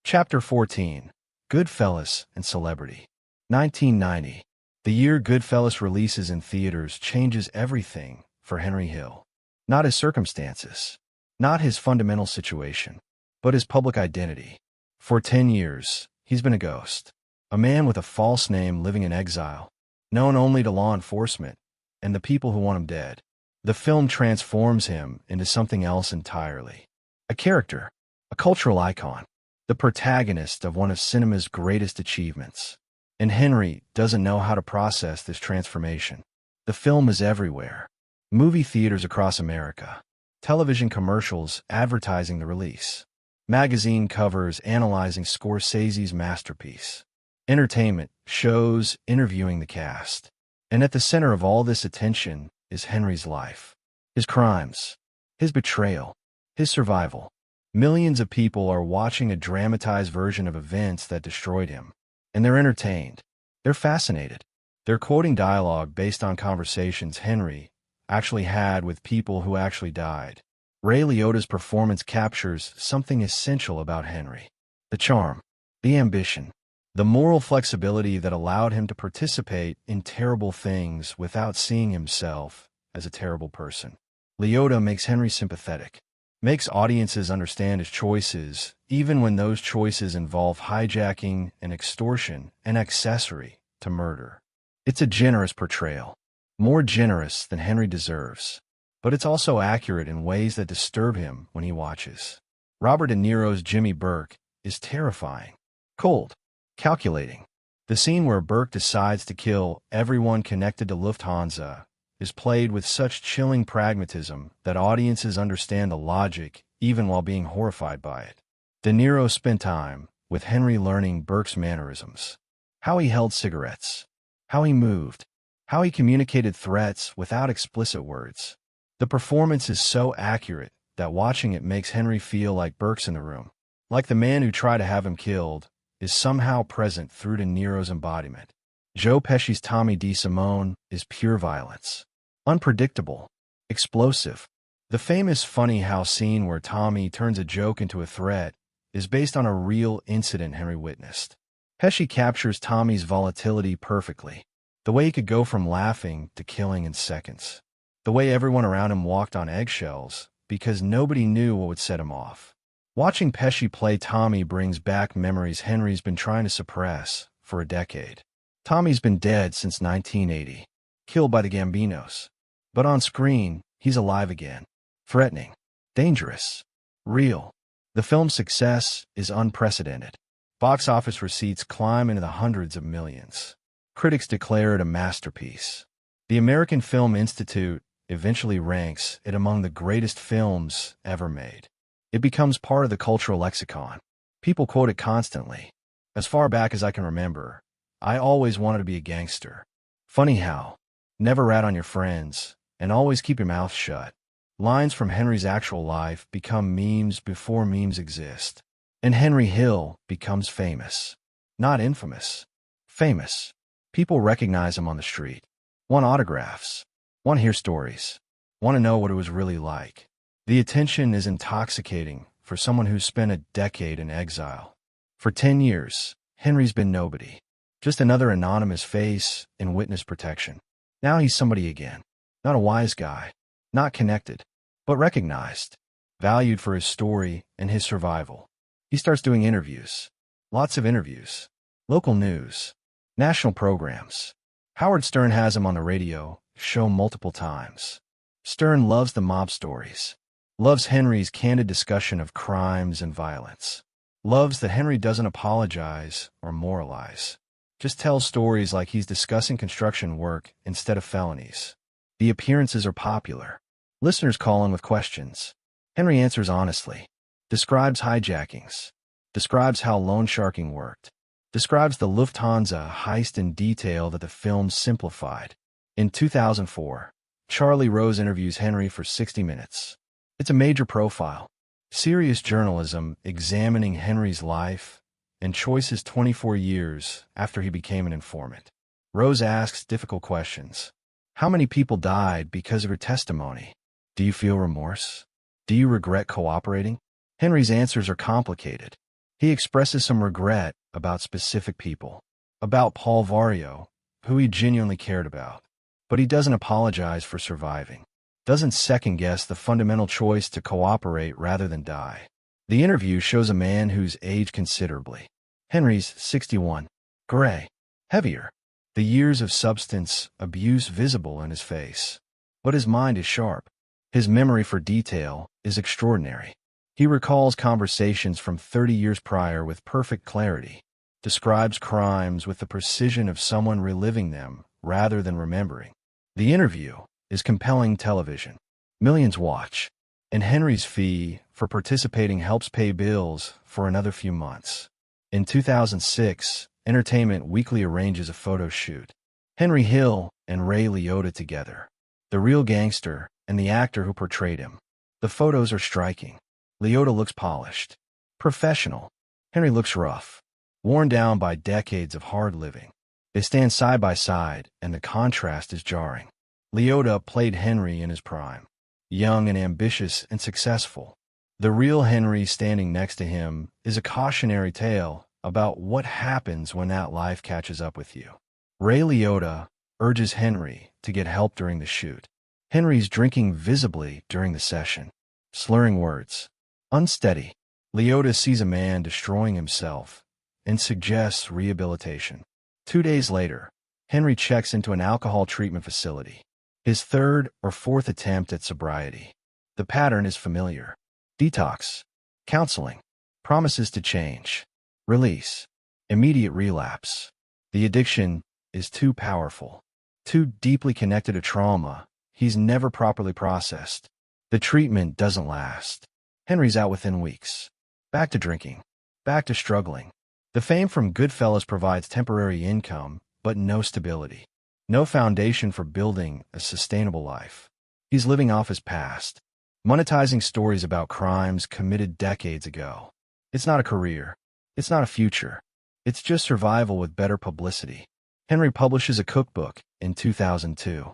Chapter 14. Goodfellas and Celebrity. 1990. The year Goodfellas releases in theaters changes everything for Henry Hill. Not his circumstances, not his fundamental situation, but his public identity. For 10 years, he's been a ghost. A man with a false name living in exile, known only to law enforcement and the people who want him dead. The film transforms him into something else entirely. A character, a cultural icon. The protagonist of one of cinema's greatest achievements. And Henry doesn't know how to process this transformation. The film is everywhere. Movie theaters across America. Television commercials advertising the release. Magazine covers analyzing Scorsese's masterpiece. Entertainment, shows interviewing the cast. And at the center of all this attention is Henry's life. His crimes. His betrayal. His survival. Millions of people are watching a dramatized version of events that destroyed him. And they're entertained. They're fascinated. They're quoting dialogue based on conversations Henry, actually had with people who actually died. Ray Liotta's performance captures something essential about Henry: the charm, the ambition, the moral flexibility that allowed him to participate in terrible things without seeing himself as a terrible person. Liotta makes Henry sympathetic, makes audiences understand his choices, even when those choices involve hijacking and extortion, an accessory to murder. It's a generous portrayal, more generous than Henry deserves, but it's also accurate in ways that disturb him when he watches. Robert De Niro's Jimmy Burke is terrifying, cold, calculating. The scene where Burke decides to kill everyone connected to Lufthansa is played with such chilling pragmatism that audiences understand the logic even while being horrified by it. De Niro spent time with Henry learning Burke's mannerisms, how he held cigarettes, how he moved, how he communicated threats without explicit words. The performance is so accurate that watching it makes Henry feel like Burke's in the room, like the man who tried to have him killed is somehow present through De Niro's embodiment. Joe Pesci's Tommy DeSimone is pure violence. Unpredictable, explosive. The famous funny how scene where Tommy turns a joke into a threat is based on a real incident Henry witnessed. Pesci captures Tommy's volatility perfectly. The way he could go from laughing to killing in seconds. The way everyone around him walked on eggshells because nobody knew what would set him off. Watching Pesci play Tommy brings back memories Henry's been trying to suppress for a decade. Tommy's been dead since 1980, killed by the Gambinos. But on screen, he's alive again. Threatening, dangerous, real. The film's success is unprecedented. Box office receipts climb into the hundreds of millions. Critics declare it a masterpiece. The American Film Institute eventually ranks it among the greatest films ever made. It becomes part of the cultural lexicon. People quote it constantly. As far back as I can remember, I always wanted to be a gangster. Funny how. Never rat on your friends, and always keep your mouth shut. Lines from Henry's actual life become memes before memes exist. And Henry Hill becomes famous. Not infamous. Famous. People recognize him on the street. Want autographs. Want to hear stories. Want to know what it was really like. The attention is intoxicating for someone who's spent a decade in exile. For 10 years, Henry's been nobody. Just another anonymous face in witness protection. Now he's somebody again. Not a wise guy. Not connected. But recognized. Valued for his story and his survival. He starts doing interviews. Lots of interviews. Local news. National programs. Howard Stern has him on the radio show multiple times. Stern loves the mob stories. Loves Henry's candid discussion of crimes and violence. Loves that Henry doesn't apologize or moralize. Just tells stories like he's discussing construction work instead of felonies. The appearances are popular. Listeners call in with questions. Henry answers honestly. Describes hijackings. Describes how loan sharking worked. Describes the Lufthansa heist in detail that the film simplified. In 2004, Charlie Rose interviews Henry for 60 minutes. It's a major profile. Serious journalism examining Henry's life and choices 24 years after he became an informant. Rose asks difficult questions. How many people died because of your testimony? Do you feel remorse? Do you regret cooperating? Henry's answers are complicated. He expresses some regret about specific people. About Paul Vario, who he genuinely cared about. But he doesn't apologize for surviving. Doesn't second-guess the fundamental choice to cooperate rather than die. The interview shows a man who's aged considerably. Henry's 61. Gray. Heavier. The years of substance abuse visible in his face. But his mind is sharp. His memory for detail is extraordinary. He recalls conversations from 30 years prior with perfect clarity. Describes crimes with the precision of someone reliving them rather than remembering. The interview is compelling television. Millions watch, and Henry's fee for participating helps pay bills for another few months. In 2006, Entertainment Weekly arranges a photo shoot. Henry Hill and Ray Liotta together. The real gangster and the actor who portrayed him. The photos are striking. Liotta looks polished. Professional. Henry looks rough. Worn down by decades of hard living. They stand side by side, and the contrast is jarring. Liotta played Henry in his prime, young and ambitious and successful. The real Henry standing next to him is a cautionary tale about what happens when that life catches up with you. Ray Liotta urges Henry to get help during the shoot. Henry's drinking visibly during the session, slurring words, unsteady. Liotta sees a man destroying himself and suggests rehabilitation. 2 days later, Henry checks into an alcohol treatment facility, his third or fourth attempt at sobriety. The pattern is familiar. Detox, counseling, promises to change, release, immediate relapse. The addiction is too powerful, too deeply connected to trauma he's never properly processed. The treatment doesn't last. Henry's out within weeks. Back to drinking, back to struggling. The fame from Goodfellas provides temporary income, but no stability, no foundation for building a sustainable life. He's living off his past, monetizing stories about crimes committed decades ago. It's not a career. It's not a future. It's just survival with better publicity. Henry publishes a cookbook in 2002.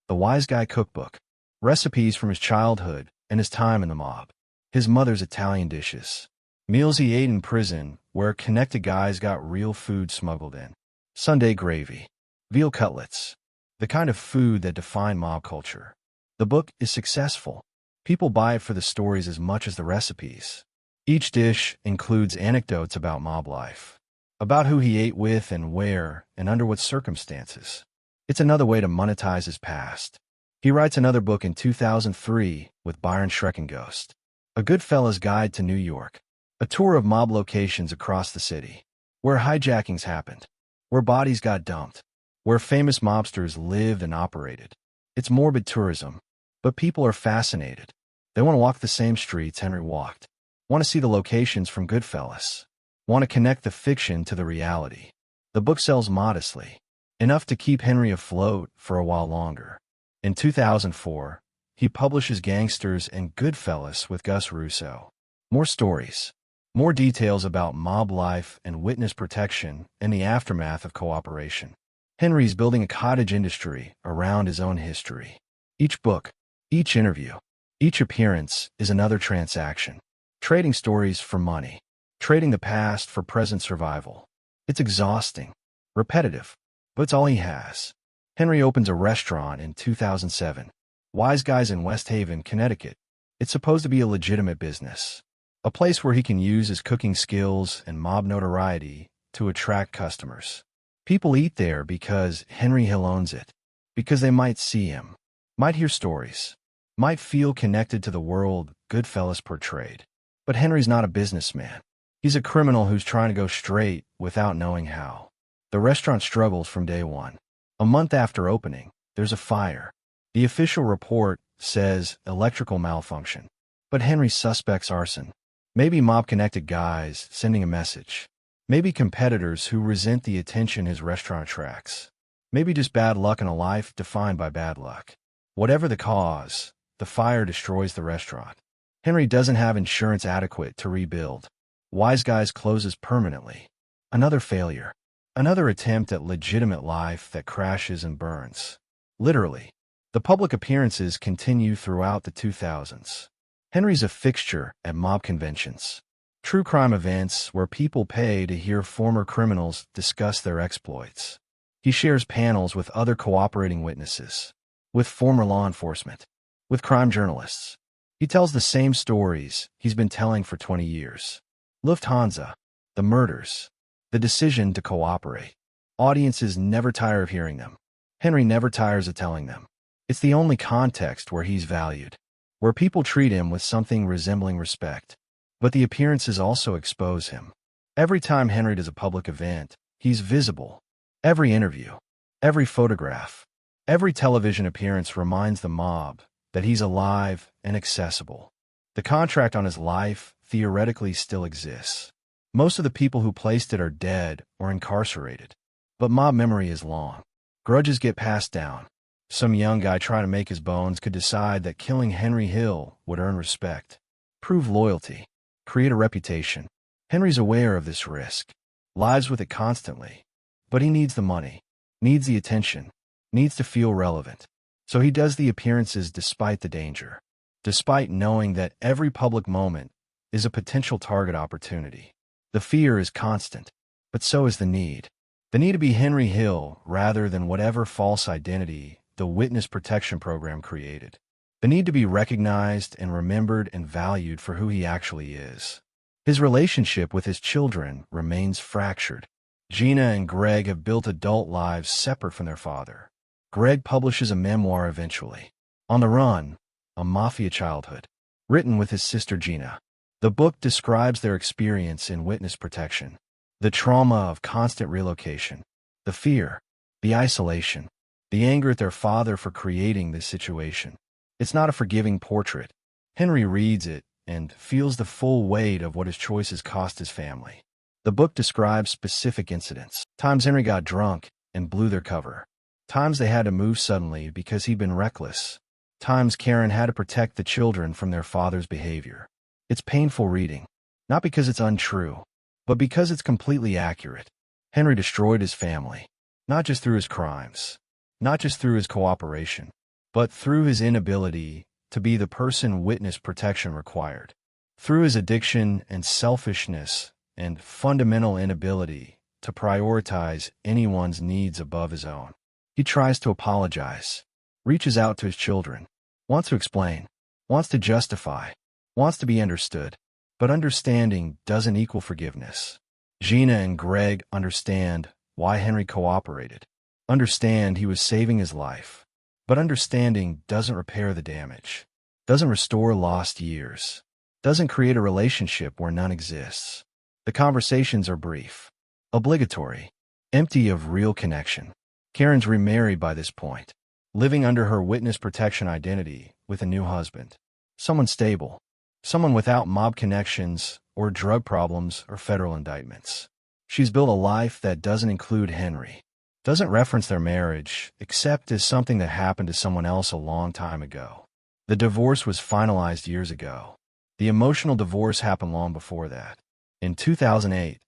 The Wiseguy Cookbook. Recipes from his childhood and his time in the mob. His mother's Italian dishes. Meals he ate in prison, where connected guys got real food smuggled in. Sunday gravy. Veal cutlets. The kind of food that defined mob culture. The book is successful. People buy it for the stories as much as the recipes. Each dish includes anecdotes about mob life, about who he ate with and where and under what circumstances. It's another way to monetize his past. He writes another book in 2003 with Byron Schreckengost, A Goodfellas Guide to New York, a tour of mob locations across the city, where hijackings happened, where bodies got dumped, where famous mobsters lived and operated. It's morbid tourism, but people are fascinated. They want to walk the same streets Henry walked, want to see the locations from Goodfellas, want to connect the fiction to the reality. The book sells modestly, enough to keep Henry afloat for a while longer. In 2004, he publishes Gangsters and Goodfellas with Gus Russo. More stories, more details about mob life and witness protection in the aftermath of cooperation. Henry's building a cottage industry around his own history. Each book, each interview, each appearance is another transaction. Trading stories for money, trading the past for present survival. It's exhausting, repetitive, but it's all he has. Henry opens a restaurant in 2007. Wiseguy's in West Haven, Connecticut. It's supposed to be a legitimate business, a place where he can use his cooking skills and mob notoriety to attract customers. People eat there because Henry Hill owns it, because they might see him, might hear stories, might feel connected to the world Goodfellas portrayed. But Henry's not a businessman. He's a criminal who's trying to go straight without knowing how. The restaurant struggles from day one. A month after opening, there's a fire. The official report says electrical malfunction, but Henry suspects arson. Maybe mob-connected guys sending a message. Maybe competitors who resent the attention his restaurant attracts. Maybe just bad luck in a life defined by bad luck. Whatever the cause, the fire destroys the restaurant. Henry doesn't have insurance adequate to rebuild. Wiseguy closes permanently. Another failure. Another attempt at legitimate life that crashes and burns. Literally. The public appearances continue throughout the 2000s. Henry's a fixture at mob conventions. True crime events where people pay to hear former criminals discuss their exploits. He shares panels with other cooperating witnesses, with former law enforcement, with crime journalists. He tells the same stories he's been telling for 20 years. Lufthansa, the murders, the decision to cooperate. Audiences never tire of hearing them. Henry never tires of telling them. It's the only context where he's valued, where people treat him with something resembling respect. But the appearances also expose him. Every time Henry does a public event, he's visible. Every interview, every photograph, every television appearance reminds the mob that he's alive and accessible. The contract on his life theoretically still exists. Most of the people who placed it are dead or incarcerated. But mob memory is long. Grudges get passed down. Some young guy trying to make his bones could decide that killing Henry Hill would earn respect, prove loyalty, create a reputation. Henry's aware of this risk, lives with it constantly. But he needs the money, needs the attention. needs to feel relevant. So he does the appearances despite the danger, despite knowing that every public moment is a potential target opportunity. The fear is constant, but so is the need. The need to be Henry Hill rather than whatever false identity the witness protection program created. The need to be recognized and remembered and valued for who he actually is. His relationship with his children remains fractured. Gina and Greg have built adult lives separate from their father. Greg publishes a memoir eventually, On the Run, A Mafia Childhood, written with his sister Gina. The book describes their experience in witness protection, the trauma of constant relocation, the fear, the isolation, the anger at their father for creating this situation. It's not a forgiving portrait. Henry reads it and feels the full weight of what his choices cost his family. The book describes specific incidents, times Henry got drunk and blew their cover, times they had to move suddenly because he'd been reckless, times Karen had to protect the children from their father's behavior. It's painful reading, not because it's untrue, but because it's completely accurate. Henry destroyed his family, not just through his crimes, not just through his cooperation, but through his inability to be the person witness protection required, through his addiction and selfishness and fundamental inability to prioritize anyone's needs above his own. He tries to apologize, reaches out to his children, wants to explain, wants to justify, wants to be understood. But understanding doesn't equal forgiveness. Gina and Greg understand why Henry cooperated, understand he was saving his life. But understanding doesn't repair the damage, doesn't restore lost years, doesn't create a relationship where none exists. The conversations are brief, obligatory, empty of real connection. Karen's remarried by this point, living under her witness protection identity with a new husband. Someone stable, someone without mob connections or drug problems or federal indictments. She's built a life that doesn't include Henry, doesn't reference their marriage, except as something that happened to someone else a long time ago. The divorce was finalized years ago. The emotional divorce happened long before that. In 2008,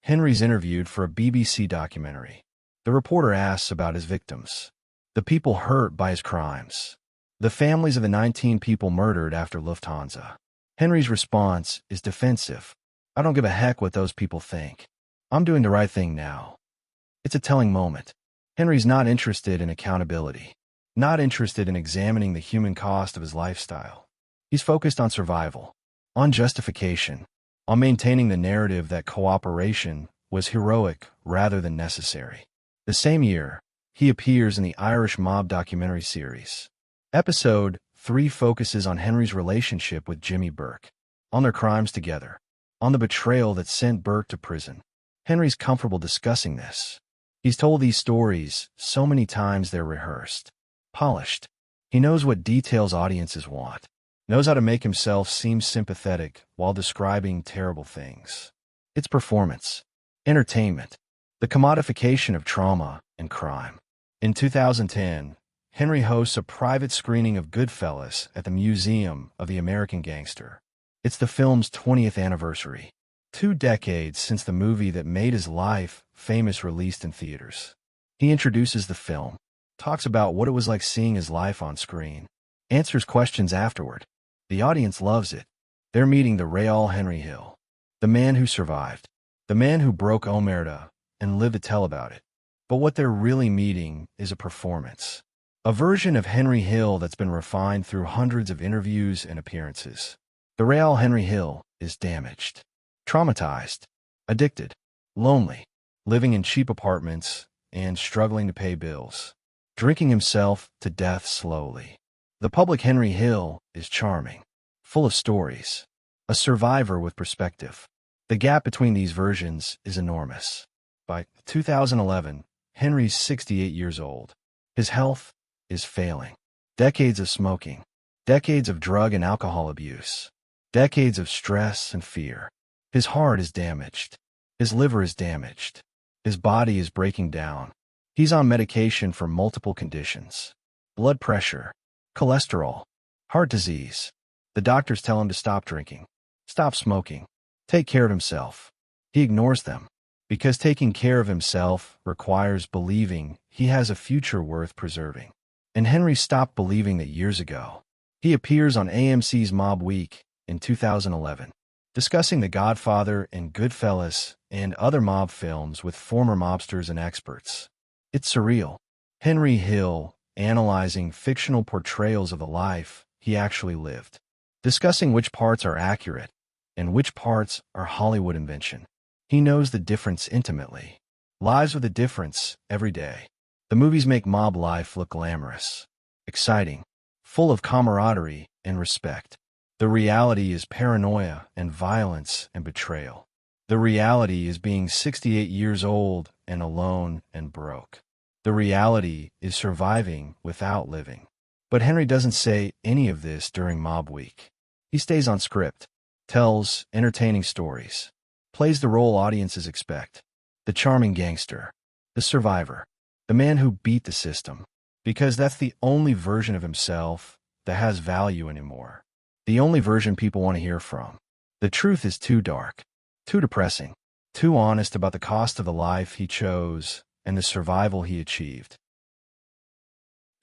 Henry's interviewed for a BBC documentary. The reporter asks about his victims, the people hurt by his crimes, the families of the 19 people murdered after Lufthansa. Henry's response is defensive. I don't give a heck what those people think. I'm doing the right thing now. It's a telling moment. Henry's not interested in accountability, not interested in examining the human cost of his lifestyle. He's focused on survival, on justification, on maintaining the narrative that cooperation was heroic rather than necessary. The same year, he appears in the Irish mob documentary series. Episode 3 focuses on Henry's relationship with Jimmy Burke, on their crimes together, on the betrayal that sent Burke to prison. Henry's comfortable discussing this. He's told these stories so many times they're rehearsed, polished. He knows what details audiences want, knows how to make himself seem sympathetic while describing terrible things. It's performance, entertainment, the commodification of trauma and crime. In 2010, Henry hosts a private screening of Goodfellas at the Museum of the American Gangster. It's the film's 20th anniversary, 2 decades since the movie that made his life famous released in theaters. He introduces the film, talks about what it was like seeing his life on screen, answers questions afterward. The audience loves it. They're meeting the Real Henry Hill, the man who survived, the man who broke Omerta and lived to tell about it. But what they're really meeting is a performance, a version of Henry Hill that's been refined through hundreds of interviews and appearances. The Real Henry Hill is damaged, traumatized, addicted, lonely, living in cheap apartments and struggling to pay bills, drinking himself to death slowly. The public Henry Hill is charming, full of stories, a survivor with perspective. The gap between these versions is enormous. By 2011, Henry's 68 years old. His health is failing. Decades of smoking, decades of drug and alcohol abuse, decades of stress and fear. His heart is damaged. His liver is damaged. His body is breaking down. He's on medication for multiple conditions: blood pressure, cholesterol, heart disease. The doctors tell him to stop drinking, stop smoking, take care of himself. He ignores them Because taking care of himself requires believing he has a future worth preserving. And Henry stopped believing that years ago. He appears on AMC's Mob Week in 2011, discussing The Godfather and Goodfellas and other mob films with former mobsters and experts. It's surreal. Henry Hill analyzing fictional portrayals of the life he actually lived, discussing which parts are accurate and which parts are Hollywood invention. He knows the difference intimately, lives with a difference every day. The movies make mob life look glamorous, exciting, full of camaraderie and respect. The reality is paranoia and violence and betrayal. The reality is being 68 years old and alone and broke. The reality is surviving without living. But Henry doesn't say any of this during Mob Week. He stays on script, tells entertaining stories, plays the role audiences expect. The charming gangster, the survivor, the man who beat the system, because that's the only version of himself that has value anymore. The only version people want to hear from. The truth is too dark, too depressing, too honest about the cost of the life he chose and the survival he achieved.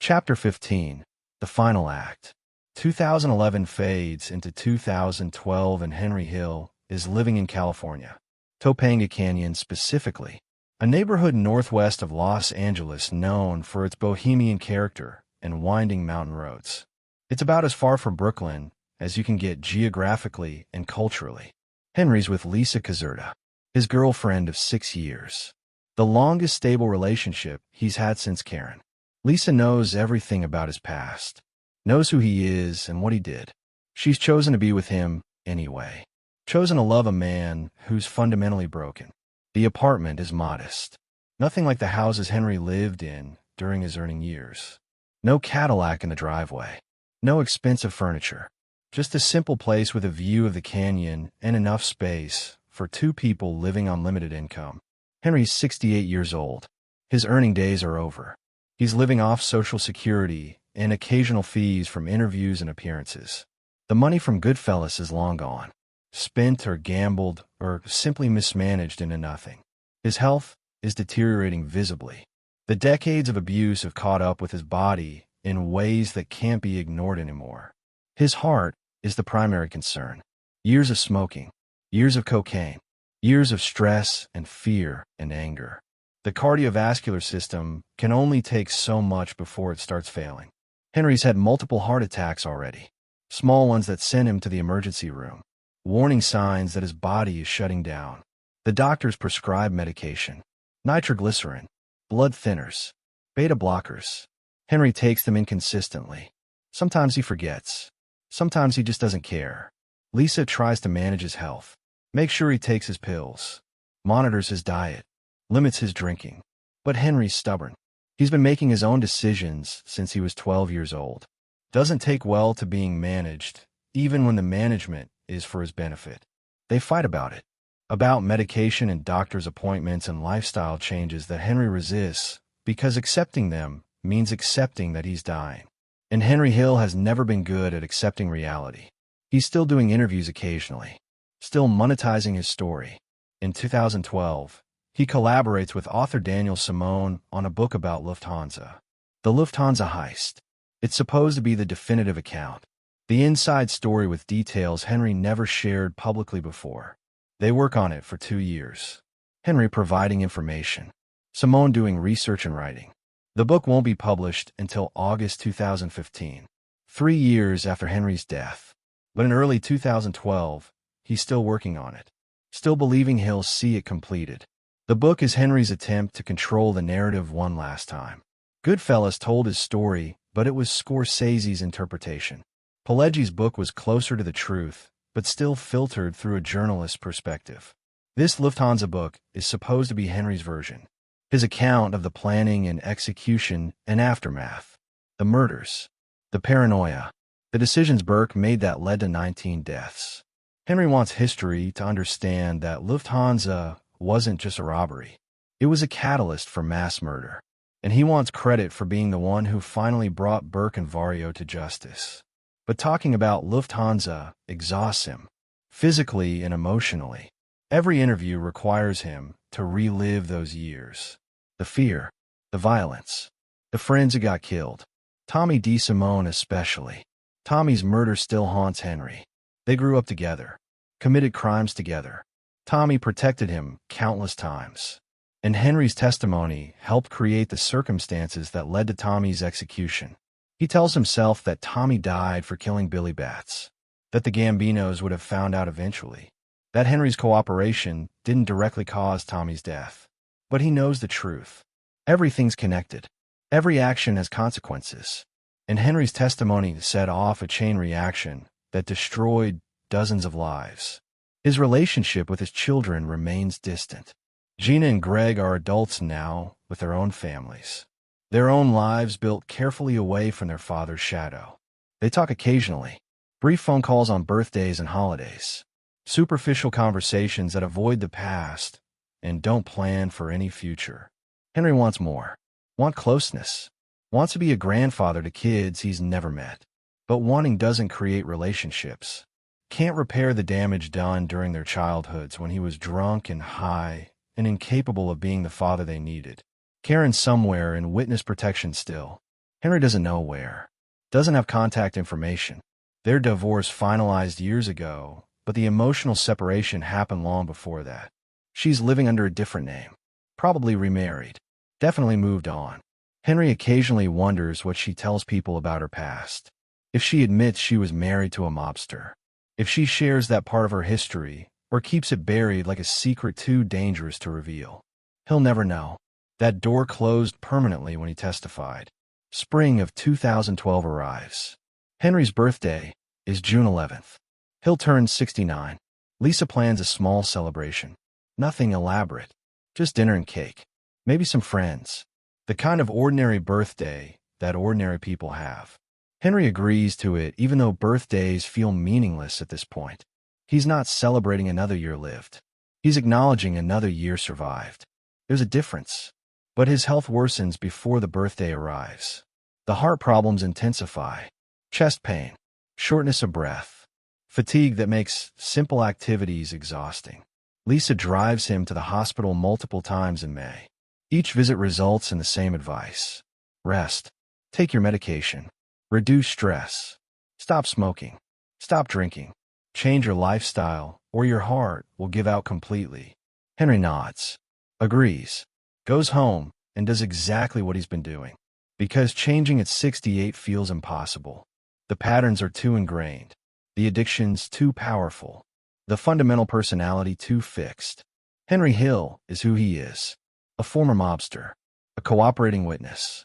Chapter 15, The Final Act. 2011 fades into 2012 and Henry Hill is living in California, Topanga Canyon specifically, a neighborhood northwest of Los Angeles known for its bohemian character and winding mountain roads. It's about as far from Brooklyn as you can get geographically and culturally. Henry's with Lisa Caserta, his girlfriend of 6 years, the longest stable relationship he's had since Karen. Lisa knows everything about his past, knows who he is and what he did. She's chosen to be with him anyway, chosen to love a man who's fundamentally broken. The apartment is modest, nothing like the houses Henry lived in during his earning years. No Cadillac in the driveway, no expensive furniture, just a simple place with a view of the canyon and enough space for two people living on limited income. Henry's 68 years old. His earning days are over. He's living off Social Security and occasional fees from interviews and appearances. The money from Goodfellas is long gone, spent or gambled or simply mismanaged into nothing. His health is deteriorating visibly. The decades of abuse have caught up with his body in ways that can't be ignored anymore. His heart is the primary concern. Years of smoking, years of cocaine, years of stress and fear and anger. The cardiovascular system can only take so much before it starts failing. Henry's had multiple heart attacks already, small ones that sent him to the emergency room, warning signs that his body is shutting down. The doctors prescribe medication, nitroglycerin, blood thinners, beta blockers. Henry takes them inconsistently. Sometimes he forgets. Sometimes he just doesn't care. Lisa tries to manage his health, make sure he takes his pills, monitors his diet, limits his drinking. But Henry's stubborn. He's been making his own decisions since he was 12 years old. Doesn't take well to being managed, even when the management is for his benefit. They fight about medication and doctor's appointments and lifestyle changes that Henry resists, because accepting them means accepting that he's dying. And Henry Hill has never been good at accepting reality. He's still doing interviews occasionally, still monetizing his story. In 2012, he collaborates with author Daniel Simone on a book about Lufthansa. The Lufthansa heist. It's supposed to be the definitive account, the inside story with details Henry never shared publicly before. They work on it for 2 years. Henry providing information, Simone doing research and writing. The book won't be published until August 2015, 3 years after Henry's death. But in early 2012, he's still working on it, still believing he'll see it completed. The book is Henry's attempt to control the narrative one last time. Goodfellas told his story, but it was Scorsese's interpretation. Pileggi's book was closer to the truth, but still filtered through a journalist's perspective. This Lufthansa book is supposed to be Henry's version, his account of the planning and execution and aftermath, the murders, the paranoia, the decisions Burke made that led to 19 deaths. Henry wants history to understand that Lufthansa wasn't just a robbery. It was a catalyst for mass murder. And he wants credit for being the one who finally brought Burke and Vario to justice. But talking about Lufthansa exhausts him, physically and emotionally. Every interview requires him to relive those years. The fear, the violence, the friends who got killed. Tommy DeSimone especially. Tommy's murder still haunts Henry. They grew up together, committed crimes together. Tommy protected him countless times. And Henry's testimony helped create the circumstances that led to Tommy's execution. He tells himself that Tommy died for killing Billy Batts, that the Gambinos would have found out eventually, that Henry's cooperation didn't directly cause Tommy's death. But he knows the truth. Everything's connected. Every action has consequences. And Henry's testimony set off a chain reaction that destroyed dozens of lives. His relationship with his children remains distant. Gina and Greg are adults now with their own families, their own lives built carefully away from their father's shadow. They talk occasionally, brief phone calls on birthdays and holidays, superficial conversations that avoid the past and don't plan for any future. Henry wants more, wants closeness, wants to be a grandfather to kids he's never met. But wanting doesn't create relationships. Can't repair the damage done during their childhoods when he was drunk and high and incapable of being the father they needed. Karen's somewhere in witness protection still. Henry doesn't know where. Doesn't have contact information. Their divorce finalized years ago, but the emotional separation happened long before that. She's living under a different name. Probably remarried. Definitely moved on. Henry occasionally wonders what she tells people about her past. If she admits she was married to a mobster. If she shares that part of her history, or keeps it buried like a secret too dangerous to reveal. He'll never know. That door closed permanently when he testified. Spring of 2012 arrives. Henry's birthday is June 11th. He'll turn 69. Lisa plans a small celebration. Nothing elaborate. Just dinner and cake. Maybe some friends. The kind of ordinary birthday that ordinary people have. Henry agrees to it even though birthdays feel meaningless at this point. He's not celebrating another year lived. He's acknowledging another year survived. There's a difference. But his health worsens before the birthday arrives. The heart problems intensify. Chest pain, shortness of breath, fatigue that makes simple activities exhausting. Lisa drives him to the hospital multiple times in May. Each visit results in the same advice. Rest. Take your medication. Reduce stress. Stop smoking. Stop drinking. Change your lifestyle, or your heart will give out completely. Henry nods. Agrees. Goes home and does exactly what he's been doing. Because changing at 68 feels impossible. The patterns are too ingrained. The addiction's too powerful. The fundamental personality too fixed. Henry Hill is who he is. A former mobster. A cooperating witness.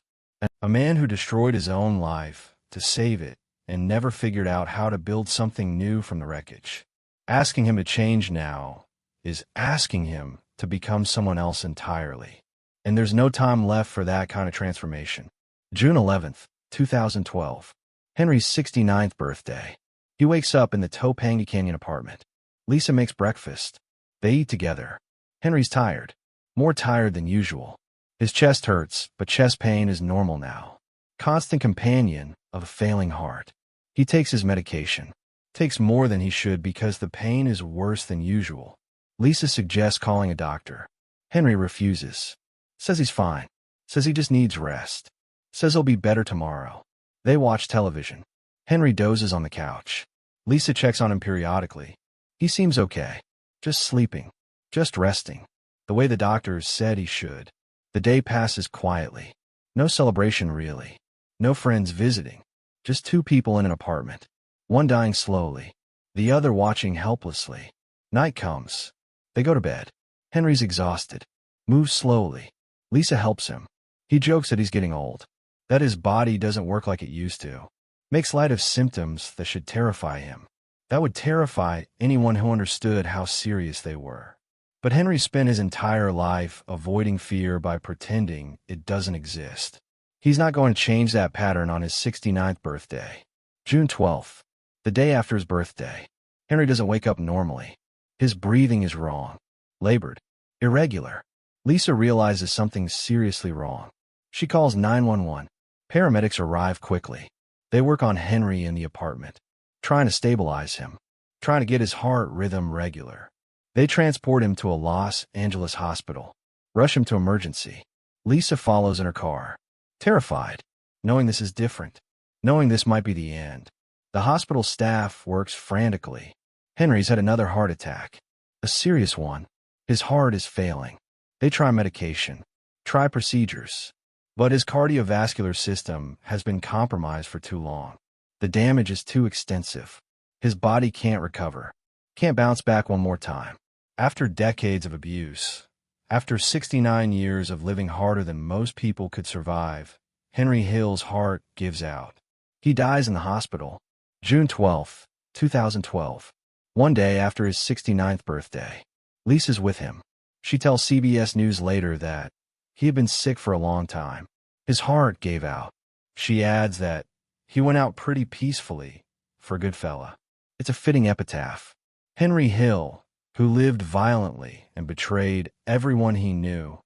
A man who destroyed his own life to save it and never figured out how to build something new from the wreckage. Asking him to change now is asking him to become someone else entirely. And there's no time left for that kind of transformation. June 11th, 2012. Henry's 69th birthday. He wakes up in the Topanga Canyon apartment. Lisa makes breakfast. They eat together. Henry's tired. More tired than usual. His chest hurts, but chest pain is normal now. Constant companion of a failing heart. He takes his medication. Takes more than he should because the pain is worse than usual. Lisa suggests calling a doctor. Henry refuses. Says he's fine. Says he just needs rest. Says he'll be better tomorrow. They watch television. Henry dozes on the couch. Lisa checks on him periodically. He seems okay. Just sleeping. Just resting. The way the doctors said he should. The day passes quietly. No celebration really. No friends visiting. Just two people in an apartment. One dying slowly. The other watching helplessly. Night comes. They go to bed. Henry's exhausted. Moves slowly. Lisa helps him. He jokes that he's getting old. That his body doesn't work like it used to. Makes light of symptoms that should terrify him. That would terrify anyone who understood how serious they were. But Henry spent his entire life avoiding fear by pretending it doesn't exist. He's not going to change that pattern on his 69th birthday. June 12th, the day after his birthday. Henry doesn't wake up normally. His breathing is wrong. Labored. Irregular. Lisa realizes something's seriously wrong. She calls 911. Paramedics arrive quickly. They work on Henry in the apartment, trying to stabilize him, trying to get his heart rhythm regular. They transport him to a Los Angeles hospital, rush him to emergency. Lisa follows in her car, terrified, knowing this is different, knowing this might be the end. The hospital staff works frantically. Henry's had another heart attack, a serious one. His heart is failing. They try medication, try procedures, but his cardiovascular system has been compromised for too long. The damage is too extensive. His body can't recover, can't bounce back one more time. After decades of abuse, after 69 years of living harder than most people could survive, Henry Hill's heart gives out. He dies in the hospital, June 12, 2012, one day after his 69th birthday. Lisa's with him. She tells CBS News later that he had been sick for a long time. His heart gave out. She adds that he went out pretty peacefully for a good fella. It's a fitting epitaph. Henry Hill, who lived violently and betrayed everyone he knew,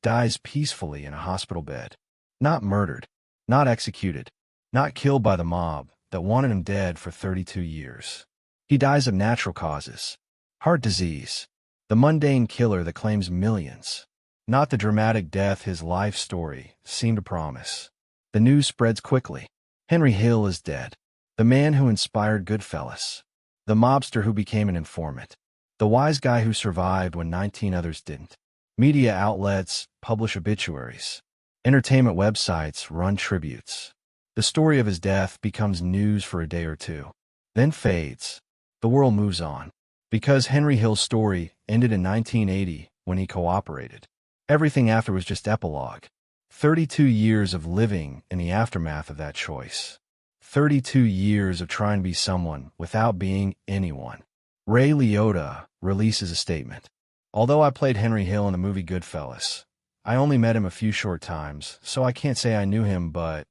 dies peacefully in a hospital bed. Not murdered, not executed, not killed by the mob that wanted him dead for 32 years. He dies of natural causes. Heart disease. The mundane killer that claims millions. Not the dramatic death his life story seemed to promise. The news spreads quickly. Henry Hill is dead. The man who inspired Goodfellas. The mobster who became an informant. The wise guy who survived when 19 others didn't. Media outlets publish obituaries. Entertainment websites run tributes. The story of his death becomes news for a day or two, then fades. The world moves on. Because Henry Hill's story ended in 1980 when he cooperated. Everything after was just epilogue. 32 years of living in the aftermath of that choice. 32 years of trying to be someone without being anyone. Ray Liotta releases a statement. Although I played Henry Hill in the movie Goodfellas, I only met him a few short times, so I can't say I knew him, but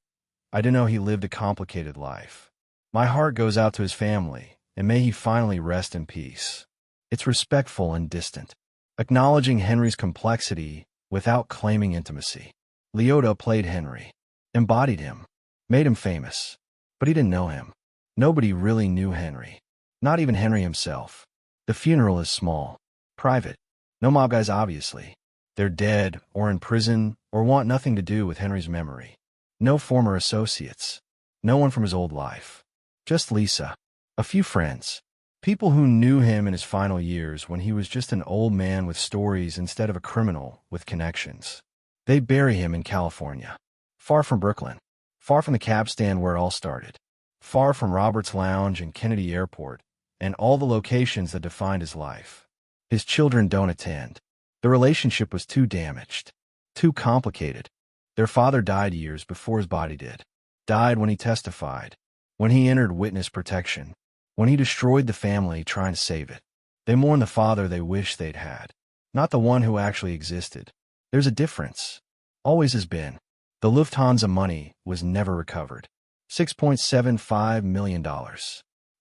I do know he lived a complicated life. My heart goes out to his family, and may he finally rest in peace. It's respectful and distant, acknowledging Henry's complexity without claiming intimacy. Liotta played Henry, embodied him, made him famous, but he didn't know him. Nobody really knew Henry, not even Henry himself. The funeral is small, private. No mob guys, obviously. They're dead or in prison or want nothing to do with Henry's memory. No former associates, no one from his old life. Just Lisa. A few friends, people who knew him in his final years when he was just an old man with stories instead of a criminal with connections. They bury him in California, far from Brooklyn, far from the cab stand where it all started, far from Robert's Lounge and Kennedy Airport, and all the locations that defined his life. His children don't attend. The relationship was too damaged, too complicated. Their father died years before his body did, died when he testified, when he entered witness protection, when he destroyed the family trying to save it. They mourn the father they wish they'd had, not the one who actually existed. There's a difference. Always has been. The Lufthansa money was never recovered. $6.75 million.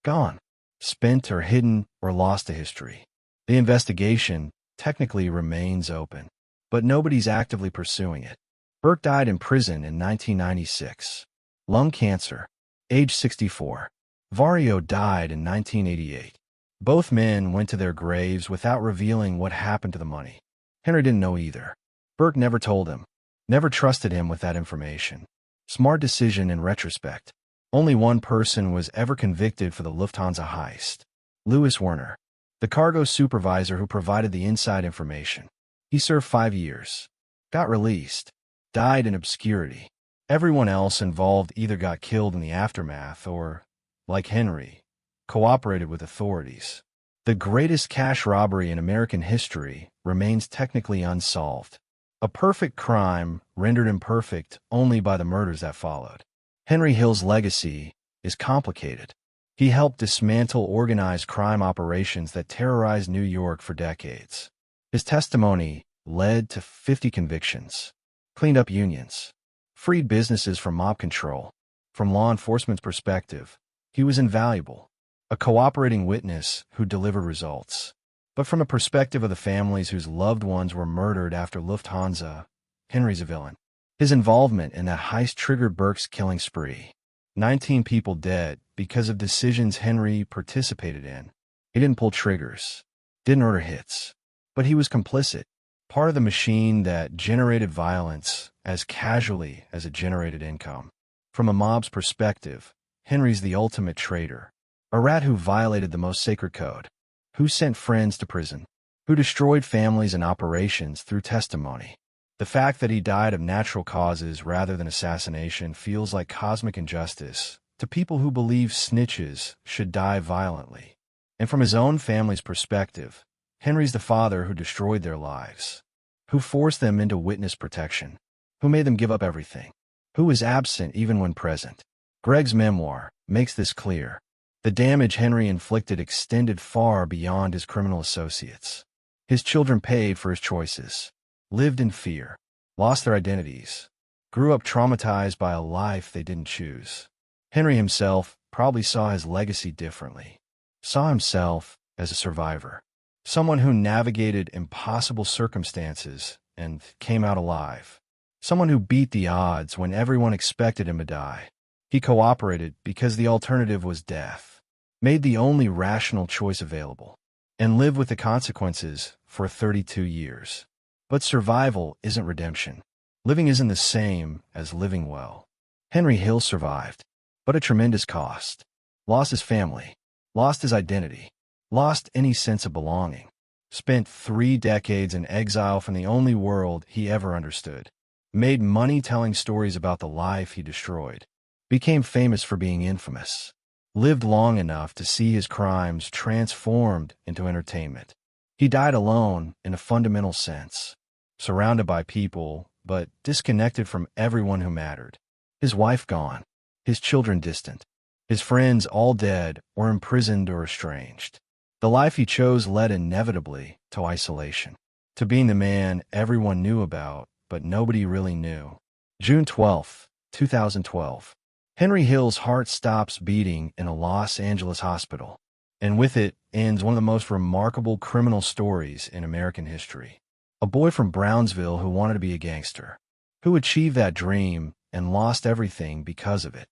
Gone. Spent or hidden or lost to history. The investigation technically remains open, but nobody's actively pursuing it. Burke died in prison in 1996. Lung cancer. Age 64. Vario died in 1988. Both men went to their graves without revealing what happened to the money. Henry didn't know either. Burke never told him, never trusted him with that information. Smart decision in retrospect. Only one person was ever convicted for the Lufthansa heist. Louis Werner, the cargo supervisor who provided the inside information. He served 5 years. Got released. Died in obscurity. Everyone else involved either got killed in the aftermath or, like Henry, cooperated with authorities. The greatest cash robbery in American history remains technically unsolved. A perfect crime rendered imperfect only by the murders that followed. Henry Hill's legacy is complicated. He helped dismantle organized crime operations that terrorized New York for decades. His testimony led to 50 convictions, cleaned up unions, freed businesses from mob control. From law enforcement's perspective, he was invaluable, a cooperating witness who delivered results. But from the perspective of the families whose loved ones were murdered after Lufthansa, Henry's a villain. His involvement in that heist triggered Burke's killing spree. 19 people dead because of decisions Henry participated in. He didn't pull triggers. didn't order hits. But he was complicit, part of the machine that generated violence as casually as it generated income. From a mob's perspective, Henry's the ultimate traitor, a rat who violated the most sacred code, who sent friends to prison, who destroyed families and operations through testimony. The fact that he died of natural causes rather than assassination feels like cosmic injustice to people who believe snitches should die violently. And from his own family's perspective, Henry's the father who destroyed their lives, who forced them into witness protection, who made them give up everything, who was absent even when present. Greg's memoir makes this clear. The damage Henry inflicted extended far beyond his criminal associates. His children paid for his choices, lived in fear, lost their identities, grew up traumatized by a life they didn't choose. Henry himself probably saw his legacy differently, saw himself as a survivor, someone who navigated impossible circumstances and came out alive, someone who beat the odds when everyone expected him to die. He cooperated because the alternative was death, made the only rational choice available, and lived with the consequences for 32 years. But survival isn't redemption. Living isn't the same as living well. Henry Hill survived, but at a tremendous cost. Lost his family, lost his identity, lost any sense of belonging. Spent 3 decades in exile from the only world he ever understood. Made money telling stories about the life he destroyed. Became famous for being infamous. Lived long enough to see his crimes transformed into entertainment. He died alone in a fundamental sense, surrounded by people, but disconnected from everyone who mattered. His wife gone, his children distant, his friends all dead or imprisoned or estranged. The life he chose led inevitably to isolation, to being the man everyone knew about, but nobody really knew. June 12, 2012. Henry Hill's heart stops beating in a Los Angeles hospital, and with it ends one of the most remarkable criminal stories in American history. A boy from Brownsville who wanted to be a gangster, who achieved that dream and lost everything because of it,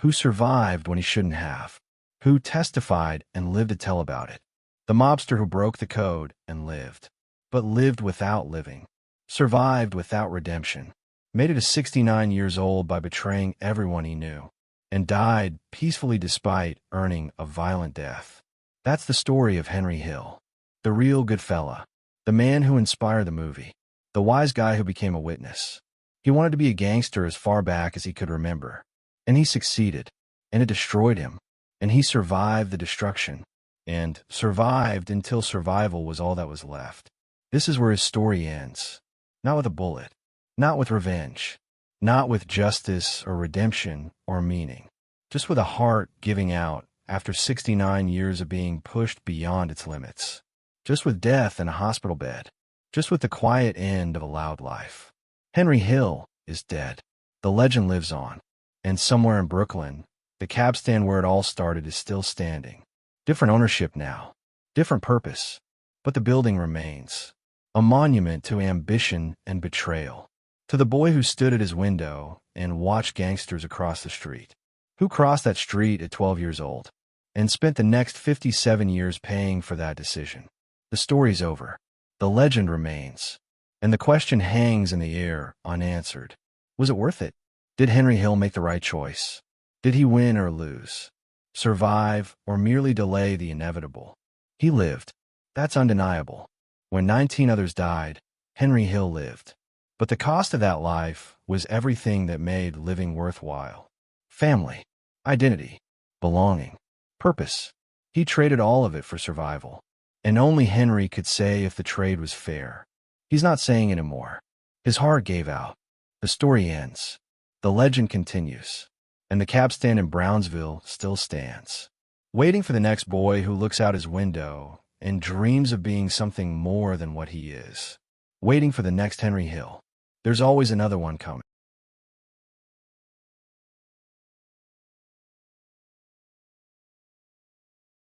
who survived when he shouldn't have, who testified and lived to tell about it. The mobster who broke the code and lived, but lived without living, survived without redemption, made it to 69 years old by betraying everyone he knew, and died peacefully despite earning a violent death. That's the story of Henry Hill, the real good fella, the man who inspired the movie, the wise guy who became a witness. He wanted to be a gangster as far back as he could remember, and he succeeded, and it destroyed him, and he survived the destruction, and survived until survival was all that was left. This is where his story ends, not with a bullet, not with revenge, not with justice or redemption or meaning, just with a heart giving out after 69 years of being pushed beyond its limits, just with death in a hospital bed, just with the quiet end of a loud life. Henry Hill is dead. The legend lives on, and somewhere in Brooklyn, the cab stand where it all started is still standing. Different ownership now, different purpose, but the building remains, a monument to ambition and betrayal. To the boy who stood at his window and watched gangsters across the street, who crossed that street at 12 years old and spent the next 57 years paying for that decision. The story's over. The legend remains. And the question hangs in the air, unanswered. Was it worth it? Did Henry Hill make the right choice? Did he win or lose? Survive or merely delay the inevitable? He lived. That's undeniable. When 19 others died, Henry Hill lived. But the cost of that life was everything that made living worthwhile. Family, identity, belonging, purpose. He traded all of it for survival. And only Henry could say if the trade was fair. He's not saying anymore. His heart gave out. The story ends. The legend continues. And the cab stand in Brownsville still stands, waiting for the next boy who looks out his window and dreams of being something more than what he is. Waiting for the next Henry Hill. There's always another one coming.